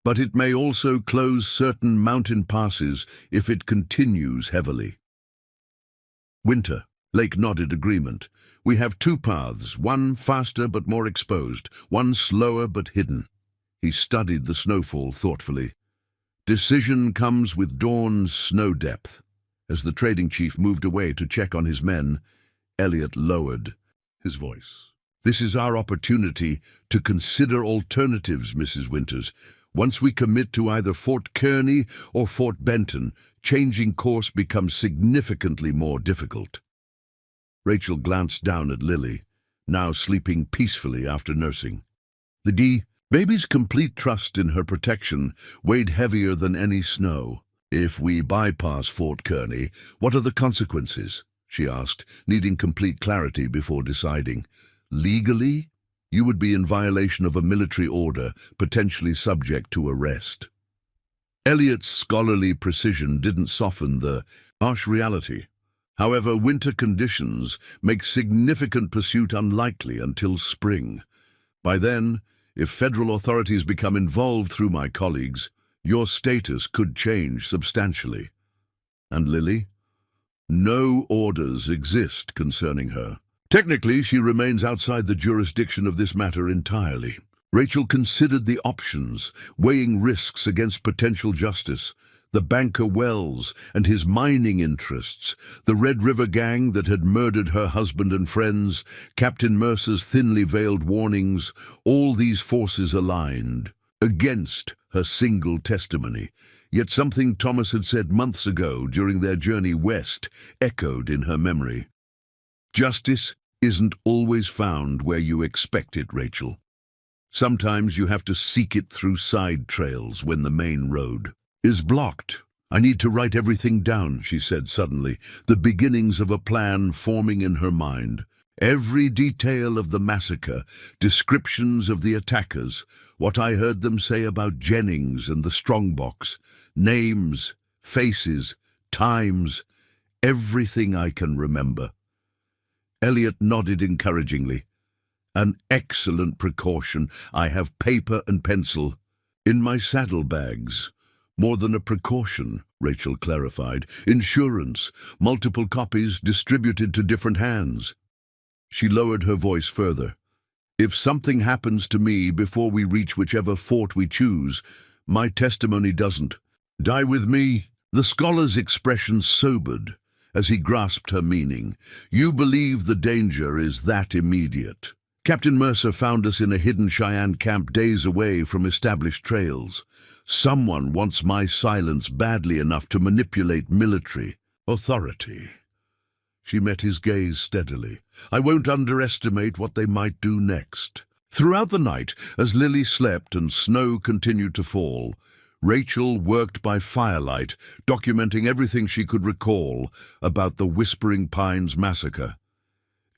"But it may also close certain mountain passes if it continues heavily." Winter Lake nodded agreement. "We have two paths, one faster but more exposed, one slower but hidden." He studied the snowfall thoughtfully. "Decision comes with dawn's snow depth." As the trading chief moved away to check on his men, Elliot lowered his voice. "This is our opportunity to consider alternatives, Mrs. Winters. Once we commit to either Fort Kearny or Fort Benton, changing course becomes significantly more difficult." Rachel glanced down at Lily, now sleeping peacefully after nursing. The baby's complete trust in her protection weighed heavier than any snow. "If we bypass Fort Kearny, what are the consequences?" she asked, needing complete clarity before deciding. "Legally, you would be in violation of a military order, potentially subject to arrest." Elliot's scholarly precision didn't soften the harsh reality. However, winter conditions make significant pursuit unlikely until spring. By then, if federal authorities become involved through my colleagues, your status could change substantially. And Lily? No orders exist concerning her. Technically, she remains outside the jurisdiction of this matter entirely. Rachel considered the options, weighing risks against potential justice. The banker Wells and his mining interests, the Red River gang that had murdered her husband and friends, Captain Mercer's thinly veiled warnings, all these forces aligned against her single testimony. Yet something Thomas had said months ago during their journey west echoed in her memory. "Justice isn't always found where you expect it, Rachel. Sometimes you have to seek it through side trails when the main road is blocked." "I need to write everything down," she said suddenly, the beginnings of a plan forming in her mind. Every detail of the massacre, descriptions of the attackers, what I heard them say about Jennings and the strongbox, names, faces, times, everything I can remember. Elliot nodded encouragingly. "An excellent precaution. I have paper and pencil in my saddlebags." "More than a precaution," Rachel clarified. "Insurance, multiple copies distributed to different hands." She lowered her voice further. "If something happens to me before we reach whichever fort we choose, my testimony doesn't die with me." The scholar's expression sobered as he grasped her meaning. "You believe the danger is that immediate. Captain Mercer found us in a hidden Cheyenne camp days away from established trails. Someone wants my silence badly enough to manipulate military authority." She met his gaze steadily. "I won't underestimate what they might do next." Throughout the night, as Lily slept and snow continued to fall, Rachel worked by firelight, documenting everything she could recall about the Whispering Pines massacre.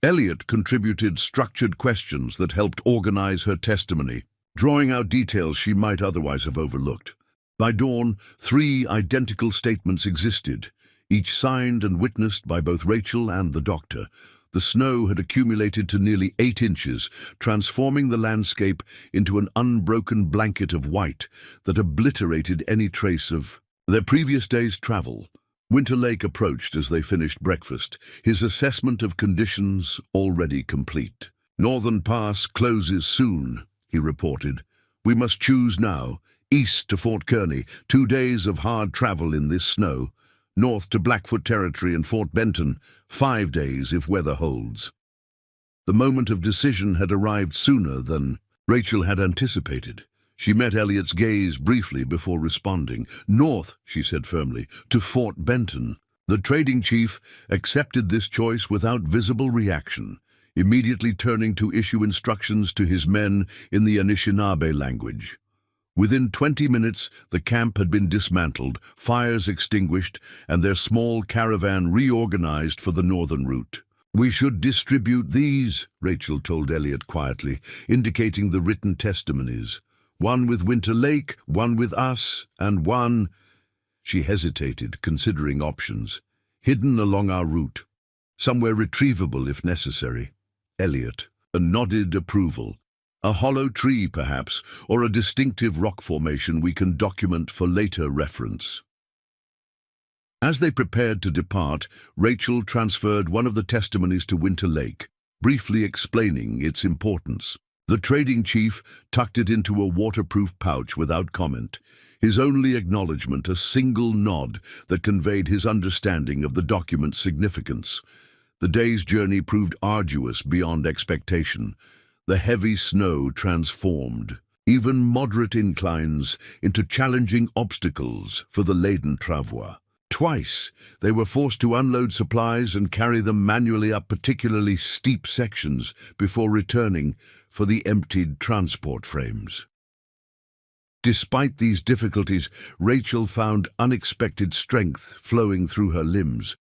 Elliot contributed structured questions that helped organize her testimony, drawing out details she might otherwise have overlooked. By dawn, 3 identical statements existed, each signed and witnessed by both Rachel and the doctor. The snow had accumulated to nearly 8 inches, transforming the landscape into an unbroken blanket of white that obliterated any trace of their previous day's travel. Winter Lake approached as they finished breakfast, his assessment of conditions already complete. "Northern Pass closes soon," he reported. "We must choose now. East to Fort Kearny, 2 days of hard travel in this snow. North to Blackfoot Territory and Fort Benton, 5 days if weather holds." The moment of decision had arrived sooner than Rachel had anticipated. She met Elliot's gaze briefly before responding. "North," she said firmly, "to Fort Benton." The trading chief accepted this choice without visible reaction, immediately turning to issue instructions to his men in the Anishinaabe language. Within 20 minutes, the camp had been dismantled, fires extinguished, and their small caravan reorganized for the northern route. "We should distribute these," Rachel told Elliot quietly, indicating the written testimonies. "One with Winter Lake, one with us, and one—" She hesitated, considering options. "Hidden along our route. Somewhere retrievable if necessary." Elliot nodded approval. "A hollow tree, perhaps, or a distinctive rock formation we can document for later reference." As they prepared to depart, Rachel transferred one of the testimonies to Winter Lake, briefly explaining its importance. The trading chief tucked it into a waterproof pouch without comment, his only acknowledgement a single nod that conveyed his understanding of the document's significance. The day's journey proved arduous beyond expectation. The heavy snow transformed even moderate inclines into challenging obstacles for the laden travois. Twice, they were forced to unload supplies and carry them manually up particularly steep sections before returning for the emptied transport frames. Despite these difficulties, Rachel found unexpected strength flowing through her limbs.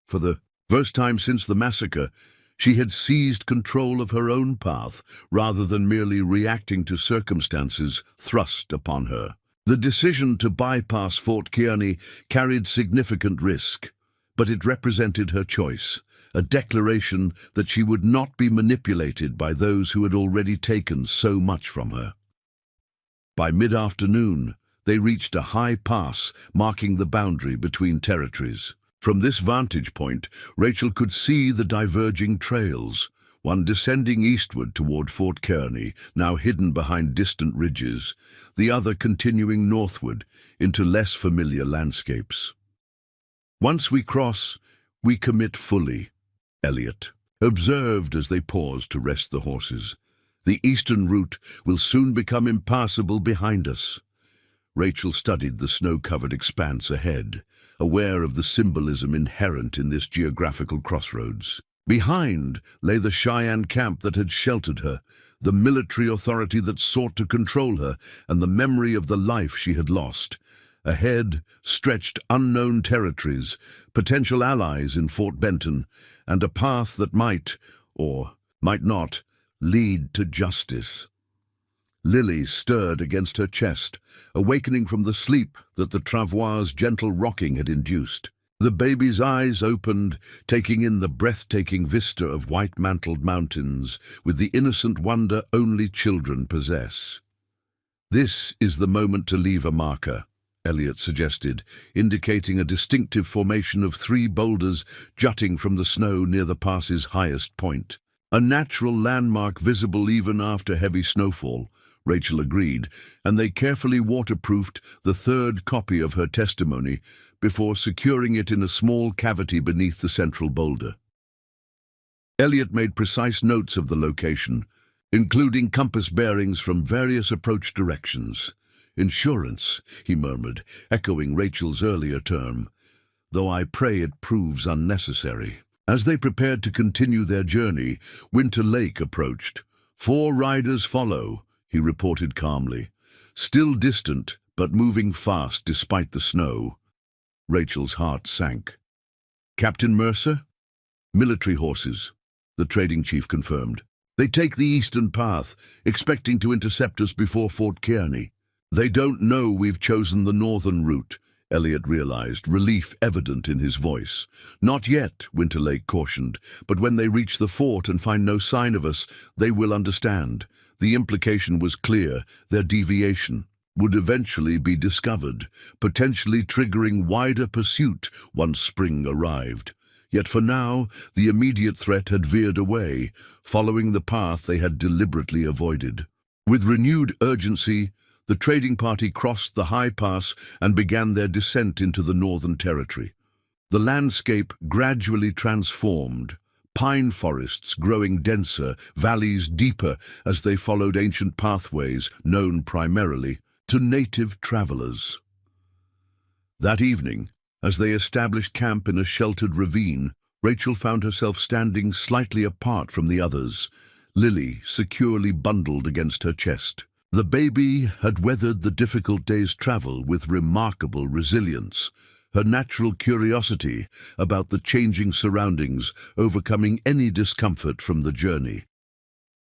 For the first time since the massacre, she had seized control of her own path rather than merely reacting to circumstances thrust upon her. The decision to bypass Fort Kearny carried significant risk, but it represented her choice, a declaration that she would not be manipulated by those who had already taken so much from her. By mid-afternoon, they reached a high pass marking the boundary between territories. From this vantage point, Rachel could see the diverging trails, one descending eastward toward Fort Kearny, now hidden behind distant ridges, the other continuing northward into less familiar landscapes. "Once we cross, we commit fully," Elliot observed as they paused to rest the horses. "The eastern route will soon become impassable behind us." Rachel studied the snow-covered expanse ahead, aware of the symbolism inherent in this geographical crossroads. Behind lay the Cheyenne camp that had sheltered her, the military authority that sought to control her, and the memory of the life she had lost. Ahead stretched unknown territories, potential allies in Fort Benton, and a path that might, or might not, lead to justice. Lily stirred against her chest, awakening from the sleep that the travois's gentle rocking had induced. The baby's eyes opened, taking in the breathtaking vista of white-mantled mountains with the innocent wonder only children possess. "This is the moment to leave a marker," Elliot suggested, indicating a distinctive formation of 3 boulders jutting from the snow near the pass's highest point. "A natural landmark visible even after heavy snowfall," Rachel agreed, and they carefully waterproofed the 3rd copy of her testimony before securing it in a small cavity beneath the central boulder. Elliot made precise notes of the location, including compass bearings from various approach directions. "Insurance," he murmured, echoing Rachel's earlier term, "though I pray it proves unnecessary." As they prepared to continue their journey, Winter Lake approached. "4 riders follow," he reported calmly. "Still distant, but moving fast despite the snow." Rachel's heart sank. "Captain Mercer?" "Military horses," the trading chief confirmed. "They take the eastern path, expecting to intercept us before Fort Kearny." They don't know we've chosen the northern route, Elliot realized, relief evident in his voice. Not yet, Winterlake cautioned, but when they reach the fort and find no sign of us, they will understand. The implication was clear: their deviation would eventually be discovered, potentially triggering wider pursuit once spring arrived. Yet for now, the immediate threat had veered away, following the path they had deliberately avoided. With renewed urgency, the trading party crossed the high pass and began their descent into the northern territory. The landscape gradually transformed, pine forests growing denser, valleys deeper as they followed ancient pathways known primarily to native travelers. That evening, as they established camp in a sheltered ravine, Rachel found herself standing slightly apart from the others, Lily securely bundled against her chest. The baby had weathered the difficult day's travel with remarkable resilience, her natural curiosity about the changing surroundings overcoming any discomfort from the journey.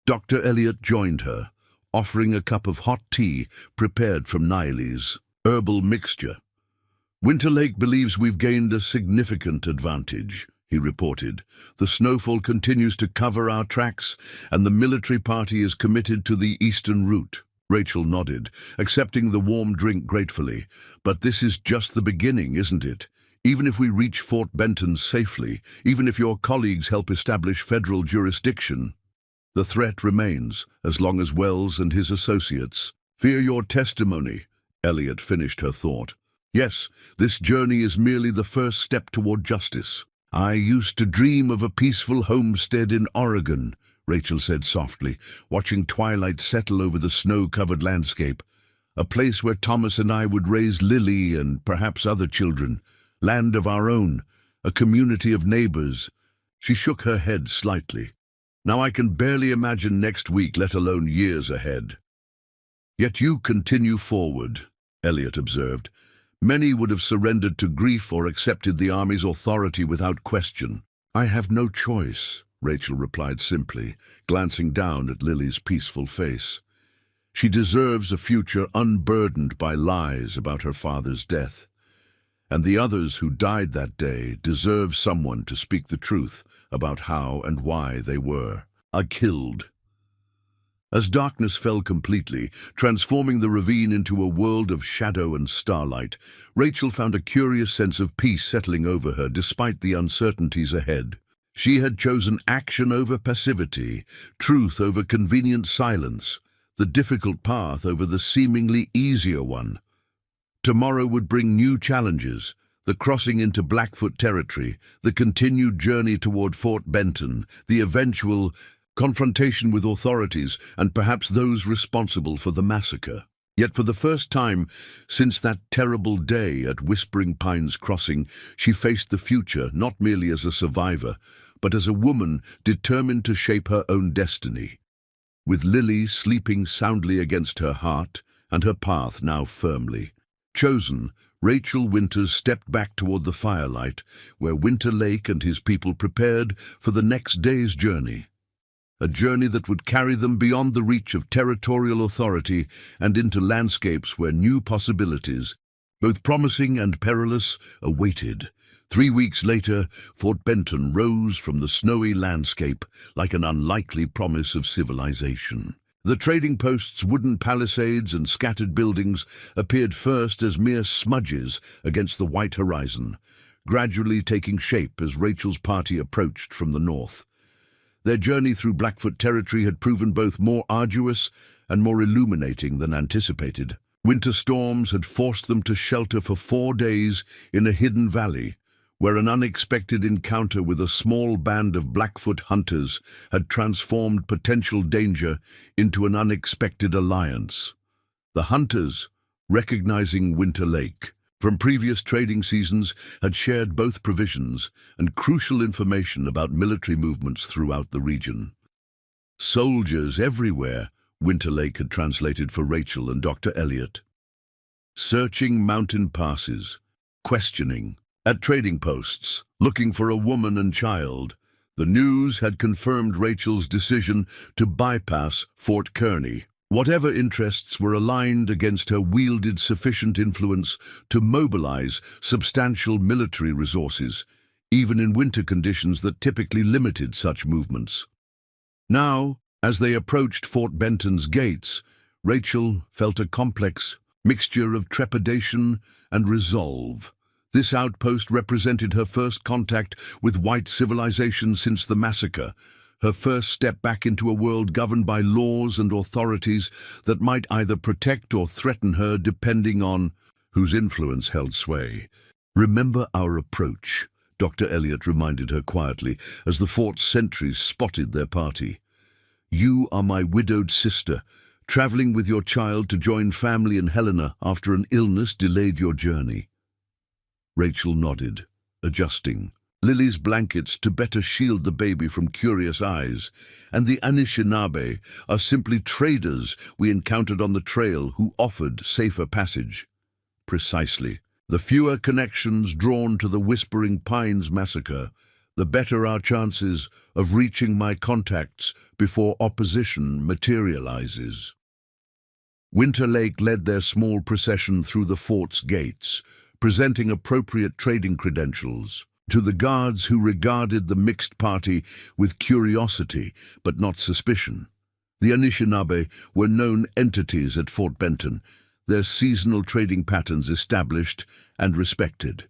Dr. Elliot joined her, offering a cup of hot tea prepared from Niley's herbal mixture. "Winterlake believes we've gained a significant advantage," he reported. "The snowfall continues to cover our tracks, and the military party is committed to the eastern route." Rachel nodded, accepting the warm drink gratefully. "But this is just the beginning, isn't it? Even if we reach Fort Benton safely, even if your colleagues help establish federal jurisdiction, the threat remains, as long as Wells and his associates fear your testimony," Elliot finished her thought. "Yes, this journey is merely the first step toward justice." "I used to dream of a peaceful homestead in Oregon," Rachel said softly, watching twilight settle over the snow-covered landscape. "A place where Thomas and I would raise Lily and perhaps other children. Land of our own, a community of neighbors." She shook her head slightly. "Now I can barely imagine next week, let alone years ahead." "Yet you continue forward," Elliot observed. "Many would have surrendered to grief or accepted the army's authority without question." "I have no choice," Rachel replied simply, glancing down at Lily's peaceful face. "She deserves a future unburdened by lies about her father's death. And the others who died that day deserve someone to speak the truth about how and why they were killed." As darkness fell completely, transforming the ravine into a world of shadow and starlight, Rachel found a curious sense of peace settling over her despite the uncertainties ahead. She had chosen action over passivity, truth over convenient silence, the difficult path over the seemingly easier one. Tomorrow would bring new challenges: the crossing into Blackfoot territory, the continued journey toward Fort Benton, the eventual confrontation with authorities and perhaps those responsible for the massacre. Yet for the first time since that terrible day at Whispering Pines Crossing, she faced the future not merely as a survivor, but as a woman determined to shape her own destiny. With Lily sleeping soundly against her heart and her path now firmly chosen, Rachel Winters stepped back toward the firelight, where Winterlake and his people prepared for the next day's journey. A journey that would carry them beyond the reach of territorial authority and into landscapes where new possibilities, both promising and perilous, awaited. 3 weeks later, Fort Benton rose from the snowy landscape like an unlikely promise of civilization. The trading post's wooden palisades and scattered buildings appeared first as mere smudges against the white horizon, gradually taking shape as Rachel's party approached from the north. Their journey through Blackfoot territory had proven both more arduous and more illuminating than anticipated. Winter storms had forced them to shelter for 4 days in a hidden valley, where an unexpected encounter with a small band of Blackfoot hunters had transformed potential danger into an unexpected alliance. The hunters, recognizing Winterlake from previous trading seasons, had shared both provisions and crucial information about military movements throughout the region. "Soldiers everywhere," Winterlake had translated for Rachel and Dr. Elliot. "Searching mountain passes, questioning at trading posts, looking for a woman and child." The news had confirmed Rachel's decision to bypass Fort Kearny. Whatever interests were aligned against her wielded sufficient influence to mobilize substantial military resources, even in winter conditions that typically limited such movements. Now, as they approached Fort Benton's gates, Rachel felt a complex mixture of trepidation and resolve. This outpost represented her first contact with white civilization since the massacre, her first step back into a world governed by laws and authorities that might either protect or threaten her depending on whose influence held sway. "Remember our approach," Dr. Elliot reminded her quietly as the fort's sentries spotted their party. "You are my widowed sister, traveling with your child to join family in Helena after an illness delayed your journey." Rachel nodded, adjusting Lily's blankets to better shield the baby from curious eyes, and the Anishinaabe are simply traders we encountered on the trail who offered safer passage. Precisely. The fewer connections drawn to the Whispering Pines massacre, the better our chances of reaching my contacts before opposition materializes. Winter Lake led their small procession through the fort's gates, presenting appropriate trading credentials to the guards who regarded the mixed party with curiosity but not suspicion. The Anishinaabe were known entities at Fort Benton, their seasonal trading patterns established and respected.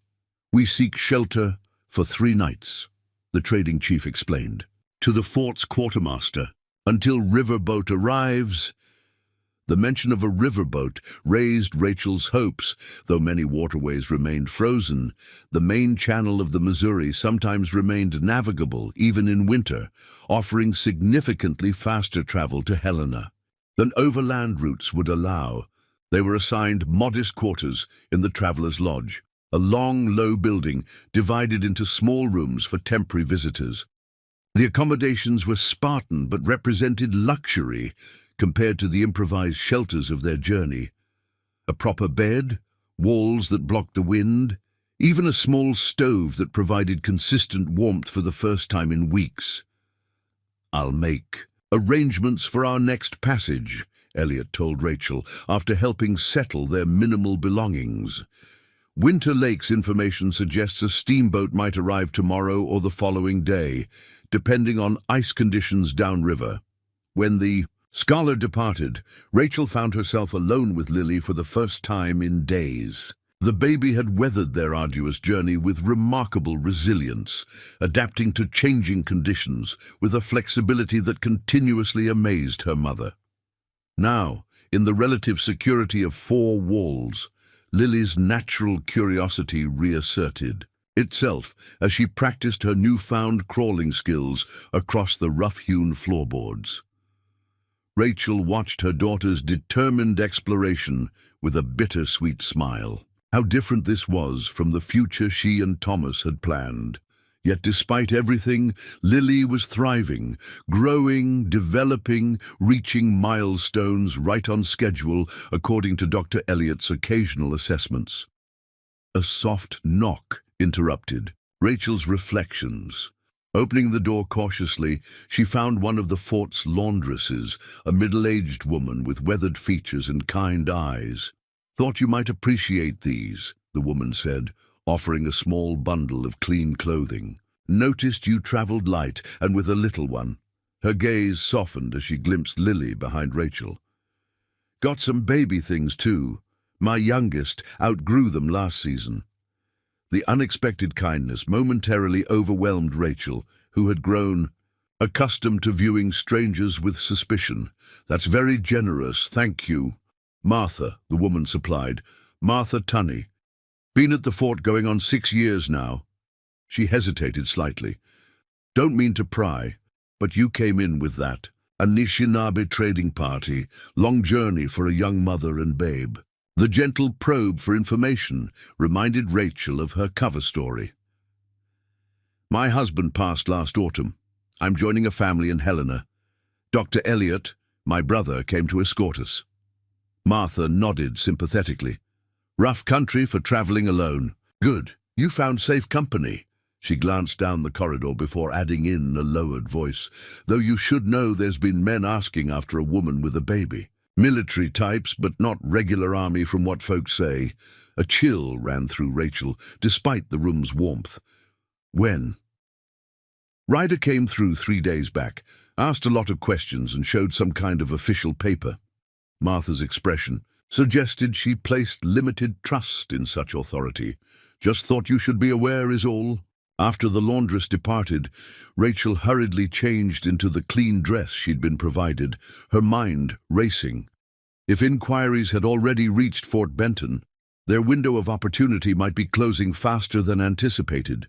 "We seek shelter for 3 nights," the trading chief explained, to the fort's quartermaster, "until riverboat arrives." The mention of a riverboat raised Rachel's hopes. Though many waterways remained frozen, the main channel of the Missouri sometimes remained navigable even in winter, offering significantly faster travel to Helena than overland routes would allow. They were assigned modest quarters in the Traveler's Lodge, a long, low building divided into small rooms for temporary visitors. The accommodations were Spartan but represented luxury compared to the improvised shelters of their journey. A proper bed, walls that blocked the wind, even a small stove that provided consistent warmth for the first time in weeks. "I'll make arrangements for our next passage," Elliot told Rachel, after helping settle their minimal belongings. "Winter Lake's information suggests a steamboat might arrive tomorrow or the following day, depending on ice conditions downriver." When the scholar departed, Rachel found herself alone with Lily for the first time in days. The baby had weathered their arduous journey with remarkable resilience, adapting to changing conditions with a flexibility that continuously amazed her mother. Now, in the relative security of 4 walls, Lily's natural curiosity reasserted itself as she practiced her newfound crawling skills across the rough-hewn floorboards. Rachel watched her daughter's determined exploration with a bittersweet smile. How different this was from the future she and Thomas had planned. Yet despite everything, Lily was thriving, growing, developing, reaching milestones right on schedule according to Dr. Elliot's occasional assessments. A soft knock interrupted Rachel's reflections. Opening the door cautiously, she found one of the fort's laundresses, a middle-aged woman with weathered features and kind eyes. "Thought you might appreciate these," the woman said, offering a small bundle of clean clothing. "Noticed you traveled light and with a little one." Her gaze softened as she glimpsed Lily behind Rachel. "Got some baby things too. My youngest outgrew them last season." The unexpected kindness momentarily overwhelmed Rachel, who had grown accustomed to viewing strangers with suspicion. "That's very generous, thank you." "Martha," the woman supplied. "Martha Tunney. Been at the fort going on 6 years now." She hesitated slightly. "Don't mean to pry, but you came in with that Anishinaabe trading party, long journey for a young mother and babe." The gentle probe for information reminded Rachel of her cover story. "My husband passed last autumn. I'm joining a family in Helena. Dr. Elliot, my brother, came to escort us." Martha nodded sympathetically. "Rough country for traveling alone. Good, you found safe company." She glanced down the corridor before adding in a lowered voice, "Though you should know there's been men asking after a woman with a baby." Military types, but not regular army from what folks say. A chill ran through Rachel, despite the room's warmth. When? Ryder came through 3 days back, asked a lot of questions and showed some kind of official paper. Martha's expression suggested she placed limited trust in such authority. Just thought you should be aware is all. After the laundress departed, Rachel hurriedly changed into the clean dress she'd been provided, her mind racing. If inquiries had already reached Fort Benton, their window of opportunity might be closing faster than anticipated.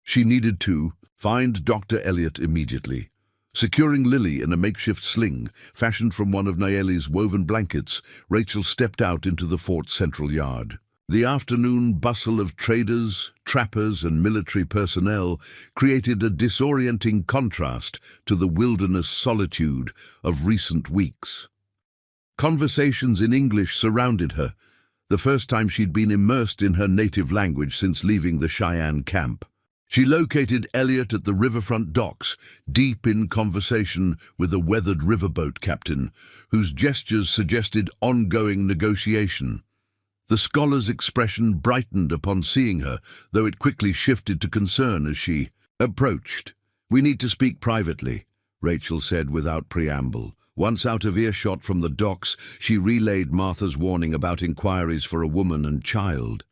She needed to find Dr. Elliot immediately. Securing Lily in a makeshift sling, fashioned from one of Nayeli's woven blankets, Rachel stepped out into the fort's central yard. The afternoon bustle of traders, trappers, and military personnel created a disorienting contrast to the wilderness solitude of recent weeks. Conversations in English surrounded her, the first time she'd been immersed in her native language since leaving the Cheyenne camp. She located Elliot at the riverfront docks, deep in conversation with a weathered riverboat captain, whose gestures suggested ongoing negotiation. The scholar's expression brightened upon seeing her, though it quickly shifted to concern as she approached. "We need to speak privately," Rachel said without preamble. Once out of earshot from the docks, she relayed Martha's warning about inquiries for a woman and child.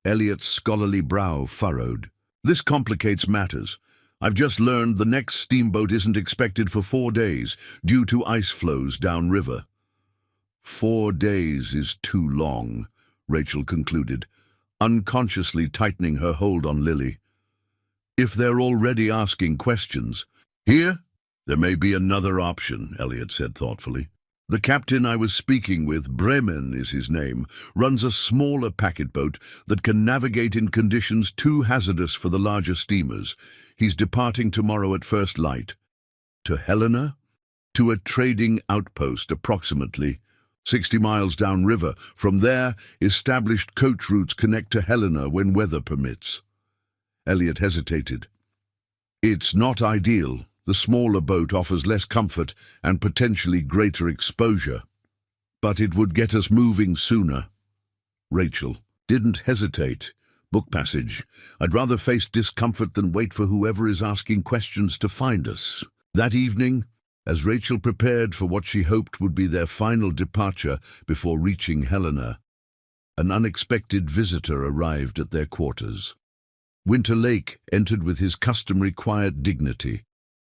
Elliot's scholarly brow furrowed. "This complicates matters. I've just learned the next steamboat isn't expected for 4 days, due to ice flows downriver." 4 days is too long, Rachel concluded, unconsciously tightening her hold on Lily. "If they're already asking questions." "Here? There may be another option," Elliot said thoughtfully. "The captain I was speaking with, Bremen is his name, runs a smaller packet boat that can navigate in conditions too hazardous for the larger steamers. He's departing tomorrow at first light." "To Helena?" "To a trading outpost, approximately 60 miles downriver. From there, established coach routes connect to Helena when weather permits." Elliot hesitated. "It's not ideal. The smaller boat offers less comfort and potentially greater exposure. But it would get us moving sooner." Rachel didn't hesitate. "Book passage. I'd rather face discomfort than wait for whoever is asking questions to find us." That evening, as Rachel prepared for what she hoped would be their final departure before reaching Helena, an unexpected visitor arrived at their quarters. Winter Lake entered with his customary quiet dignity,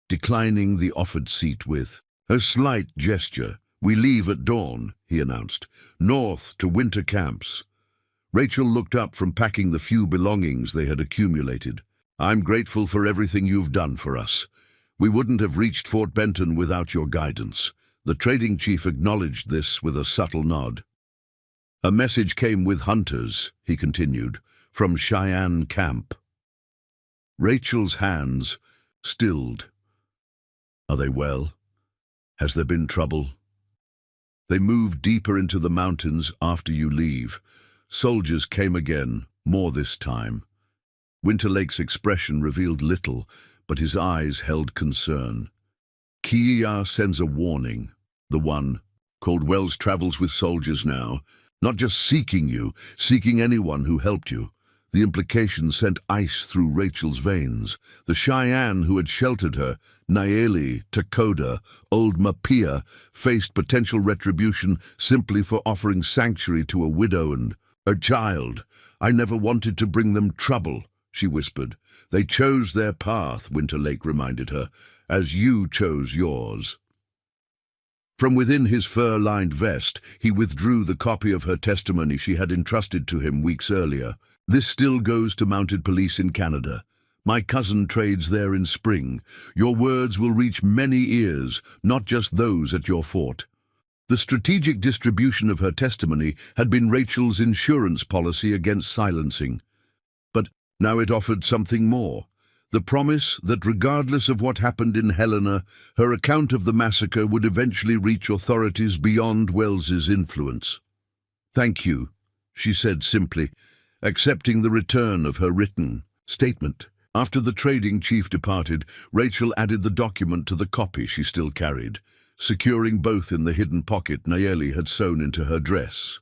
declining the offered seat with a slight gesture. "We leave at dawn," he announced, "north to winter camps." Rachel looked up from packing the few belongings they had accumulated. "I'm grateful for everything you've done for us. We wouldn't have reached Fort Benton without your guidance." The trading chief acknowledged this with a subtle nod. "A message came with hunters," he continued, "from Cheyenne camp." Rachel's hands stilled. "Are they well? Has there been trouble?" "They moved deeper into the mountains after you leave. Soldiers came again, more this time." Winter Lake's expression revealed little, but his eyes held concern. "Kiya sends a warning. The one called Wells travels with soldiers now, not just seeking you, seeking anyone who helped you." The implication sent ice through Rachel's veins. The Cheyenne who had sheltered her, Nayeli, Takoda, Old Mapia, faced potential retribution simply for offering sanctuary to a widow and a child. "I never wanted to bring them trouble," she whispered. "They chose their path," Winter Lake reminded her, "as you chose yours." From within his fur-lined vest, he withdrew the copy of her testimony she had entrusted to him weeks earlier. "This still goes to mounted police in Canada. My cousin trades there in spring. Your words will reach many ears, not just those at your fort." The strategic distribution of her testimony had been Rachel's insurance policy against silencing. But now it offered something more. The promise that regardless of what happened in Helena, her account of the massacre would eventually reach authorities beyond Wells's influence. "Thank you," she said simply, accepting the return of her written statement. After the trading chief departed, Rachel added the document to the copy she still carried. securing both in the hidden pocket Nayeli had sewn into her dress.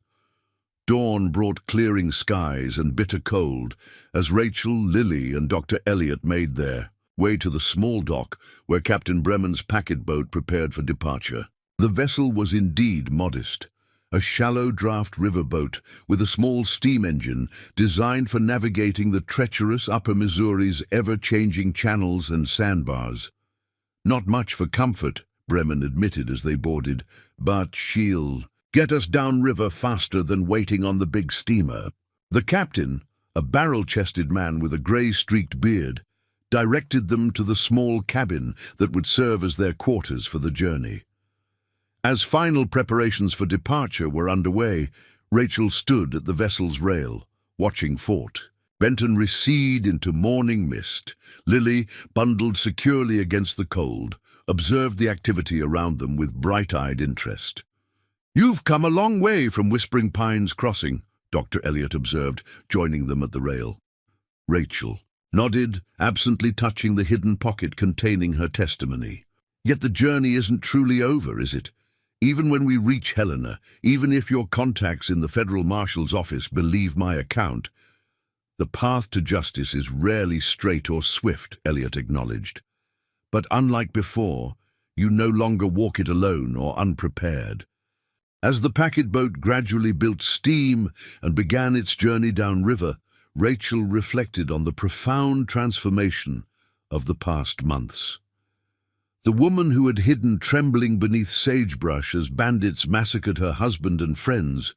Dawn brought clearing skies and bitter cold as Rachel, Lily, and Dr. Elliot made their way to the small dock where Captain Bremen's packet boat prepared for departure. The vessel was indeed modest, a shallow draft riverboat with a small steam engine designed for navigating the treacherous Upper Missouri's ever-changing channels and sandbars. Not much for comfort, Bremen admitted as they boarded, but she'll get us downriver faster than waiting on the big steamer. The captain, a barrel-chested man with a grey-streaked beard, directed them to the small cabin that would serve as their quarters for the journey. As final preparations for departure were underway, Rachel stood at the vessel's rail, watching Fort Benton recede into morning mist. Lily, bundled securely against the cold, observed the activity around them with bright-eyed interest. "You've come a long way from Whispering Pines Crossing," Dr. Elliot observed, joining them at the rail. Rachel nodded, absently touching the hidden pocket containing her testimony. "Yet the journey isn't truly over, is it? Even when we reach Helena, even if your contacts in the Federal Marshal's office believe my account, the path to justice is rarely straight or swift," Elliot acknowledged. "But unlike before, you no longer walk it alone or unprepared." As the packet boat gradually built steam and began its journey downriver, Rachel reflected on the profound transformation of the past months. The woman who had hidden trembling beneath sagebrush as bandits massacred her husband and friends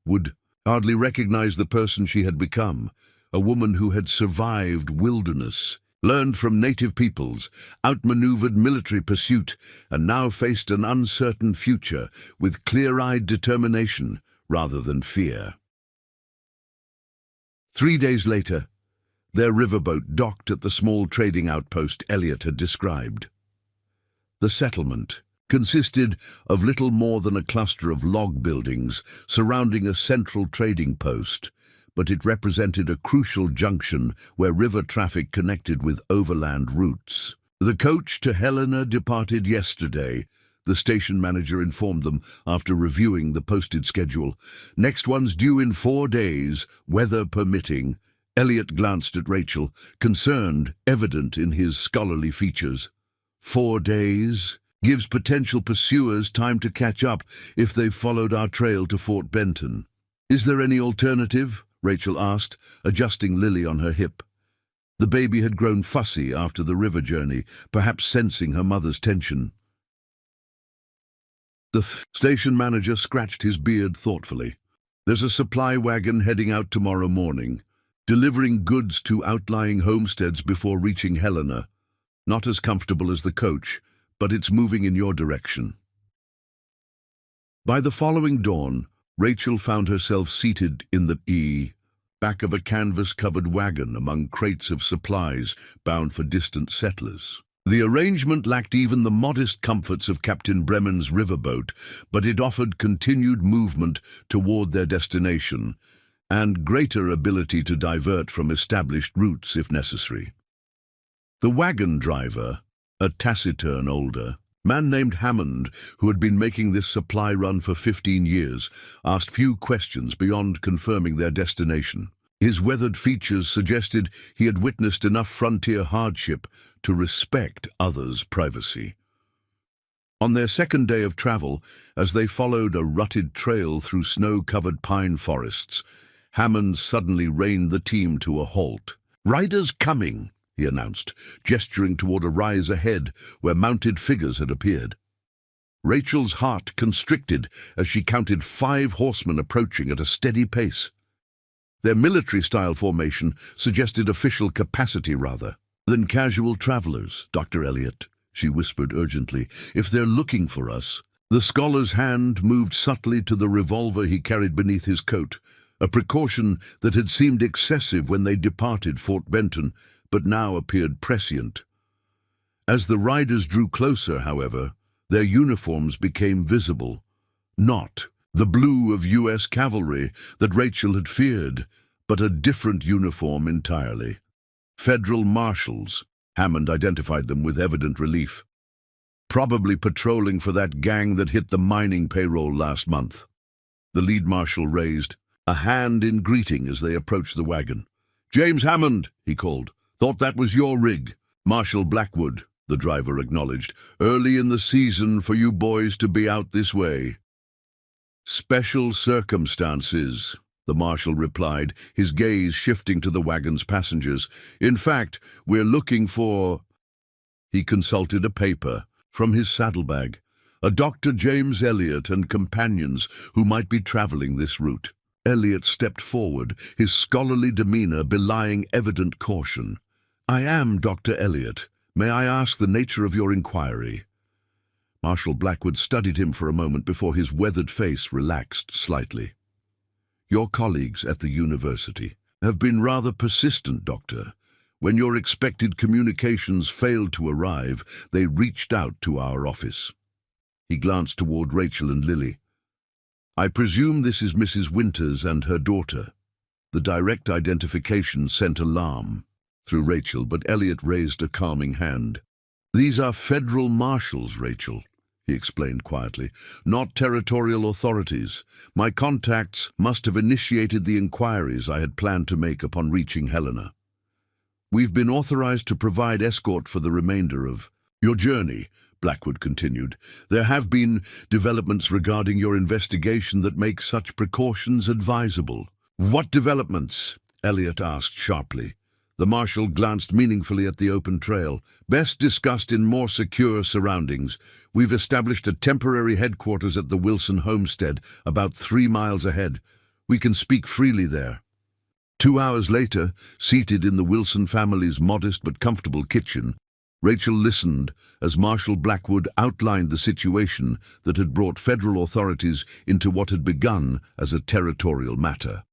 would hardly recognize the person she had become, a woman who had survived wilderness, learned from native peoples, outmaneuvered military pursuit, and now faced an uncertain future with clear-eyed determination rather than fear. 3 days later, their riverboat docked at the small trading outpost Elliot had described. The settlement consisted of little more than a cluster of log buildings surrounding a central trading post, but it represented a crucial junction where river traffic connected with overland routes. "The coach to Helena departed yesterday," the station manager informed them after reviewing the posted schedule. "Next one's due in 4 days, weather permitting." Elliot glanced at Rachel, concerned evident in his scholarly features. 4 days gives potential pursuers time to catch up if they've followed our trail to Fort Benton. "Is there any alternative?" Rachel asked, adjusting Lily on her hip. The baby had grown fussy after the river journey, perhaps sensing her mother's tension. The station manager scratched his beard thoughtfully. "There's a supply wagon heading out tomorrow morning, delivering goods to outlying homesteads before reaching Helena. Not as comfortable as the coach, but it's moving in your direction." By the following dawn, Rachel found herself seated in the back of a canvas-covered wagon among crates of supplies bound for distant settlers. The arrangement lacked even the modest comforts of Captain Bremen's riverboat, but it offered continued movement toward their destination and greater ability to divert from established routes if necessary. The wagon driver, a taciturn older man named Hammond, who had been making this supply run for 15 years, asked few questions beyond confirming their destination. His weathered features suggested he had witnessed enough frontier hardship to respect others' privacy. On their second day of travel, as they followed a rutted trail through snow-covered pine forests, Hammond suddenly reined the team to a halt. "Riders coming," he announced, gesturing toward a rise ahead where mounted figures had appeared. Rachel's heart constricted as she counted 5 horsemen approaching at a steady pace. Their military-style formation suggested official capacity rather than casual travelers. "Dr. Elliot," she whispered urgently, "if they're looking for us." The scholar's hand moved subtly to the revolver he carried beneath his coat, a precaution that had seemed excessive when they departed Fort Benton, but now appeared prescient. As the riders drew closer, however, their uniforms became visible. Not the blue of U.S. cavalry that Rachel had feared, but a different uniform entirely. Federal Marshals. Hammond identified them with evident relief. Probably patrolling for that gang that hit the mining payroll last month. The lead marshal raised a hand in greeting as they approached the wagon. "James Hammond," he called. "Thought that was your rig." "Marshal Blackwood," the driver acknowledged. "Early in the season for you boys to be out this way." "Special circumstances," the marshal replied, his gaze shifting to the wagon's passengers. "In fact, we're looking for—" He consulted a paper from his saddlebag. "A Dr. James Elliot and companions who might be traveling this route." Elliot stepped forward, his scholarly demeanor belying evident caution. "I am Dr. Elliot. May I ask the nature of your inquiry?" Marshal Blackwood studied him for a moment before his weathered face relaxed slightly. "Your colleagues at the university have been rather persistent, Doctor. When your expected communications failed to arrive, they reached out to our office." He glanced toward Rachel and Lily. "I presume this is Mrs. Winters and her daughter." The direct identification sent alarm through Rachel, but Elliot raised a calming hand. "These are federal marshals, Rachel," he explained quietly, "not territorial authorities. My contacts must have initiated the inquiries I had planned to make upon reaching Helena. We've been authorized to provide escort for the remainder of your journey," Blackwood continued. "There have been developments regarding your investigation that make such precautions advisable." "What developments?" Elliot asked sharply. The marshal glanced meaningfully at the open trail. "Best discussed in more secure surroundings. We've established a temporary headquarters at the Wilson homestead, about 3 miles ahead. We can speak freely there." 2 hours later, seated in the Wilson family's modest but comfortable kitchen, Rachel listened as Marshal Blackwood outlined the situation that had brought federal authorities into what had begun as a territorial matter.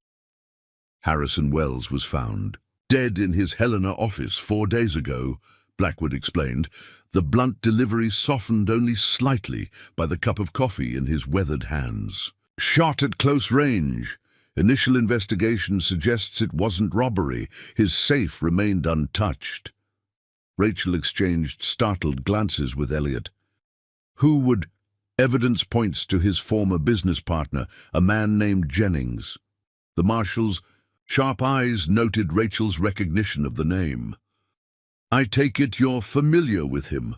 Harrison Wells was found dead in his Helena office 4 days ago, Blackwood explained. The blunt delivery softened only slightly by the cup of coffee in his weathered hands. "Shot at close range. Initial investigation suggests it wasn't robbery. His safe remained untouched." Rachel exchanged startled glances with Elliot. "Who would—" "Evidence points to his former business partner, a man named Jennings." The marshal's sharp eyes noted Rachel's recognition of the name. "I take it you're familiar with him."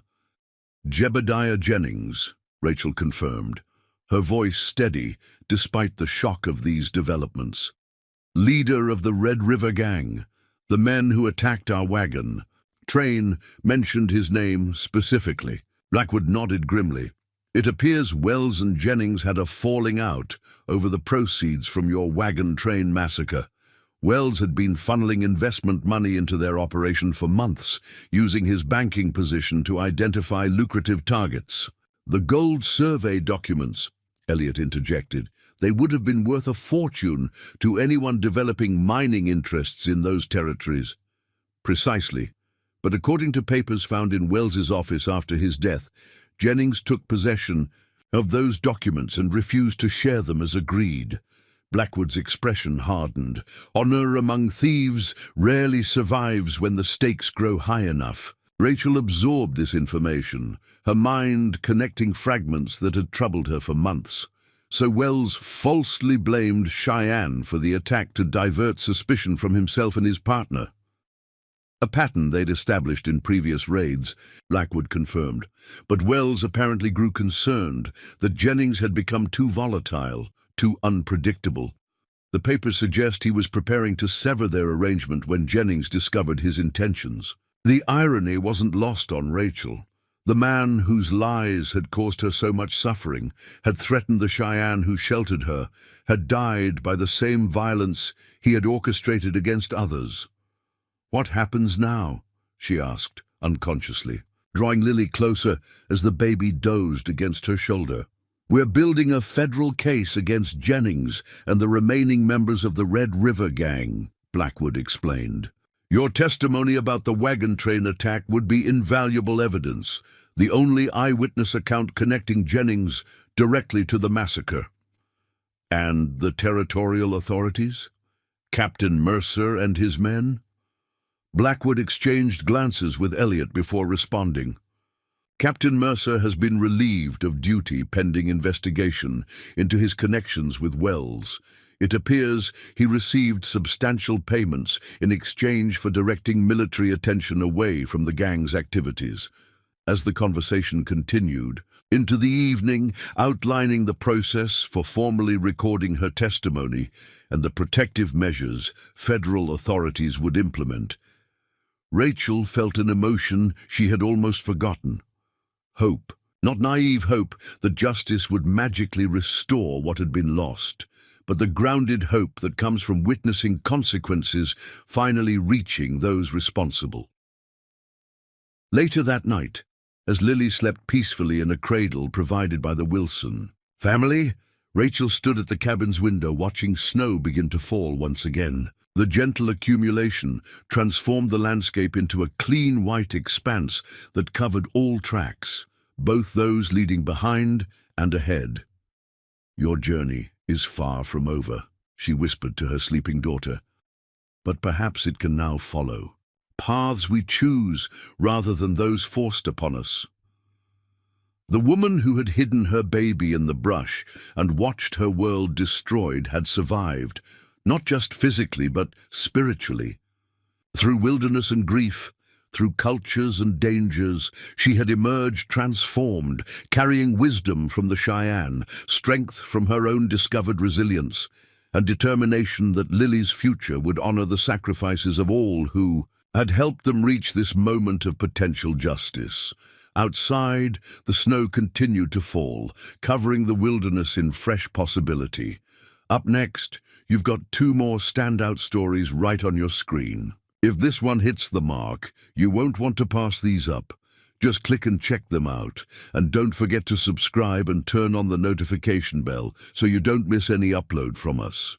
"Jebediah Jennings," Rachel confirmed, her voice steady despite the shock of these developments. "Leader of the Red River Gang, the men who attacked our wagon." Train mentioned his name specifically. Blackwood nodded grimly. "It appears Wells and Jennings had a falling out over the proceeds from your wagon train massacre. Wells had been funneling investment money into their operation for months, using his banking position to identify lucrative targets." "The gold survey documents," Elliot interjected. "They would have been worth a fortune to anyone developing mining interests in those territories." "Precisely. But according to papers found in Wells's office after his death, Jennings took possession of those documents and refused to share them as agreed." Blackwood's expression hardened. "Honor among thieves rarely survives when the stakes grow high enough." Rachel absorbed this information, her mind connecting fragments that had troubled her for months. So Wells falsely blamed Cheyenne for the attack to divert suspicion from himself and his partner. "A pattern they'd established in previous raids," Blackwood confirmed. But Wells apparently grew concerned that Jennings had become too volatile, too unpredictable. The papers suggest he was preparing to sever their arrangement when Jennings discovered his intentions. The irony wasn't lost on Rachel. The man whose lies had caused her so much suffering, had threatened the Cheyenne who sheltered her, had died by the same violence he had orchestrated against others. "What happens now?" she asked, unconsciously, drawing Lily closer as the baby dozed against her shoulder. "We're building a federal case against Jennings and the remaining members of the Red River Gang," Blackwood explained. "Your testimony about the wagon train attack would be invaluable evidence, the only eyewitness account connecting Jennings directly to the massacre." "And the territorial authorities? Captain Mercer and his men?" Blackwood exchanged glances with Elliot before responding. Captain Mercer has been relieved of duty pending investigation into his connections with Wells. It appears he received substantial payments in exchange for directing military attention away from the gang's activities. As the conversation continued, into the evening, outlining the process for formally recording her testimony and the protective measures federal authorities would implement, Rachel felt an emotion she had almost forgotten. Hope, not naive hope that justice would magically restore what had been lost, but the grounded hope that comes from witnessing consequences finally reaching those responsible. Later that night, as Lily slept peacefully in a cradle provided by the Wilson family, Rachel stood at the cabin's window watching snow begin to fall once again. The gentle accumulation transformed the landscape into a clean white expanse that covered all tracks, both those leading behind and ahead. "Your journey is far from over," she whispered to her sleeping daughter. "But perhaps it can now follow paths we choose rather than those forced upon us." The woman who had hidden her baby in the brush and watched her world destroyed had survived, not just physically but spiritually. Through wilderness and grief, through cultures and dangers, she had emerged transformed, carrying wisdom from the Cheyenne, strength from her own discovered resilience, and determination that Lily's future would honor the sacrifices of all who had helped them reach this moment of potential justice. Outside, the snow continued to fall, covering the wilderness in fresh possibility. Up next, you've got 2 more standout stories right on your screen. If this one hits the mark, you won't want to pass these up. Just click and check them out, and don't forget to subscribe and turn on the notification bell so you don't miss any upload from us.